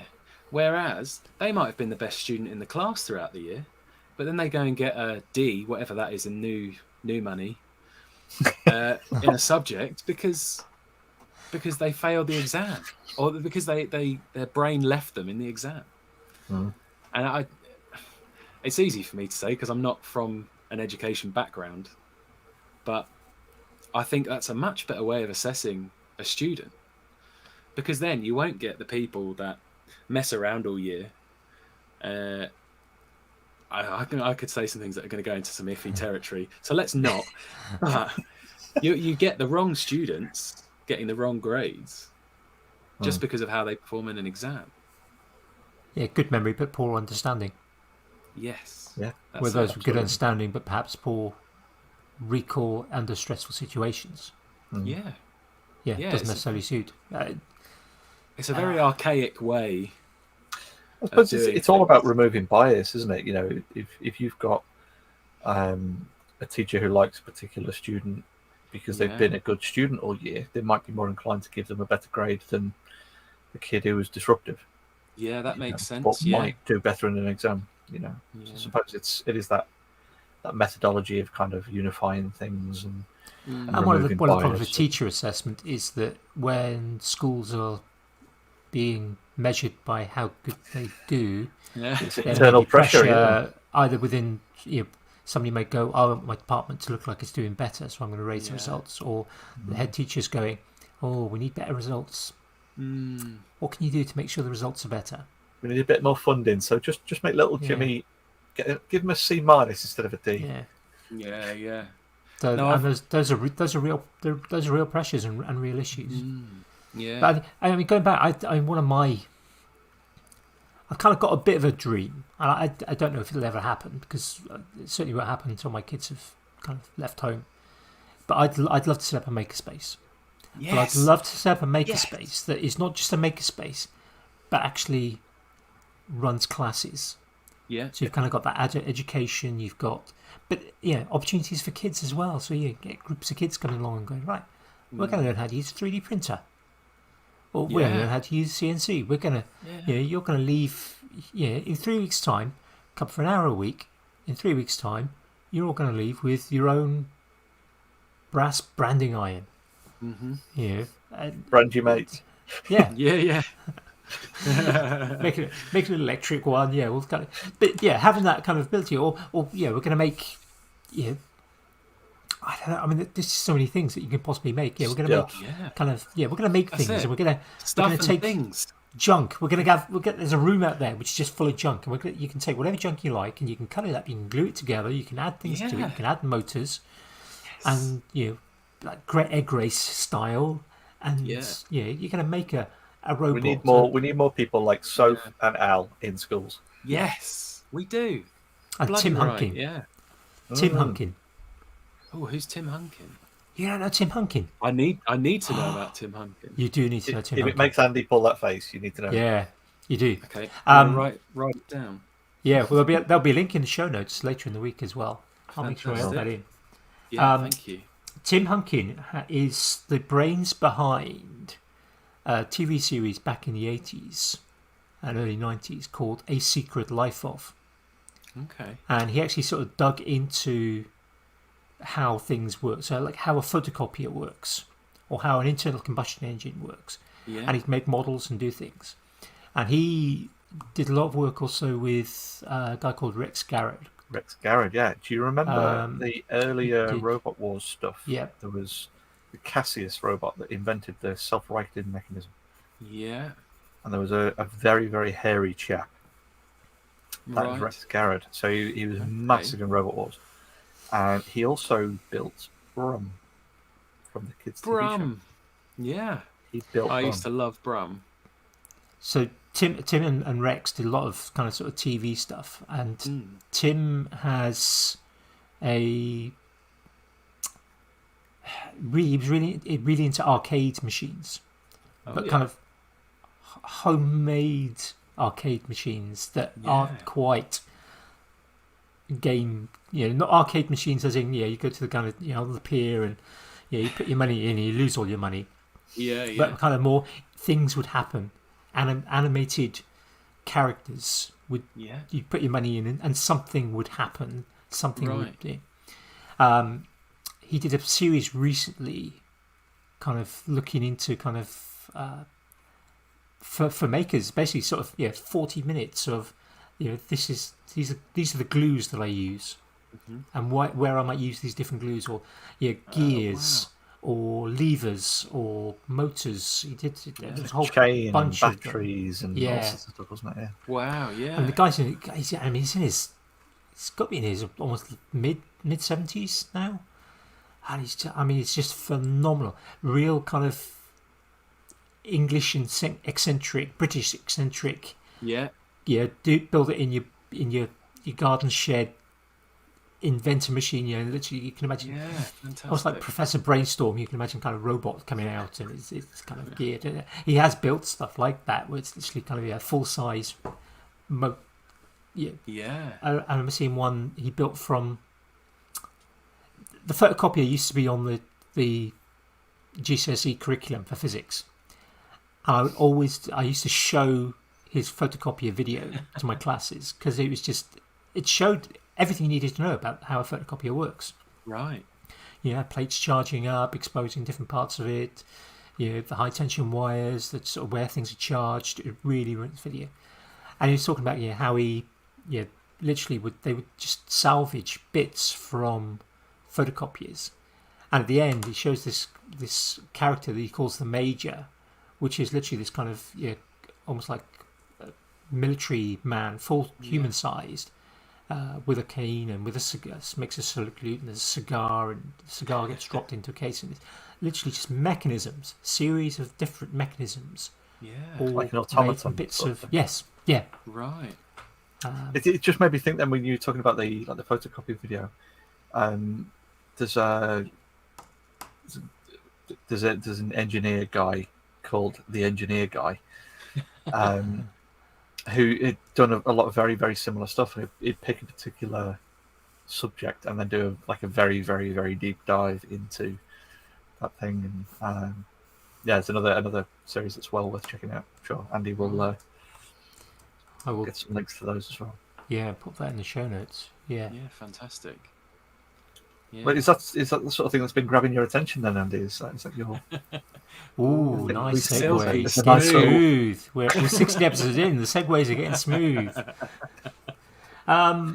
Whereas they might have been the best student in the class throughout the year, but then they go and get a D, whatever that is in new money, in a subject because they failed the exam, or because their brain left them in the exam. And it's easy for me to say because I'm not from an education background, but I think that's a much better way of assessing a student, because then you won't get the people that mess around all year. I could say some things that are going to go into some iffy territory, so let's not. But you get the wrong students getting the wrong grades just because of how they perform in an exam. Yeah, good memory but poor understanding. Yes. Yeah. With those with good understanding but perhaps poor recall under stressful situations. Yeah. Yeah, doesn't necessarily suit. It's a very archaic way. I suppose it's all about removing bias, isn't it? You know, if you've got a teacher who likes a particular student because they've been a good student all year, they might be more inclined to give them a better grade than the kid who was disruptive. Yeah, that makes sense. But might do better in an exam. You know, so I suppose it is that methodology of kind of unifying things and one of the removing problems with bias. teacher assessment is that when schools are being measured by how good they do, It's there internal may be pressure, either within, somebody might go, I want my department to look like it's doing better, so I'm going to raise the results, or the head teacher's going, oh, we need better results. What can you do to make sure the results are better? We need a bit more funding, so just make little Jimmy, give him a C- instead of a D. Yeah. So, and those are real pressures and real issues. Yeah. But I mean, going back, I've kind of got a bit of a dream, and I don't know if it'll ever happen, because it certainly won't happen until my kids have kind of left home. But I'd love to set up a makerspace. Yes. But I'd love to set up a makerspace that is not just a makerspace, but actually runs classes. Yeah. So you've kind of got that education, you've got, but opportunities for kids as well. So you get groups of kids coming along and going, right, we're going to learn how to use a 3D printer. Or we're going to learn how to use CNC. We're going to, you're going to leave, in 3 weeks' time, come for an hour a week. In 3 weeks' time, you're all going to leave with your own brass branding iron. Brand you mates. Yeah. Yeah. make an electric one. Yeah, but having that kind of ability, or we're going to make, I don't know. I mean, there's just so many things that you can possibly make. Yeah, we're going to make we're going to make things, and we're going to take things. Junk. There's a room out there which is just full of junk, and you can take whatever junk you like, and you can cut it up, you can glue it together, you can add things to it, you can add motors, and like great egg race style, and you're going to make a robot. We need more people like Soph and Al in schools. Yes, we do. And Bloody Tim right, Hunkin. Yeah. Tim Hunkin. Oh, who's Tim Hunkin? You don't know Tim Hunkin? I need to know about Tim Hunkin. You do need to know Tim Hunkin. If it makes Andy pull that face, you need to know. Yeah, you do. Okay. Write it down. Yeah, well, there'll be a link in the show notes later in the week as well. I'll make sure I add that in. Yeah, thank you. Tim Hunkin is the brains behind a TV series back in the 80s and early 90s called A Secret Life Of. Okay. And he actually sort of dug into how things work. So like how a photocopier works or how an internal combustion engine works. Yeah. And he'd make models and do things. And he did a lot of work also with a guy called Rex Garrett. Rex Garrett, yeah. Do you remember the earlier Robot Wars stuff? Yeah. There was the Cassius robot that invented the self-righting mechanism. Yeah. And there was a very, very hairy chap. That was Rex Garrett. So he was massive in Robot Wars. And he also built Brum. from the kids' TV show. Brum. Yeah. He built I Brum. used to love Brum. So Tim and Rex did a lot of kind of sort of TV stuff, and Tim has he was really into arcade machines, but kind of homemade arcade machines that aren't quite game. Not arcade machines as in you go to the kind of the pier and you put your money in and you lose all your money. Yeah. But kind of more things would happen. Animated characters would you put your money in and something would happen. Something would. He did a series recently, kind of looking into kind of for makers, basically sort of 40 minutes of these are the glues that I use, and where I might use these different glues, or gears. Or levers or motors. He did a whole bunch and batteries and all sorts of stuff, wasn't it? Yeah. Wow, yeah. And the guy's he's in his, he's got to be in his almost mid 70s now, and it's just phenomenal. Real kind of English and eccentric, British eccentric. Yeah. Yeah. Build it in your garden shed. Invent a machine, literally you can imagine. Yeah, fantastic. Almost like Professor Brainstorm. You can imagine kind of robot coming out and it's kind of geared. He has built stuff like that where it's literally kind of full size. Yeah. I remember seeing one he built from. The photocopier used to be on the GCSE curriculum for physics. And I used to show his photocopier video to my classes because it showed everything you needed to know about how a photocopier works. Right. Plates charging up, exposing different parts of it, the high tension wires, that sort of where things are charged. It really runs video. And he was talking about how he literally they would just salvage bits from photocopiers. And at the end he shows this character that he calls the Major, which is literally this kind of almost like a military man, full human sized. With a cane and with a cigar, makes a salute, and there's a cigar, and the cigar gets dropped into a case, and it's literally just mechanisms, series of different mechanisms. Yeah, like an automaton. Bits of yes, yeah. Right. It just made me think then when you were talking about the photocopy video, there's an engineer guy called the Engineer Guy. Who had done a lot of very, very similar stuff. He'd pick a particular subject and then do a very, very, very deep dive into that thing. And it's another series that's well worth checking out. I'm sure Andy will. I will get some links to those as well. Yeah, put that in the show notes. Yeah. Yeah, fantastic. Yeah. But is that the sort of thing that's been grabbing your attention then, Andy? Is that your? Ooh, nice segue. Smooth. We're 60 episodes in. The segues are getting smooth.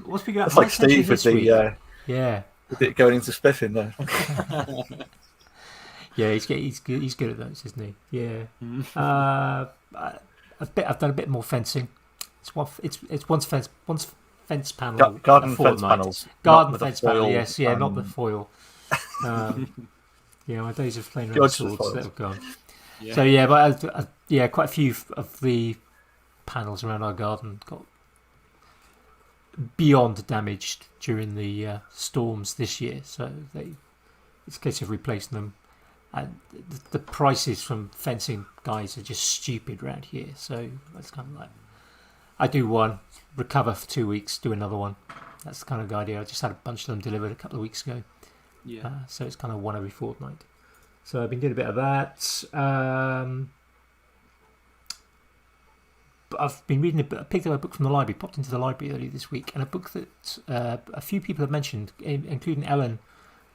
What's we got? That's like Steve with the with it going into spiffing there. Yeah, he's good at those, isn't he? Yeah. I've done a bit more fencing. It's once fence panel. Garden fence panels. Garden fence panel, yes, not the foil. My days of playing around swords that have gone. Yeah. So but quite a few of the panels around our garden got beyond damaged during the storms this year. So it's a case of replacing them. And the prices from fencing guys are just stupid around here. So that's kind of like, I do one, recover for 2 weeks, do another one. That's the kind of idea. I just had a bunch of them delivered a couple of weeks ago. Yeah. So it's kind of one every fortnight. So I've been doing a bit of that. But I've been reading I picked up a book from the library, popped into the library earlier this week, and a book that a few people have mentioned, including Ellen,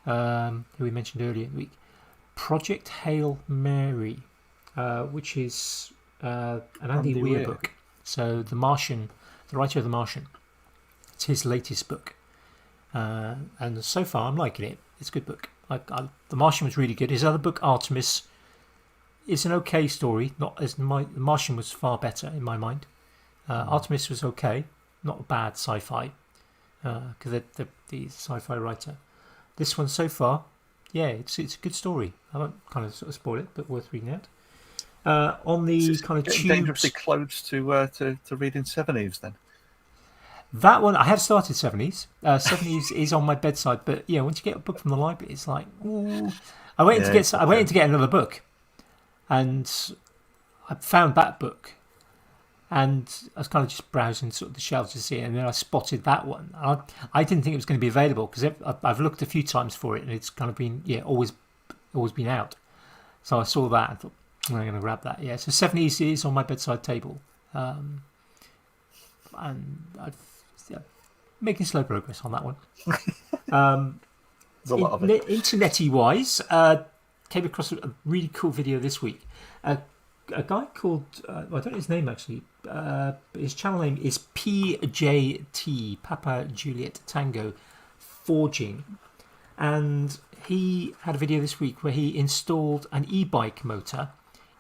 who we mentioned earlier in the week. Project Hail Mary, which is an Andy Weir book. So The Martian, the writer of The Martian, it's his latest book. And so far I'm liking it. It's a good book. The Martian was really good. His other book, Artemis, is an okay story. The Martian was far better in my mind. Artemis was okay, not bad sci-fi, because the sci-fi writer. This one so far, yeah, it's a good story. I won't kind of sort of spoil it, but worth reading out. On the kind of Getting tubes, dangerously close to reading Seven Eves then. that one I have started 70s. 70s is on my bedside, but yeah, once you get a book from the library, it's like, ooh. I waited Yeah, I waited to get another book, and I found that book, and I was kind of just browsing sort of the shelves to see it, and then I spotted that one. I didn't think it was going to be available because I've looked a few times for it, and it's kind of been always been out. So I saw that and thought, I'm going to grab that. Yeah, so 70s is on my bedside table, and I've making slow progress on that one. There's a lot of it. Internety wise, came across a really cool video this week. A guy called I don't know his name actually. His channel name is PJT Papa Juliet Tango Forging, and he had a video this week where he installed an e-bike motor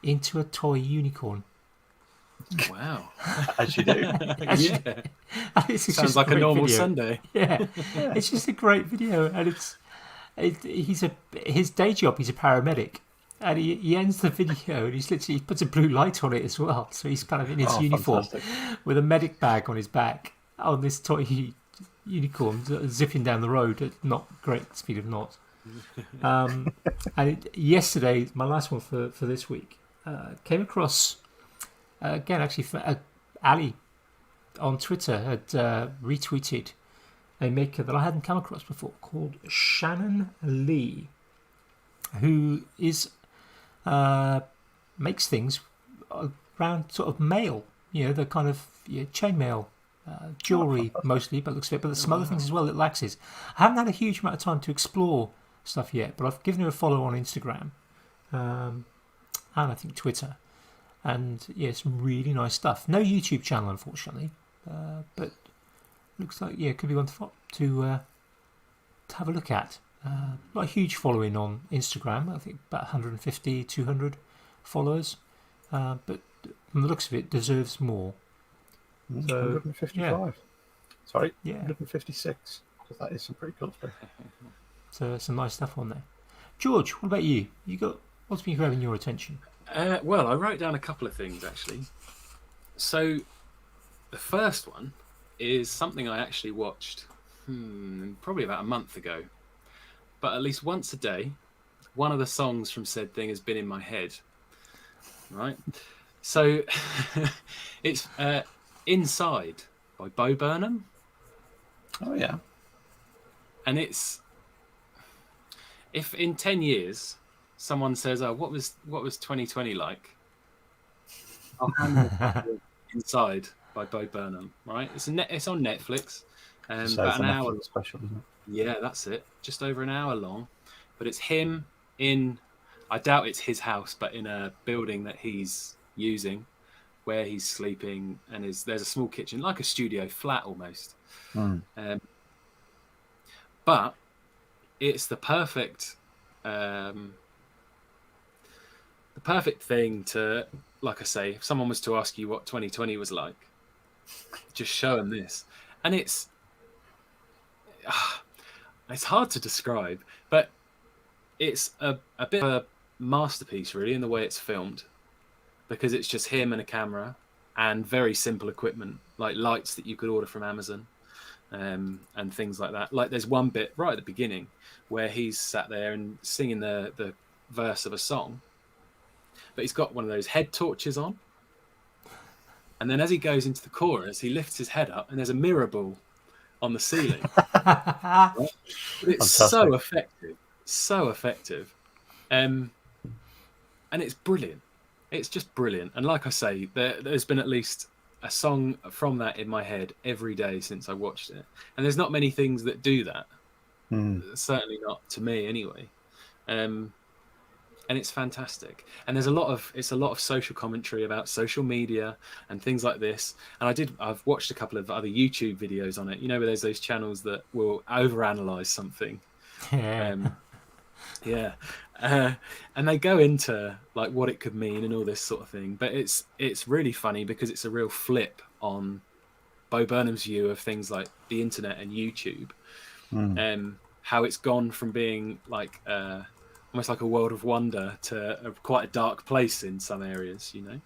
into a toy unicorn. Wow. As you do. Yeah. This is Sounds just like a great normal video. Sunday. Yeah, it's just a great video, and his day job. He's a paramedic, and he ends the video and he puts a blue light on it as well. So he's kind of in his uniform Fantastic. with a medic bag on his back on this toy unicorn zipping down the road at not great speed of knots. Yesterday, my last one for this week, came across again actually Ali on Twitter had retweeted a maker that I hadn't come across before called Shannon Lee, who is makes things around sort of mail, the kind of chainmail jewellery mostly, but looks fit, but there's some other things as well that laxes. I haven't had a huge amount of time to explore stuff yet, but I've given her a follow on Instagram and I think Twitter, and some really nice stuff. No YouTube channel unfortunately, but looks like it could be one to have a look at. Not a huge following on Instagram, I think about 150, 200 followers, but from the looks of it, deserves more. So, 155. yeah. Sorry, Yeah. 156. Because that is some pretty cool stuff. So some nice stuff on there. George, what about you? What's been grabbing your attention? Well, I wrote down a couple of things actually. So the first one is something I actually watched probably about a month ago. But at least once a day, one of the songs from said thing has been in my head. Right? So it's Inside by Bo Burnham. Oh, yeah. And it's... If in 10 years someone says, "Oh, what was 2020 like?" I'll hand it Inside by Bo Burnham. Right? It's on Netflix. About an hour special, isn't it? Yeah, that's it. Just over an hour long, but it's him in. I doubt it's his house, but in a building that he's using, where he's sleeping, and there's a small kitchen, like a studio flat almost. But it's the perfect thing to, like I say, if someone was to ask you what 2020 was like, just show them this, and it's hard to describe, but it's a bit of a masterpiece really in the way it's filmed, because it's just him and a camera and very simple equipment like lights that you could order from Amazon, and things like that. Like there's one bit right at the beginning where he's sat there and singing the verse of a song, but he's got one of those head torches on, and then as he goes into the chorus he lifts his head up and there's a mirror ball on the ceiling. Right? It's Fantastic. so effective, and it's brilliant. It's just brilliant. And like I say, there's been at least a song from that in my head every day since I watched it, and there's not many things that do that. Certainly not to me anyway. And it's fantastic. And there's a lot of social commentary about social media and things like this. And I've watched a couple of other YouTube videos on it. Where there's those channels that will overanalyze something. Yeah. And they go into like what it could mean and all this sort of thing. But it's really funny because it's a real flip on Bo Burnham's view of things like the internet and YouTube. how it's gone from being like almost like a world of wonder to quite a dark place in some areas, you know.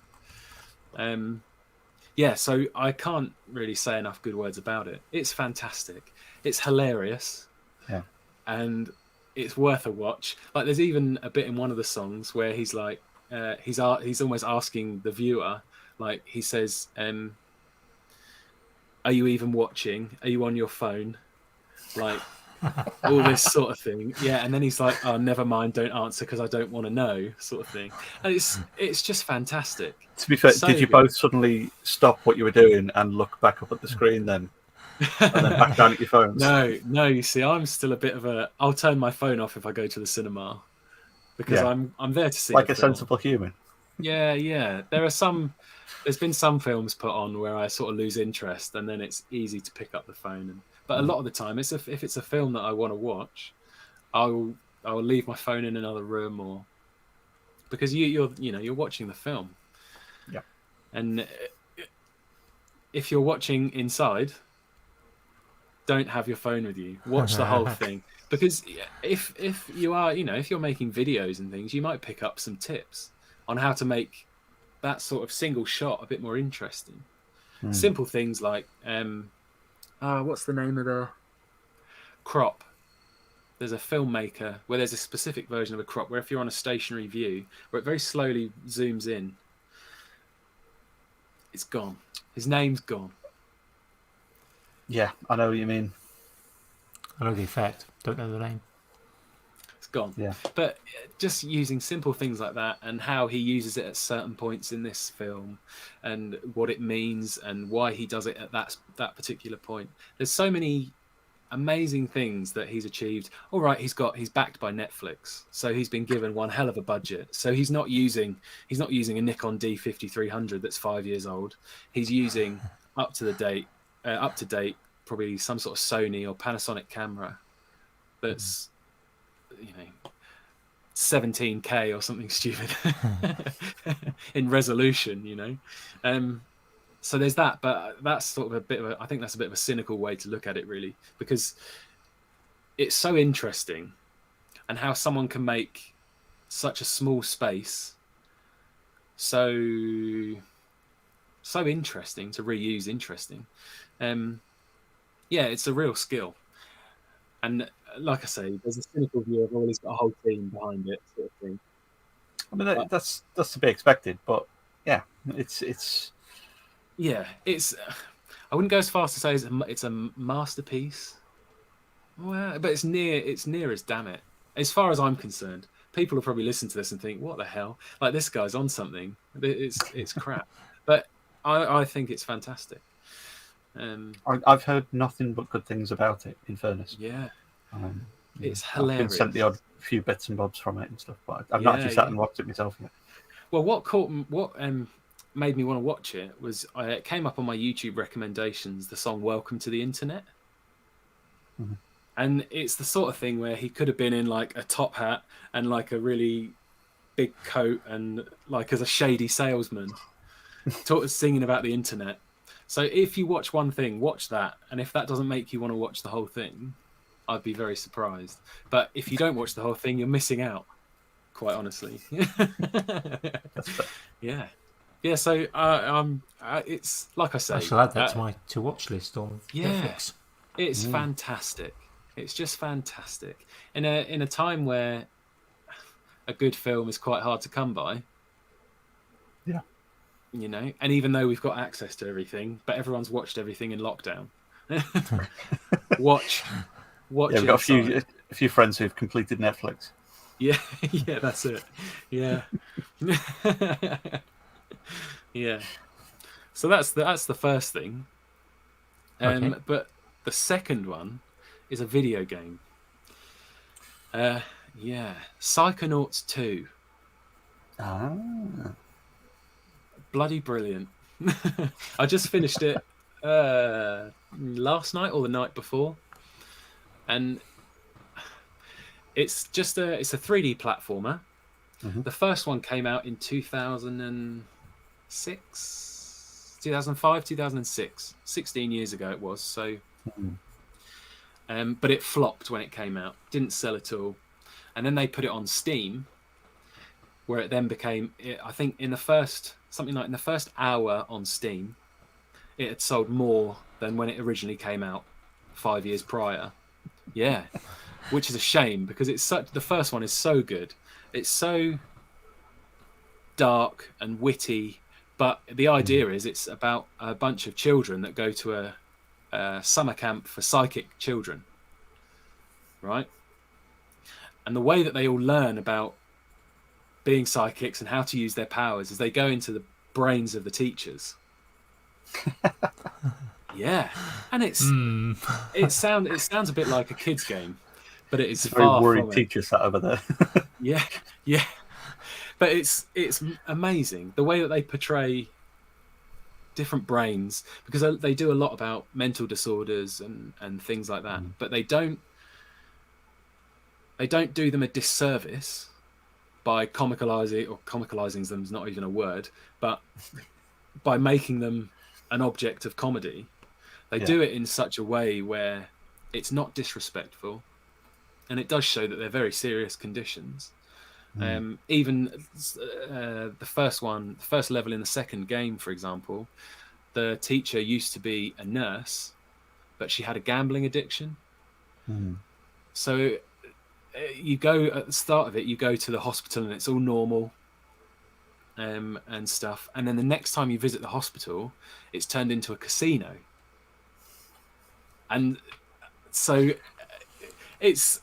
Yeah, so I can't really say enough good words about it. It's fantastic. It's hilarious. Yeah. And it's worth a watch. Like, there's even a bit in one of the songs where he's like, he's almost asking the viewer, like he says, "Are you even watching? Are you on your phone?" Like all this sort of thing. Yeah, and then he's like, "Oh, never mind, don't answer because I don't want to know," sort of thing. And it's just fantastic. To be fair, So did you good. both suddenly stop what you were doing and look back up at the screen then, and then back down at your phones? No. You see, I'm still a bit of a. I'll turn my phone off if I go to the cinema because Yeah. I'm there to see Like the a film. sensible human. Yeah. There's been some films put on where I sort of lose interest, and then it's easy to pick up the phone. But a lot of the time, if it's a film that I want to watch, I'll leave my phone in another room, or because you're watching the film. Yeah. And if you're watching inside, don't have your phone with you. Watch the whole thing, because if you are, if you're making videos and things, you might pick up some tips on how to make that sort of single shot a bit more interesting. Simple things like what's the name of the crop? There's a filmmaker where there's a specific version of a crop where if you're on a stationary view where it very slowly zooms in, it's gone. His name's gone. Yeah, I know what you mean. I know the effect. Don't know the name. It's gone. Yeah. But just using simple things like that and how he uses it at certain points in this film and what it means and why he does it at that particular point. There's so many amazing things that he's achieved. All right, he's backed by Netflix, so he's been given one hell of a budget. So he's not using a Nikon D5300 that's 5 years old. He's using up to date, probably some sort of Sony or Panasonic camera that's 17K or something stupid in resolution. So there's that, but that's sort of I think that's a bit of a cynical way to look at it, really, because it's so interesting and how someone can make such a small space so interesting to reuse. It's a real skill. And like I say, there's a cynical view of, he's got a whole team behind it, sort of thing. I mean, that's to be expected, but yeah, it's. Yeah, I wouldn't go as far as to say it's a masterpiece. Well, but it's near as damn it. As far as I'm concerned, people will probably listen to this and think, "What the hell? Like, this guy's on something." It's crap, but I think it's fantastic. I've heard nothing but good things about it. In fairness, Yeah, it's I've been hilarious. sent the odd few bits and bobs from it and stuff, but I've not actually sat and watched it myself yet. Well, what made me want to watch it was it came up on my YouTube recommendations, the song "Welcome to the Internet." Mm-hmm. And it's the sort of thing where he could have been in like a top hat and like a really big coat and like as a shady salesman singing about the internet. So if you watch one thing, watch that. And if that doesn't make you want to watch the whole thing, I'd be very surprised. But if you don't watch the whole thing, you're missing out, quite honestly. That's fair. Yeah. Yeah, so it's like I say. I shall add that to my to-watch list on Netflix. It's fantastic. It's just fantastic. In a time where a good film is quite hard to come by. Yeah. And even though we've got access to everything, but everyone's watched everything in lockdown. Watch. Yeah, we've got a few friends who've completed Netflix. Yeah, that's it. Yeah. Yeah. So that's the first thing. Okay. But the second one is a video game. Psychonauts 2. Ah. Bloody brilliant. I just finished it last night or the night before. And it's a 3D platformer. Mm-hmm. The first one came out in 2005, 2006. 16 years ago it was. So but it flopped when it came out. Didn't sell at all. And then they put it on Steam, where it then became, I think, in the first hour on Steam, it had sold more than when it originally came out 5 years prior. Yeah, which is a shame because the first one is so good. It's so dark and witty, but the idea is it's about a bunch of children that go to a summer camp for psychic children, right? And the way that they all learn about being psychics and how to use their powers is they go into the brains of the teachers. Yeah, and it sounds a bit like a kid's game, but it is It's a very far worried from it. teacher sat over there. Yeah, but it's amazing the way that they portray different brains, because they do a lot about mental disorders and things like that, but they don't do them a disservice by comicalizing them is not even a word, but by making them an object of comedy. They do it in such a way where it's not disrespectful, and it does show that they're very serious conditions. Even the first level in the second game, for example, the teacher used to be a nurse, but she had a gambling addiction. So you go at the start of it, you go to the hospital and it's all normal and stuff. And then the next time you visit the hospital, it's turned into a casino. And so it's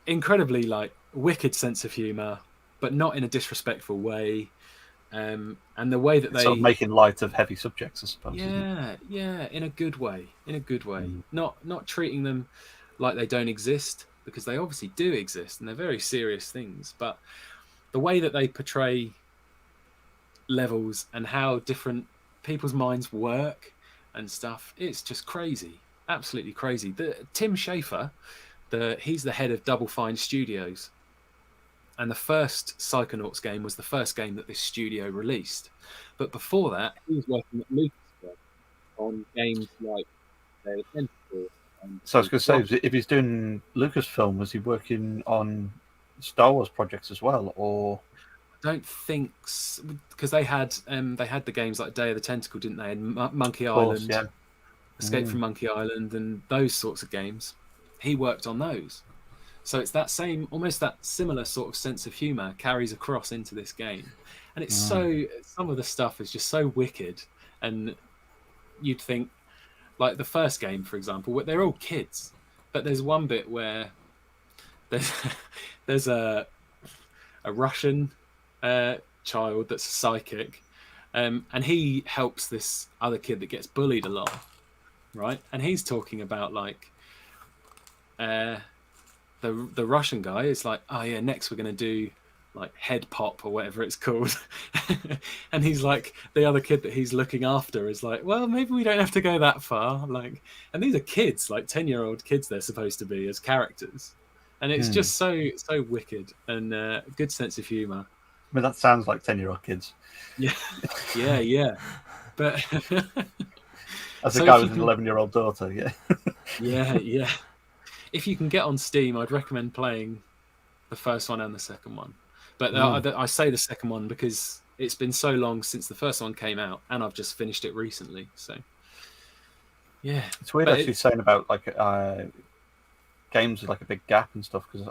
incredibly like wicked sense of humor, but not in a disrespectful way. And the way that Sort of making light of heavy subjects, I suppose. Yeah, in a good way. Not treating them like they don't exist, because they obviously do exist and they're very serious things. But the way that they portray levels and how different people's minds work and stuff, it's just crazy, absolutely crazy. Tim Schafer, he's the head of Double Fine Studios. And the first Psychonauts game was the first game that this studio released. But before that, he was working at Lucasfilm on games like Day of the Tentacle. So I was going to say, if he's doing Lucasfilm, was he working on Star Wars projects as well, or? I don't think, because they had the games like Day of the Tentacle, didn't they? And Monkey Island, Escape from Monkey Island, and those sorts of games. He worked on those. So it's almost that similar sort of sense of humor carries across into this game. And it's some of the stuff is just so wicked. And you'd think, like the first game, for example, they're all kids. But there's one bit where there's a Russian child that's a psychic. And he helps this other kid that gets bullied a lot. Right? And he's talking about like... The Russian guy is like, oh yeah, next we're going to do like head pop or whatever it's called. And he's like, the other kid that he's looking after is like, well, maybe we don't have to go that far. Like, and these are kids, like 10-year-old kids they're supposed to be as characters. And it's just so wicked and good sense of humor. I mean, that sounds like 10-year-old kids. Yeah. But as a guy with an 11-year-old daughter, yeah. If you can get on Steam, I'd recommend playing the first one and the second one. But I say the second one because it's been so long since the first one came out, and I've just finished it recently. So, yeah. It's weird actually saying about like games with like a big gap and stuff, because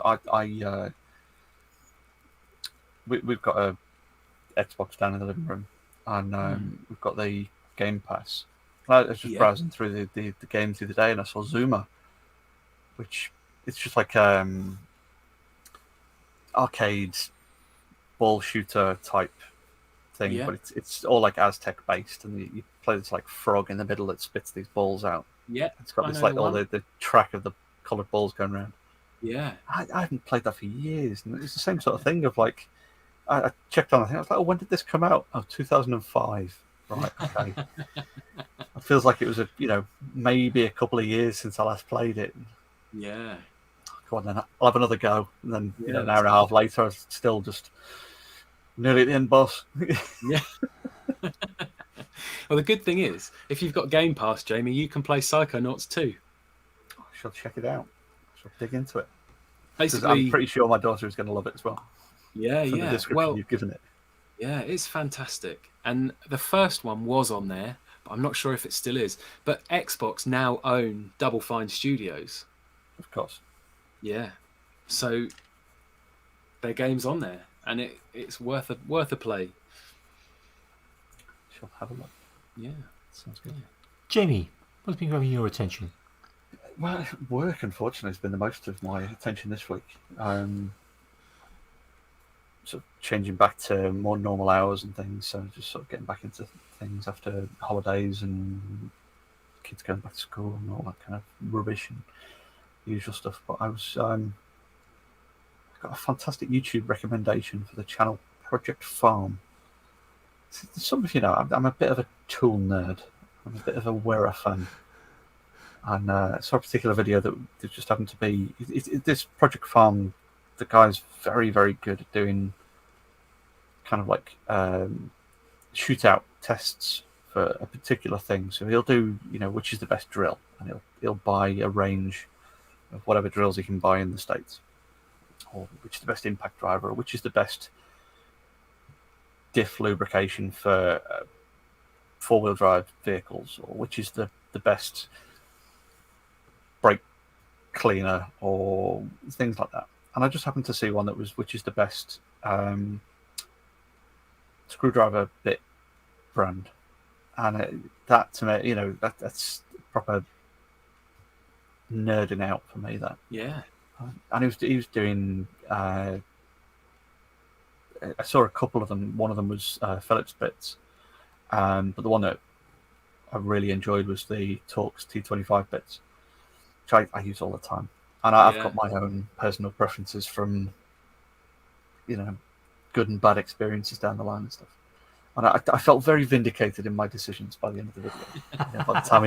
we've got a Xbox down in the living room, and we've got the Game Pass. I was just browsing through the games the other day, and I saw Zuma, which it's just like arcade ball shooter type thing, but it's all like Aztec based, and you play this like frog in the middle that spits these balls out. Yeah, it's got this like all the track of the coloured balls going around. Yeah, I haven't played that for years, and it's the same sort of thing of like I checked on. I think I was like, oh, when did this come out? Oh, 2005. Right, okay. It feels like it was maybe a couple of years since I last played it. Yeah. Go on then, I'll have another go. And then an hour and a half later, I was still just nearly at the end boss. Yeah. Well, the good thing is, if you've got Game Pass, Jamie, you can play Psychonauts too. I shall check it out. So dig into it. Because Basically, I'm pretty sure my daughter is going to love it as well. yeah, From the yeah. description Well, you've given it. yeah, it's fantastic. And the first one was on there, but I'm not sure if it still is. But Xbox now own Double Fine Studios. Of course. Yeah. So their game's on there, and it's worth a play. She'll have a look. Yeah. Sounds good. Yeah. Jamie, what's been grabbing your attention? Well, work, unfortunately, has been the most of my attention this week. Sort of changing back to more normal hours and things, so just sort of getting back into things after holidays and kids going back to school and all that kind of rubbish and usual stuff. But I was got a fantastic YouTube recommendation for the channel Project Farm. Some of you know, I'm a bit of a tool nerd. I'm a bit of a Wera fan. And saw a particular video that just happened to be this Project Farm. The guy's very, very good at doing kind of like shootout tests for a particular thing. So he'll do, which is the best drill, and he'll buy a range of whatever drills he can buy in the States, or which is the best impact driver, or which is the best diff lubrication for four-wheel drive vehicles, or which is the best brake cleaner, or things like that. And I just happened to see one that was which is the best screwdriver bit brand, and that to me, that's proper nerding out for me. That and he was doing. I saw a couple of them. One of them was Phillips bits, but the one that I really enjoyed was the Torx T25 bits, which I use all the time. And I've got my own personal preferences from, good and bad experiences down the line and stuff. And I felt very vindicated in my decisions by the end of the video. By the time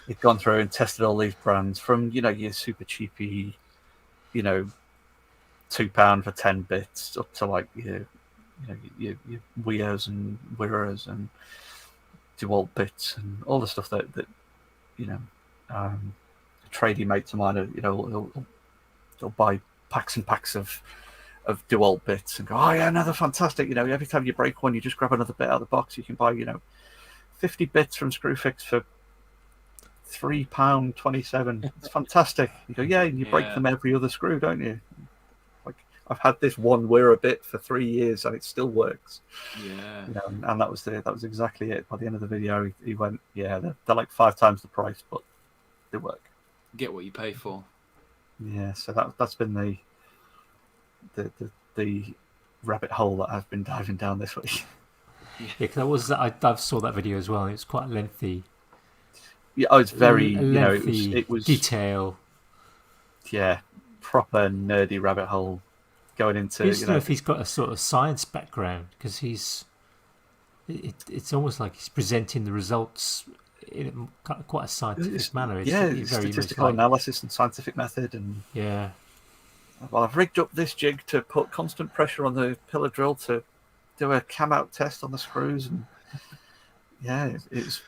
he'd gone through and tested all these brands from, your super cheapy, £2 for 10 bits up to like your Weas and Wiras and DeWalt bits and all the stuff that a tradie mate of mine, he'll buy packs and packs of DeWalt bits and go, oh yeah, no, they're fantastic. Every time you break one, you just grab another bit out of the box. You can buy, 50 bits from Screwfix for £3.27. It's fantastic. You go, yeah, and you break them every other screw, don't you? Like, I've had this one Wera bit for 3 years and it still works. Yeah. And that was exactly it. By the end of the video, he went, yeah, they're like 5 times the price, but they work. Get what you pay for. Yeah, so that's been the rabbit hole that I've been diving down this week. Yeah, because I saw that video as well. And it was quite lengthy. Yeah, it's very lengthy, it was detail. Yeah, proper nerdy rabbit hole going into. I don't know if he's got a sort of science background, because it's almost like he's presenting the results in quite a scientific manner. It's very statistical analysis and scientific method, and well, I've rigged up this jig to put constant pressure on the pillar drill to do a cam out test on the screws, and it's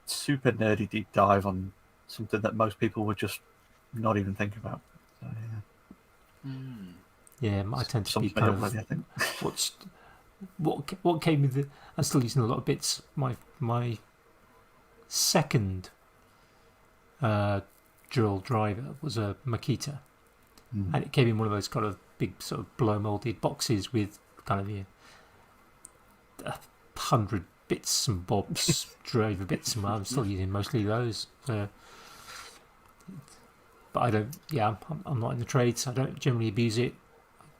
super nerdy deep dive on something that most people would just not even think about. So, I tend to be kind kind of. I think. What came with it? I'm still using a lot of bits. My second drill driver was a Makita, and it came in one of those kind of big sort of blow molded boxes with kind of 100 bits and bobs, driver bits, and I'm still using mostly those. But I don't. Yeah, I'm not in the trade, so I don't generally abuse it.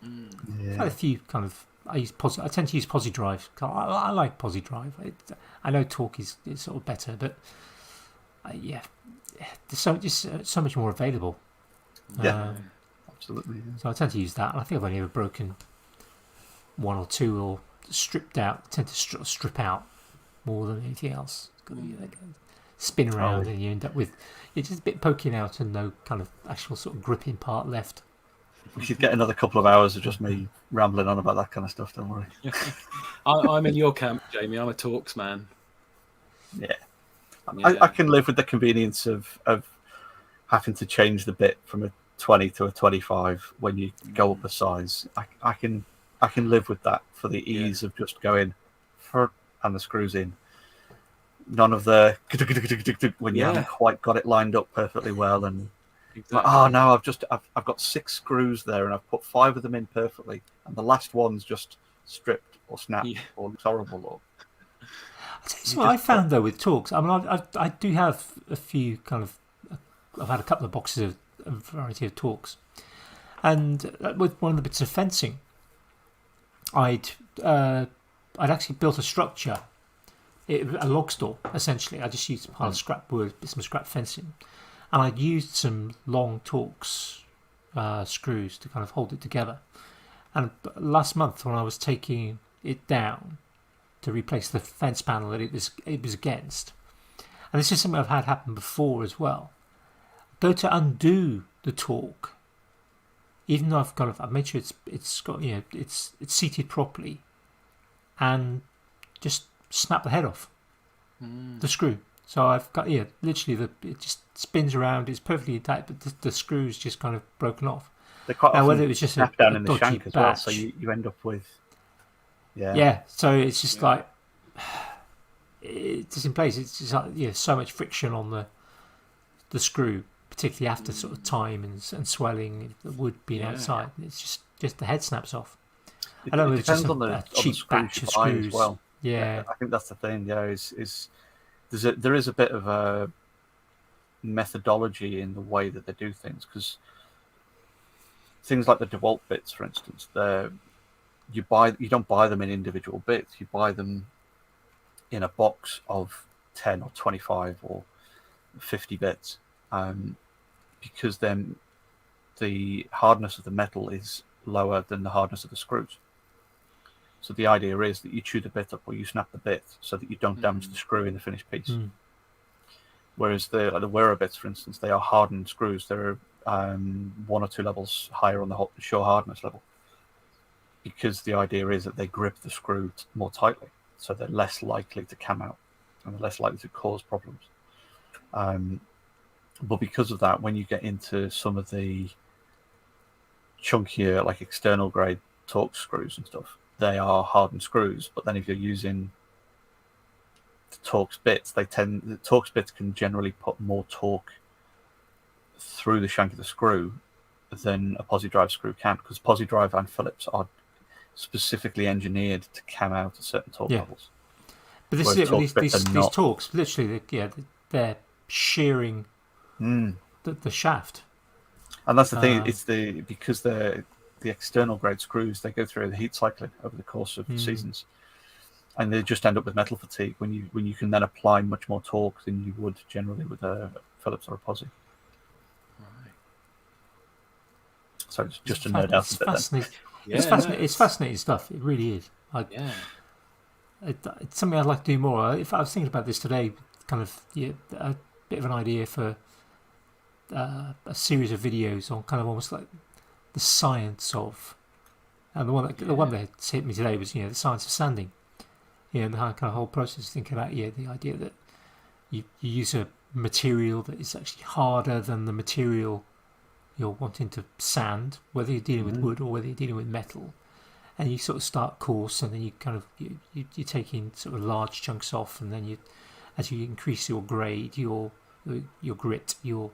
I've had a few kind of. I tend to use Posi Drive. I like Posi Drive. I know Torque is sort of better, but there's so much more available. Absolutely. Yeah. So I tend to use that, and I think I've only ever broken one or two or stripped out. I tend to strip out more than anything else. Spin around, and you end up with it's just a bit poking out and no kind of actual sort of gripping part left. We should get another couple of hours of just me rambling on about that kind of stuff. Don't worry. I'm in your camp, Jamie. I'm a Torx man. Yeah. I can live with the convenience of having to change the bit from a 20 to a 25 when you go up a size. I can live with that for the ease of just going and the screws in. None of the when you haven't quite got it lined up perfectly well, and Exactly. oh no, I've got 6 screws there and I've put 5 of them in perfectly, and the last one's just stripped or snapped or looks horrible. Or I'll tell you what I found though with talks. I mean, I do have a few kind of. I've had a couple of boxes of a variety of talks, and with one of the bits of fencing, I'd actually built a structure, a log store essentially. I just used a pile of scrap wood, some scrap fencing, and I'd used some long Torx screws to kind of hold it together. And last month, when I was taking it down to replace the fence panel that it was against, and this is something I've had happen before as well. Go to undo the torque, even though I've made sure it's got it's seated properly, and just snap the head off the screw. So I've got literally it just spins around. It's perfectly intact, but the screw's just kind of broken off. They quite now often whether it was just snap a down in the dodgy shank as well, batch, so you end up with So it's just like it's just in place. It's just like so much friction on the screw, particularly after sort of time and swelling, the wood being outside. It's just the head snaps off. It I don't know if it's depends just on a cheap batch of screws. As well. Yeah, I think that's the thing. Yeah, there is a bit of a methodology in the way that they do things, because things like the DeWalt bits, for instance, you don't buy them in individual bits. You buy them in a box of 10 or 25 or 50 bits, because then the hardness of the metal is lower than the hardness of the screws. So the idea is that you chew the bit up or you snap the bit so that you don't damage the screw in the finished piece. Whereas the Wera bits, for instance, they are hardened screws. They're 1 or 2 levels higher on the show hardness level, because the idea is that they grip the screw more tightly, so they're less likely to cam out and they're less likely to cause problems. But because of that, when you get into some of the chunkier, like external grade Torx screws and stuff, they are hardened screws. But then if you're using the Torx bits, the Torx bits can generally put more torque through the shank of the screw than a posi drive screw can, because posi drive and Phillips are specifically engineered to cam out at certain torque levels. But this is it. These Torx, literally, they're shearing the shaft. And that's the thing. It's because the external grade screws, they go through the heat cycling over the course of seasons, and they just end up with metal fatigue when you can then apply much more torque than you would generally with a Phillips or a posi. Right. So it's just a nerd out a bit. Fascinating. It's fascinating stuff. It really is. It's something I'd like to do more. If I was thinking about this today, kind of a bit of an idea for a series of videos on kind of almost like the science of, and the one that hit me today was the science of sanding. And the kind of whole process, thinking about the idea that you use a material that is actually harder than the material you're wanting to sand, whether you're dealing with wood or whether you're dealing with metal, and you sort of start coarse, and then you kind of you're taking sort of large chunks off, and then as you increase your grade, your grit, you're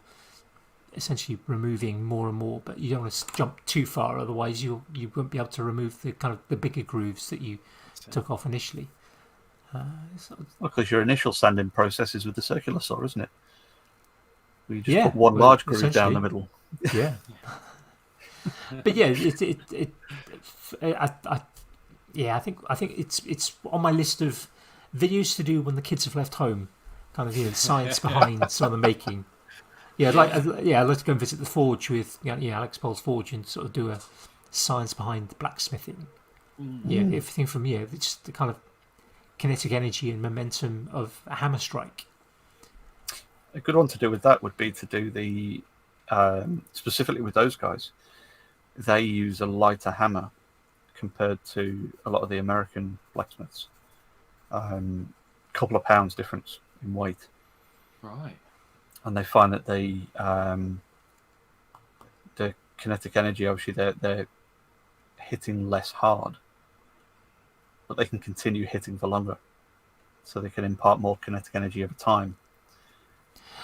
essentially removing more and more, but you don't want to jump too far, otherwise you won't be able to remove the kind of the bigger grooves that you took off initially. Because your initial sanding process is with the circular saw, isn't it? We just put one large groove down the middle. Yeah. But I think it's on my list of videos to do when the kids have left home. Kind of the science behind some of the making. I'd like to go and visit the forge with Alex Paul's forge and sort of do a science behind the blacksmithing. Everything from it's the kind of kinetic energy and momentum of a hammer strike. A good one to do with that would be to do the specifically with those guys. They use a lighter hammer compared to a lot of the American and they find that the kinetic energy, obviously, they're hitting less hard, but they can continue hitting for longer, so they can impart more kinetic energy over time.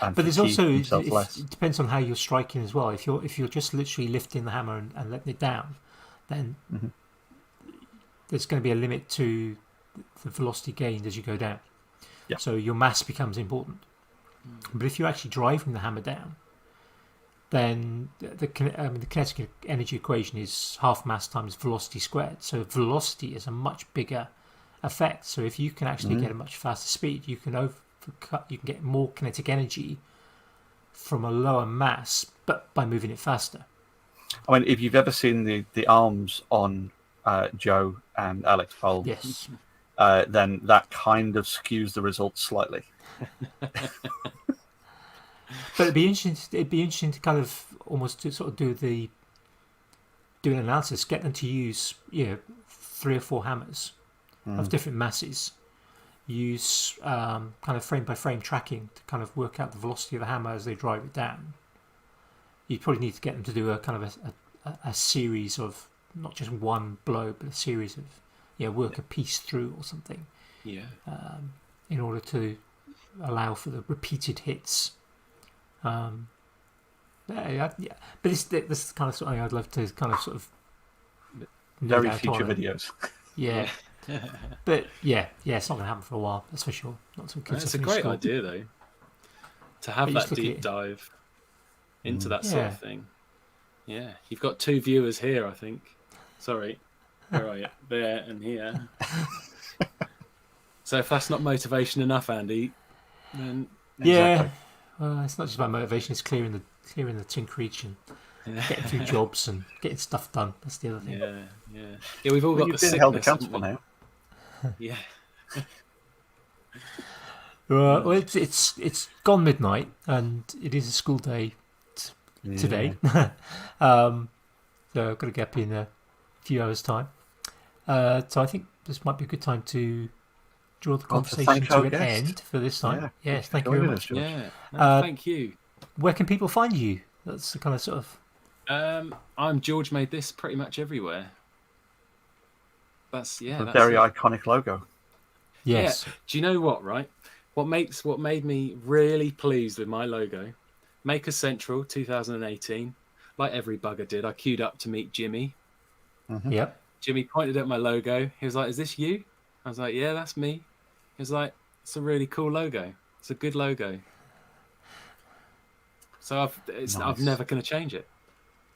And But there's fatigue also themselves less. it depends on how you're striking as well. If you're just literally lifting the hammer and letting it down, then there's going to be a limit to the velocity gained as you go down. Yeah. So your mass becomes important. But if you're actually driving the hammer down, then the kinetic energy equation is half mass times velocity squared. So velocity is a much bigger effect. So if you can actually get a much faster speed, you can get more kinetic energy from a lower mass, but by moving it faster. I mean, if you've ever seen the arms on Joe and Alex Pole, Yes. then that kind of skews the results slightly. But it'd be interesting to kind of almost to sort of do an analysis, get them to use 3 or 4 hammers of different masses, use kind of frame by frame tracking to kind of work out the velocity of the hammer as they drive it down. You probably need to get them to do a kind of a series of not just one blow, but a series of work a piece through or something. Yeah. In order to allow for the repeated hits. But this is kind of something I'd love to kind of sort of Very future videos. Yeah. But it's not going to happen for a while, that's for sure. Not until kids It's a are great school. idea, though, to have that deep dive into that sort of thing. Yeah, you've got 2 viewers here, I think. Sorry, where are you? There and here. So if that's not motivation enough, Andy, then yeah, well, it's not just about motivation; it's clearing the tinkerage and getting through jobs and getting stuff done. That's the other thing. Yeah. We've all got the You've been sickness, held accountable now. Yeah. Well, it's gone midnight, and it is a school day today. So I've got to get up in a few hours' time. So I think this might be a good time to draw the conversation to an end for this time. Yeah. Yes, thank you very much. Yeah, no, thank you. Where can people find you? That's the kind of sort of... I'm George Made This pretty much everywhere. That's a very iconic logo. Yes. Yeah. Do you know what, right? What made me really pleased with my logo, Maker Central 2018, like every bugger did, I queued up to meet Jimmy. Yep. Jimmy pointed at my logo. He was like, "Is this you?" I was like, "Yeah, that's me." He was like, "It's a really cool logo. It's a good logo." So I'm never going to change it.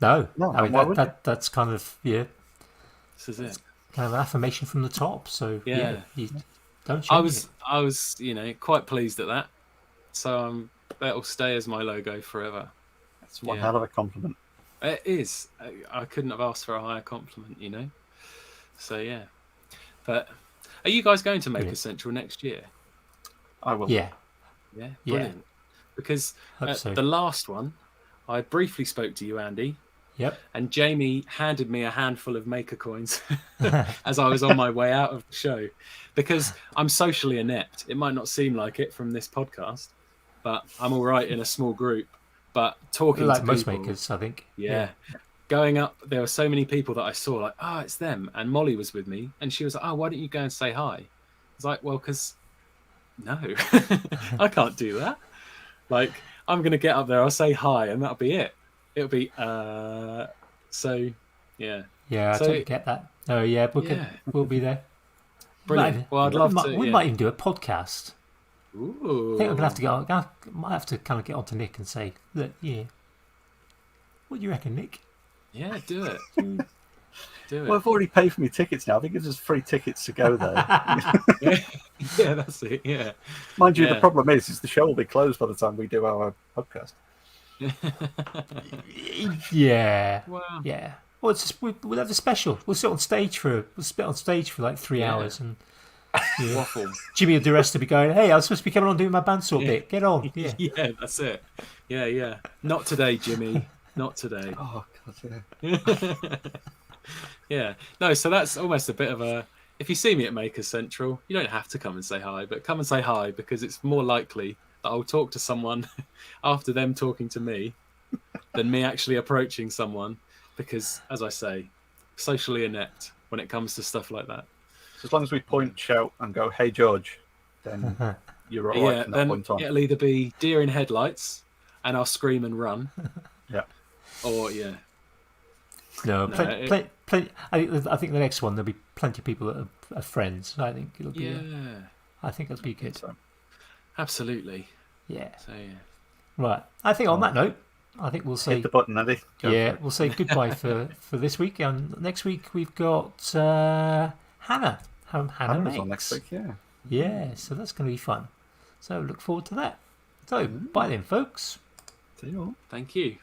No, I mean that's kind of This is it. Kind of an affirmation from the top. So you don't change it. I was quite pleased at that. So that'll stay as my logo forever. That's one hell of a compliment. It is. I couldn't have asked for a higher compliment, So yeah. But are you guys going to Maker Central next year? I will. Yeah. Yeah. Brilliant. Because the last one, I briefly spoke to you, Andy. Yep. And Jamie handed me a handful of Maker coins as I was on my way out of the show, because I'm socially inept. It might not seem like it from this podcast, but I'm all right in a small group. But talking like to most people, makers, I think. Yeah. Going up, there were so many people that I saw, like, oh, it's them. And Molly was with me, and she was like, oh, why don't you go and say hi? I was like, well, because no, I can't do that. Like, I'm going to get up there, I'll say hi, and that'll be it. It'll be, so, yeah. Yeah, I totally get that. Oh, yeah, we'll be there. Brilliant. Well, I'd love to. We might even do a podcast. Ooh. I think I'm gonna have to might have to kind of get on to Nick and say, look, what do you reckon, Nick? Yeah, do it. Do it. Well, I've already paid for my tickets now. I think it's just free tickets to go there. Yeah, that's it. Yeah. Mind you, the problem is the show will be closed by the time we do our podcast. Yeah. Wow. Yeah. Well, it's just, we'll have a special. We'll sit on stage for like 3 hours and. Yeah. Waffle. Jimmy will do the rest to be going, hey, I was supposed to be coming on doing my bandsaw bit. Get on. Yeah. Yeah, that's it. Yeah. Not today, Jimmy. Not today. Oh, God, yeah. Yeah. No, so that's almost a bit of a... If you see me at Maker Central, you don't have to come and say hi, but come and say hi, because it's more likely that I'll talk to someone after them talking to me than me actually approaching someone, because, as I say, socially inept when it comes to stuff like that. So as long as we point, shout, and go, "Hey, George," then you're all right Yeah, from that then point on. it'll either be deer in headlights, and I'll scream and run, Yeah. or yeah. No, No, plenty. I think the next one there'll be plenty of people that are friends. I think it'll be. Yeah, I think it'll be good. So, absolutely. Yeah. So yeah. Right. I think on that note, I think we'll say hit the button, Andy. Go for yeah. it. We'll say goodbye for this week. And next week we've got Hannah. Hannah Hannah's on makes. next week, yeah. Yeah. So that's going to be fun. So look forward to that. So bye then, folks. See you all. Thank you.